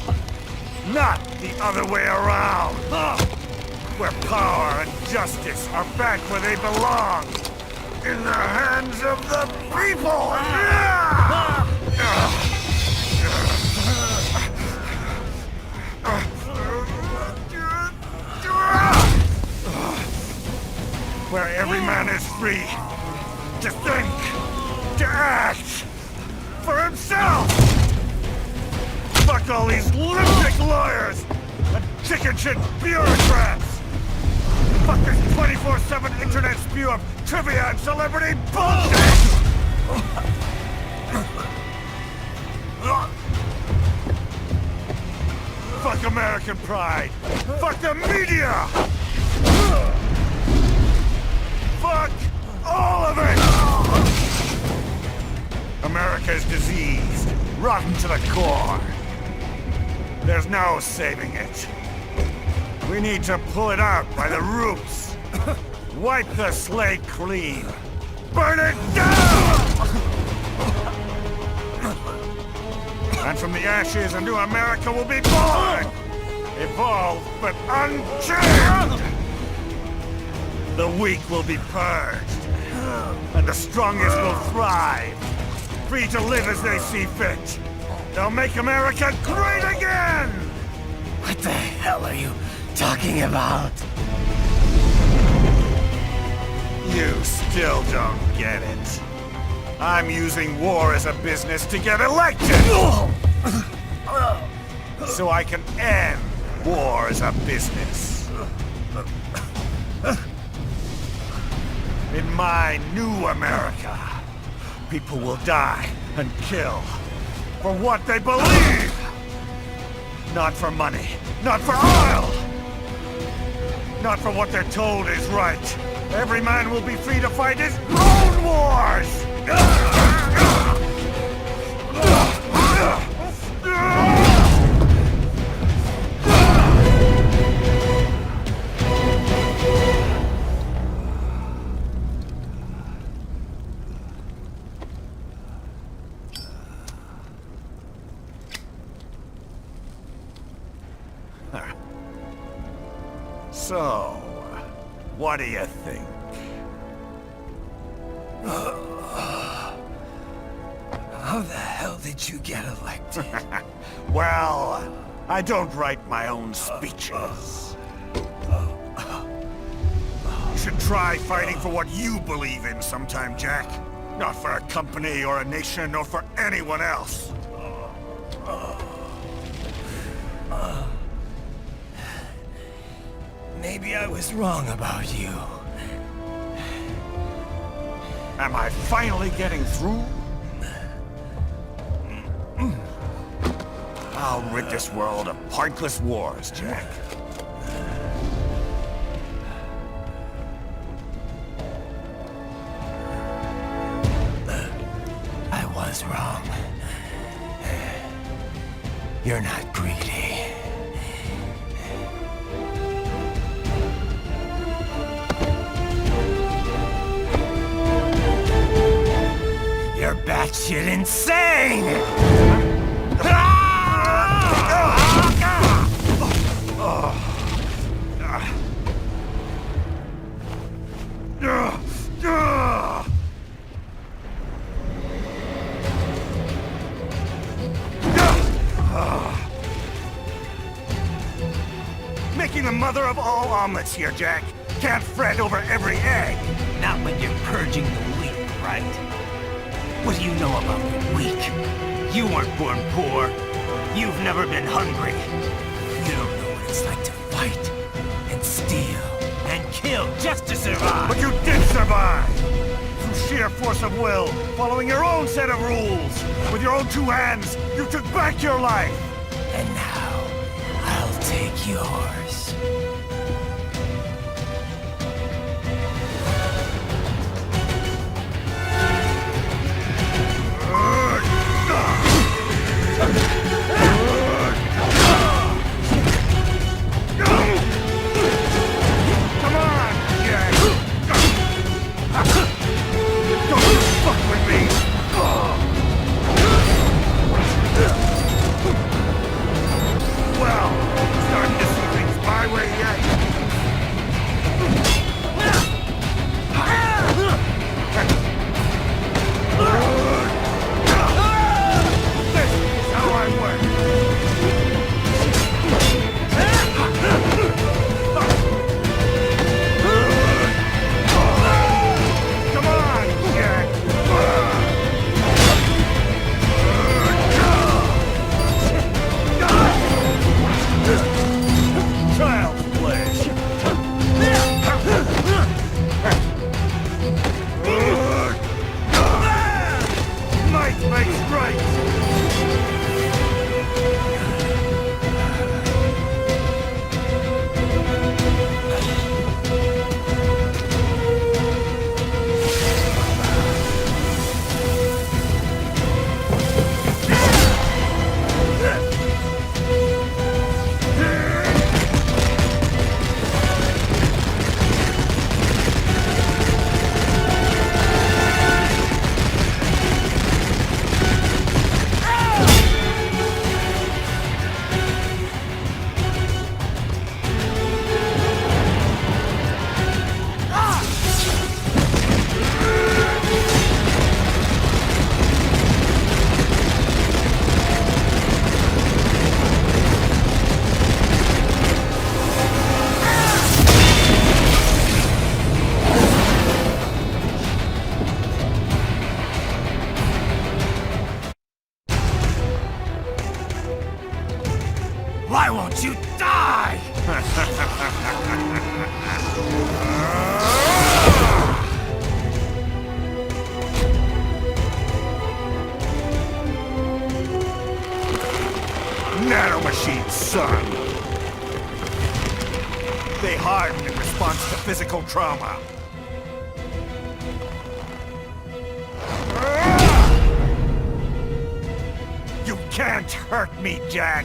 not the other way around. Where power and justice are back where they belong. In the hands of the people! Every man is free to think, to act for himself! Fuck all these lunatic lawyers and chicken shit bureaucrats! Fuck this 24/7 internet spew of trivia and celebrity bullshit! Fuck American pride! Fuck the media! Fuck all of it! America is diseased, rotten to the core. There's no saving it. We need to pull it out by the roots. Wipe the slate clean. Burn it down! And from the ashes, a new America will be born! Evolved, but unchained! The weak will be purged, and the strongest will thrive, free to live as they see fit. They'll make America great again! What the hell are you talking about? You still don't get it. I'm using war as a business to get elected! So I can end war as a business. In my new America, people will die and kill for what they believe! Not for money, not for oil! Not for what they're told is right. Every man will be free to fight his own wars! So, what do you think? How the hell did you get elected? Well, I don't write my own speeches. You should try fighting for what you believe in sometime, Jack. Not for a company or a nation or for anyone else. Maybe I was wrong about you. Am I finally getting through? I'll rid this world of pointless wars, Jack. I was wrong. You're not greedy. You're batshit insane! Making the mother of all omelets here, Jack. Can't fret over every egg. Not when you're purging the weak, right? What do you know about the weak? You weren't born poor. You've never been hungry. You don't know what it's like to fight, and steal, and kill just to survive. But you did survive! Through sheer force of will, following your own set of rules. With your own two hands, you took back your life. And now, I'll take yours. Well, starting to see things my way yet. They harden in response to physical trauma. You can't hurt me, Jack!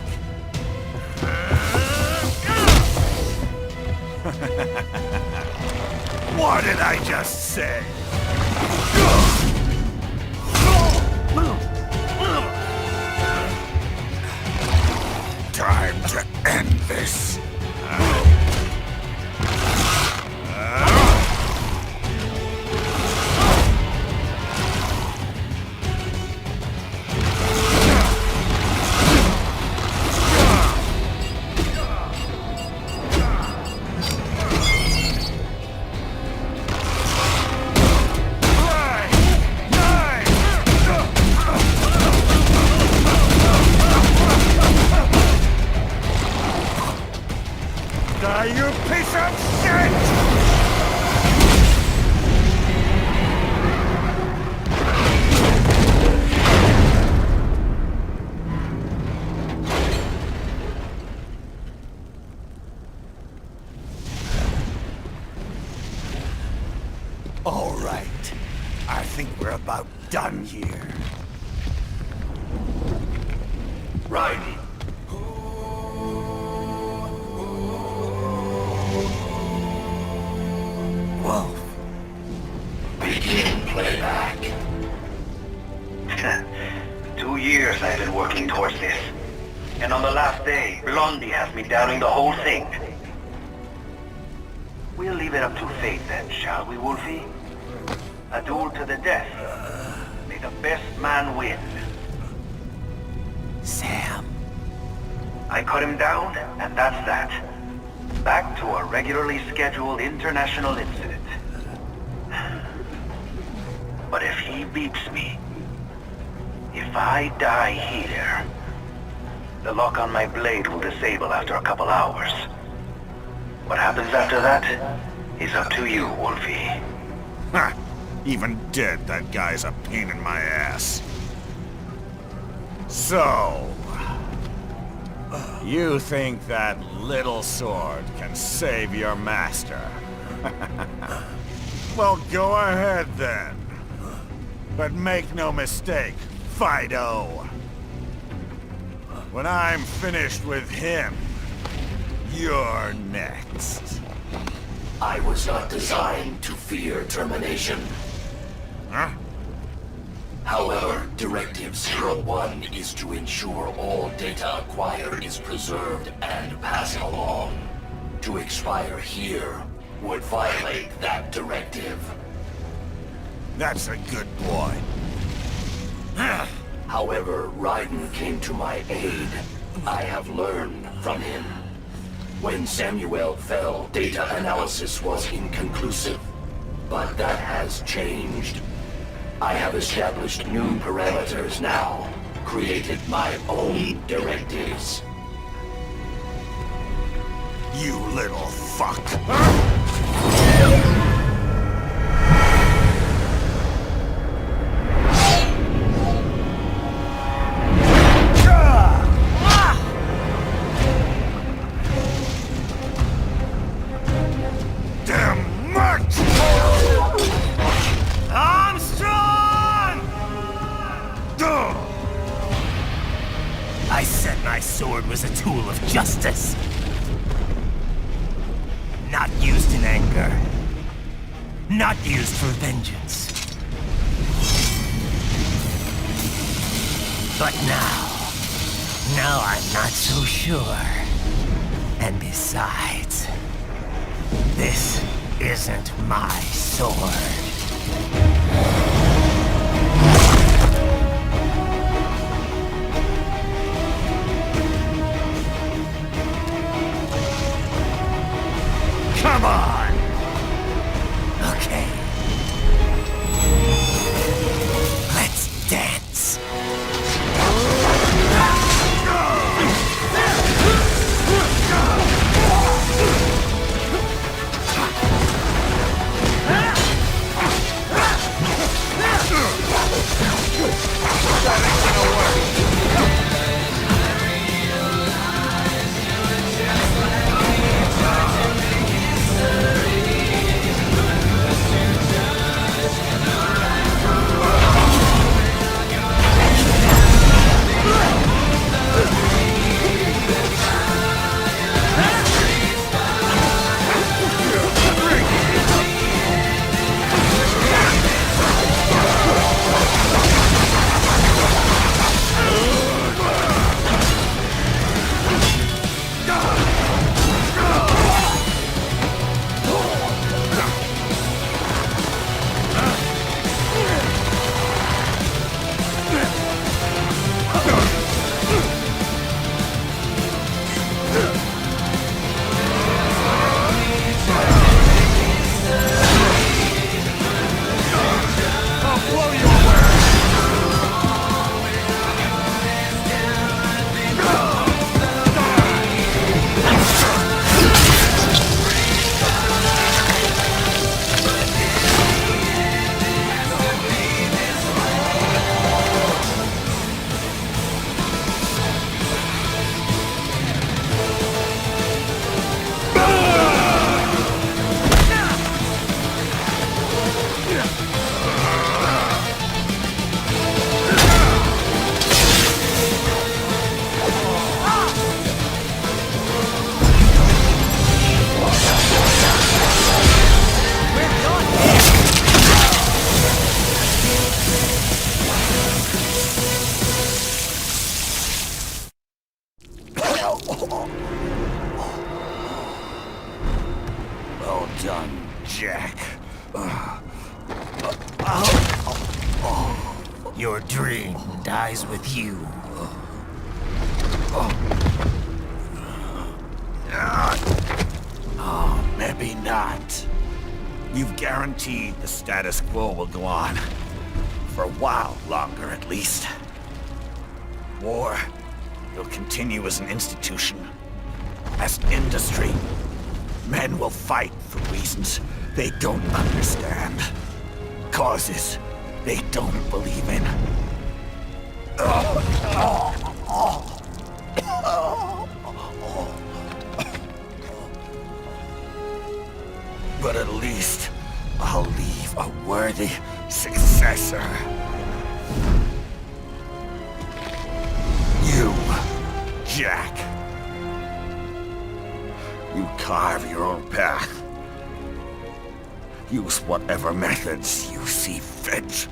What did I just say? Time to end this. You piece of shit! All right. I think we're about done here. Right. Wolf. Begin playback. 2 years I've been working towards this. And on the last day, Blondie has me doubting the whole thing. We'll leave it up to fate then, shall we, Wolfie? A duel to the death. May the best man win. Sam. I cut him down, and that's that. Back to a regularly scheduled international incident. But if he beats me, if I die here, the lock on my blade will disable after a couple hours. What happens after that is up to you, Wolfie. Ha! Even dead, that guy's a pain in my ass. So... you think that little sword can save your master? Well, go ahead then. But make no mistake, Fido. When I'm finished with him, you're next. I was not designed to fear termination. Huh? However, Directive 01 is to ensure all data acquired is preserved and passed along. To expire here would violate that directive. That's a good boy. However, Raiden came to my aid. I have learned from him. When Samuel fell, data analysis was inconclusive. But that has changed. I have established new parameters now, created my own directives. You little fuck. Damn much! Armstrong! I said my sword was a tool of justice. Not used in anger. Not used for vengeance. But now I'm not so sure. And besides, this isn't my sword. Come on! Okay. Let's dance. done, Jack. Your dream dies with you. Oh, maybe not. You've guaranteed the status quo will go on. For a while longer, at least. War will continue as an institution, as an industry. Men will fight for reasons they don't understand. Causes they don't believe in. But at least I'll leave a worthy successor. You, Jack. You carve your own path. Use whatever methods you see fit.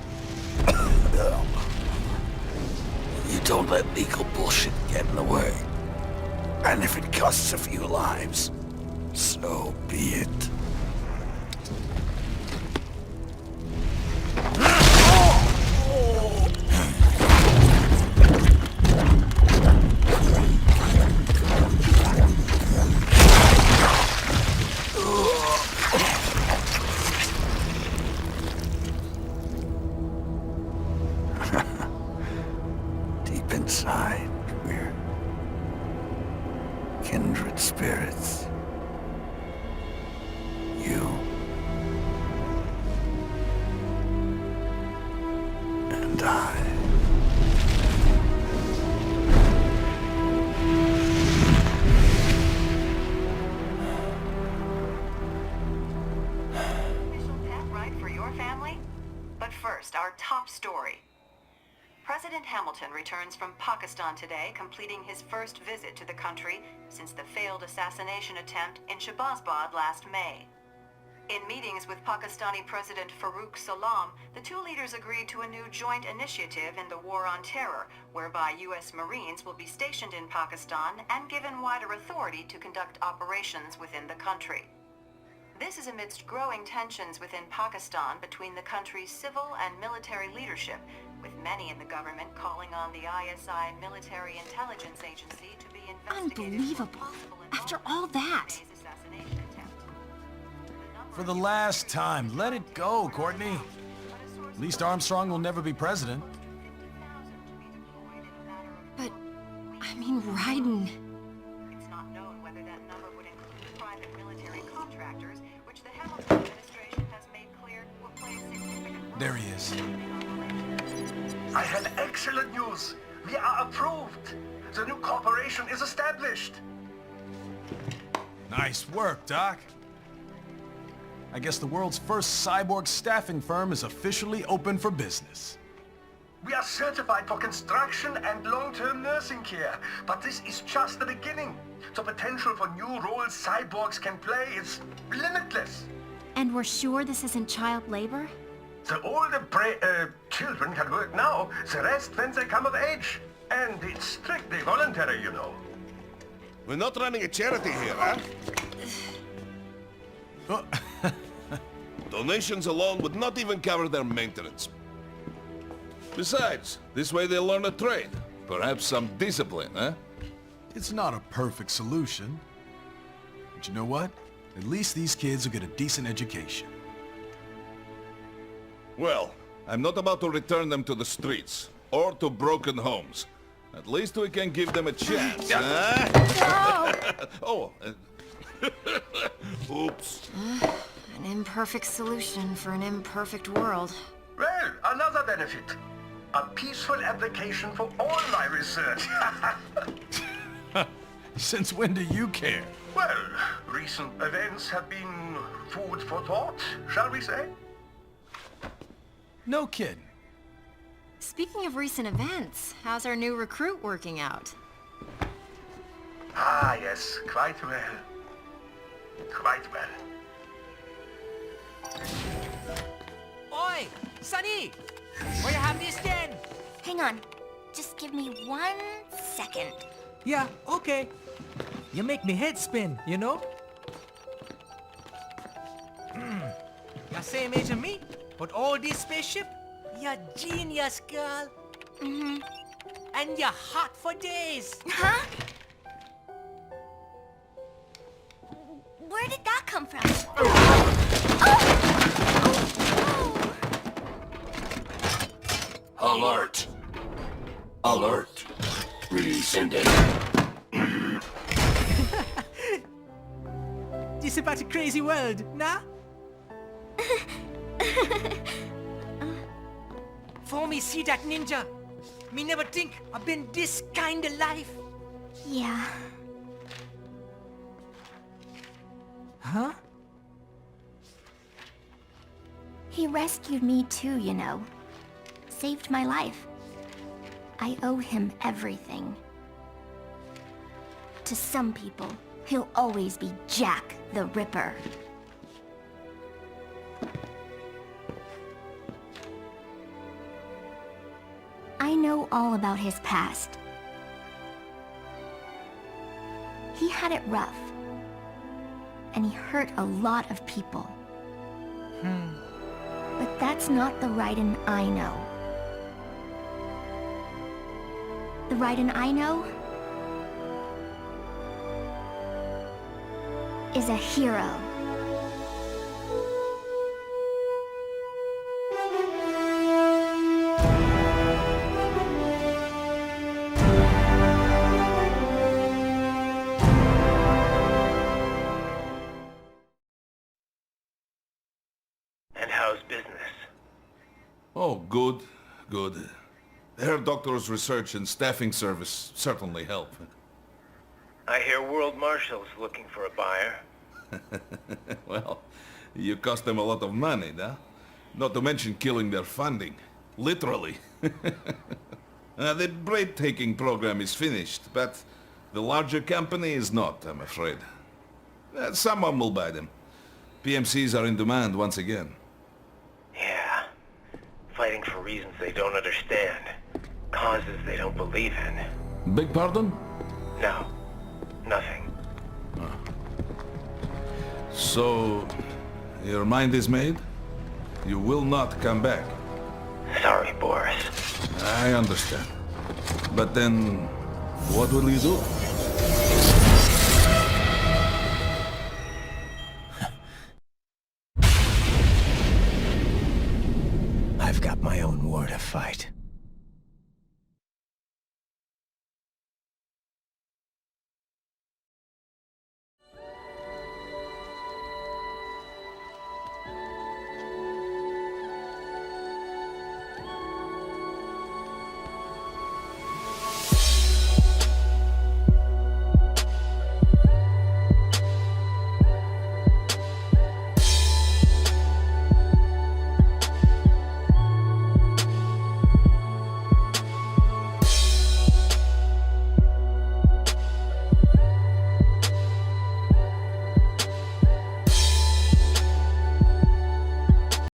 You don't let legal bullshit get in the way. And if it costs a few lives, so be it. Inside, we're kindred spirits. You and I. Official pet ride for your family? But first, our top story. President Hamilton returns from Pakistan today, completing his first visit to the country since the failed assassination attempt in Shahbazbad last May. In meetings with Pakistani President Farooq Salam, the two leaders agreed to a new joint initiative in the war on terror, whereby U.S. Marines will be stationed in Pakistan and given wider authority to conduct operations within the country. This is amidst growing tensions within Pakistan between the country's civil and military leadership, with many in the government calling on the ISI military intelligence agency to be investigated. Unbelievable. After all that. For the last time, let it go, Courtney. At least Armstrong will never be president. But, I mean, Raiden. It's not known whether that number would include private military contractors, which the Hamilton administration has made clear will play a significant role. There he is. I have excellent news. We are approved. The new corporation is established. Nice work, Doc. I guess the world's first cyborg staffing firm is officially open for business. We are certified for construction and long-term nursing care, but this is just the beginning. The potential for new roles cyborgs can play is limitless. And we're sure this isn't child labor? The older children can work now, the rest when they come of age. And it's strictly voluntary, you know. We're not running a charity here, huh? Donations alone would not even cover their maintenance. Besides, this way they'll learn a trade. Perhaps some discipline, huh? It's not a perfect solution. But you know what? At least these kids will get a decent education. Well, I'm not about to return them to the streets, or to broken homes. At least we can give them a chance, huh? Oh, oops. An imperfect solution for an imperfect world. Well, another benefit. A peaceful application for all my research. Since when do you care? Well, recent events have been food for thought, shall we say? No kidding. Speaking of recent events, how's our new recruit working out? Ah, yes, quite well. Quite well. Oi! Sonny! Where you have this then? Hang on. Just give me 1 second. Yeah, okay. You make me head spin, you know? same age as me. But all this spaceship, you're genius, girl. Mm-hmm. And you're hot for days. Huh? Where did that come from? Alert! Alert! Rescinding. This about a crazy world, nah? For me see that ninja, me never think I've been this kind of life. Yeah. Huh? He rescued me too, you know. Saved my life. I owe him everything. To some people, he'll always be Jack the Ripper. I know all about his past. He had it rough. And he hurt a lot of people. But that's not the Raiden I know. The Raiden I know is a hero. And how's business? Oh, good, good. Herr Doctor's research and staffing service certainly help. I hear World Marshal's looking for a buyer. Well, you cost them a lot of money, huh? Not to mention killing their funding. Literally. The breathtaking program is finished, but the larger company is not, I'm afraid. Someone will buy them. PMCs are in demand once again. Yeah. Fighting for reasons they don't understand. Causes they don't believe in. Beg pardon? No. Nothing. So, your mind is made? You will not come back? Sorry, Boris. I understand. But then, what will you do? I've got my own war to fight.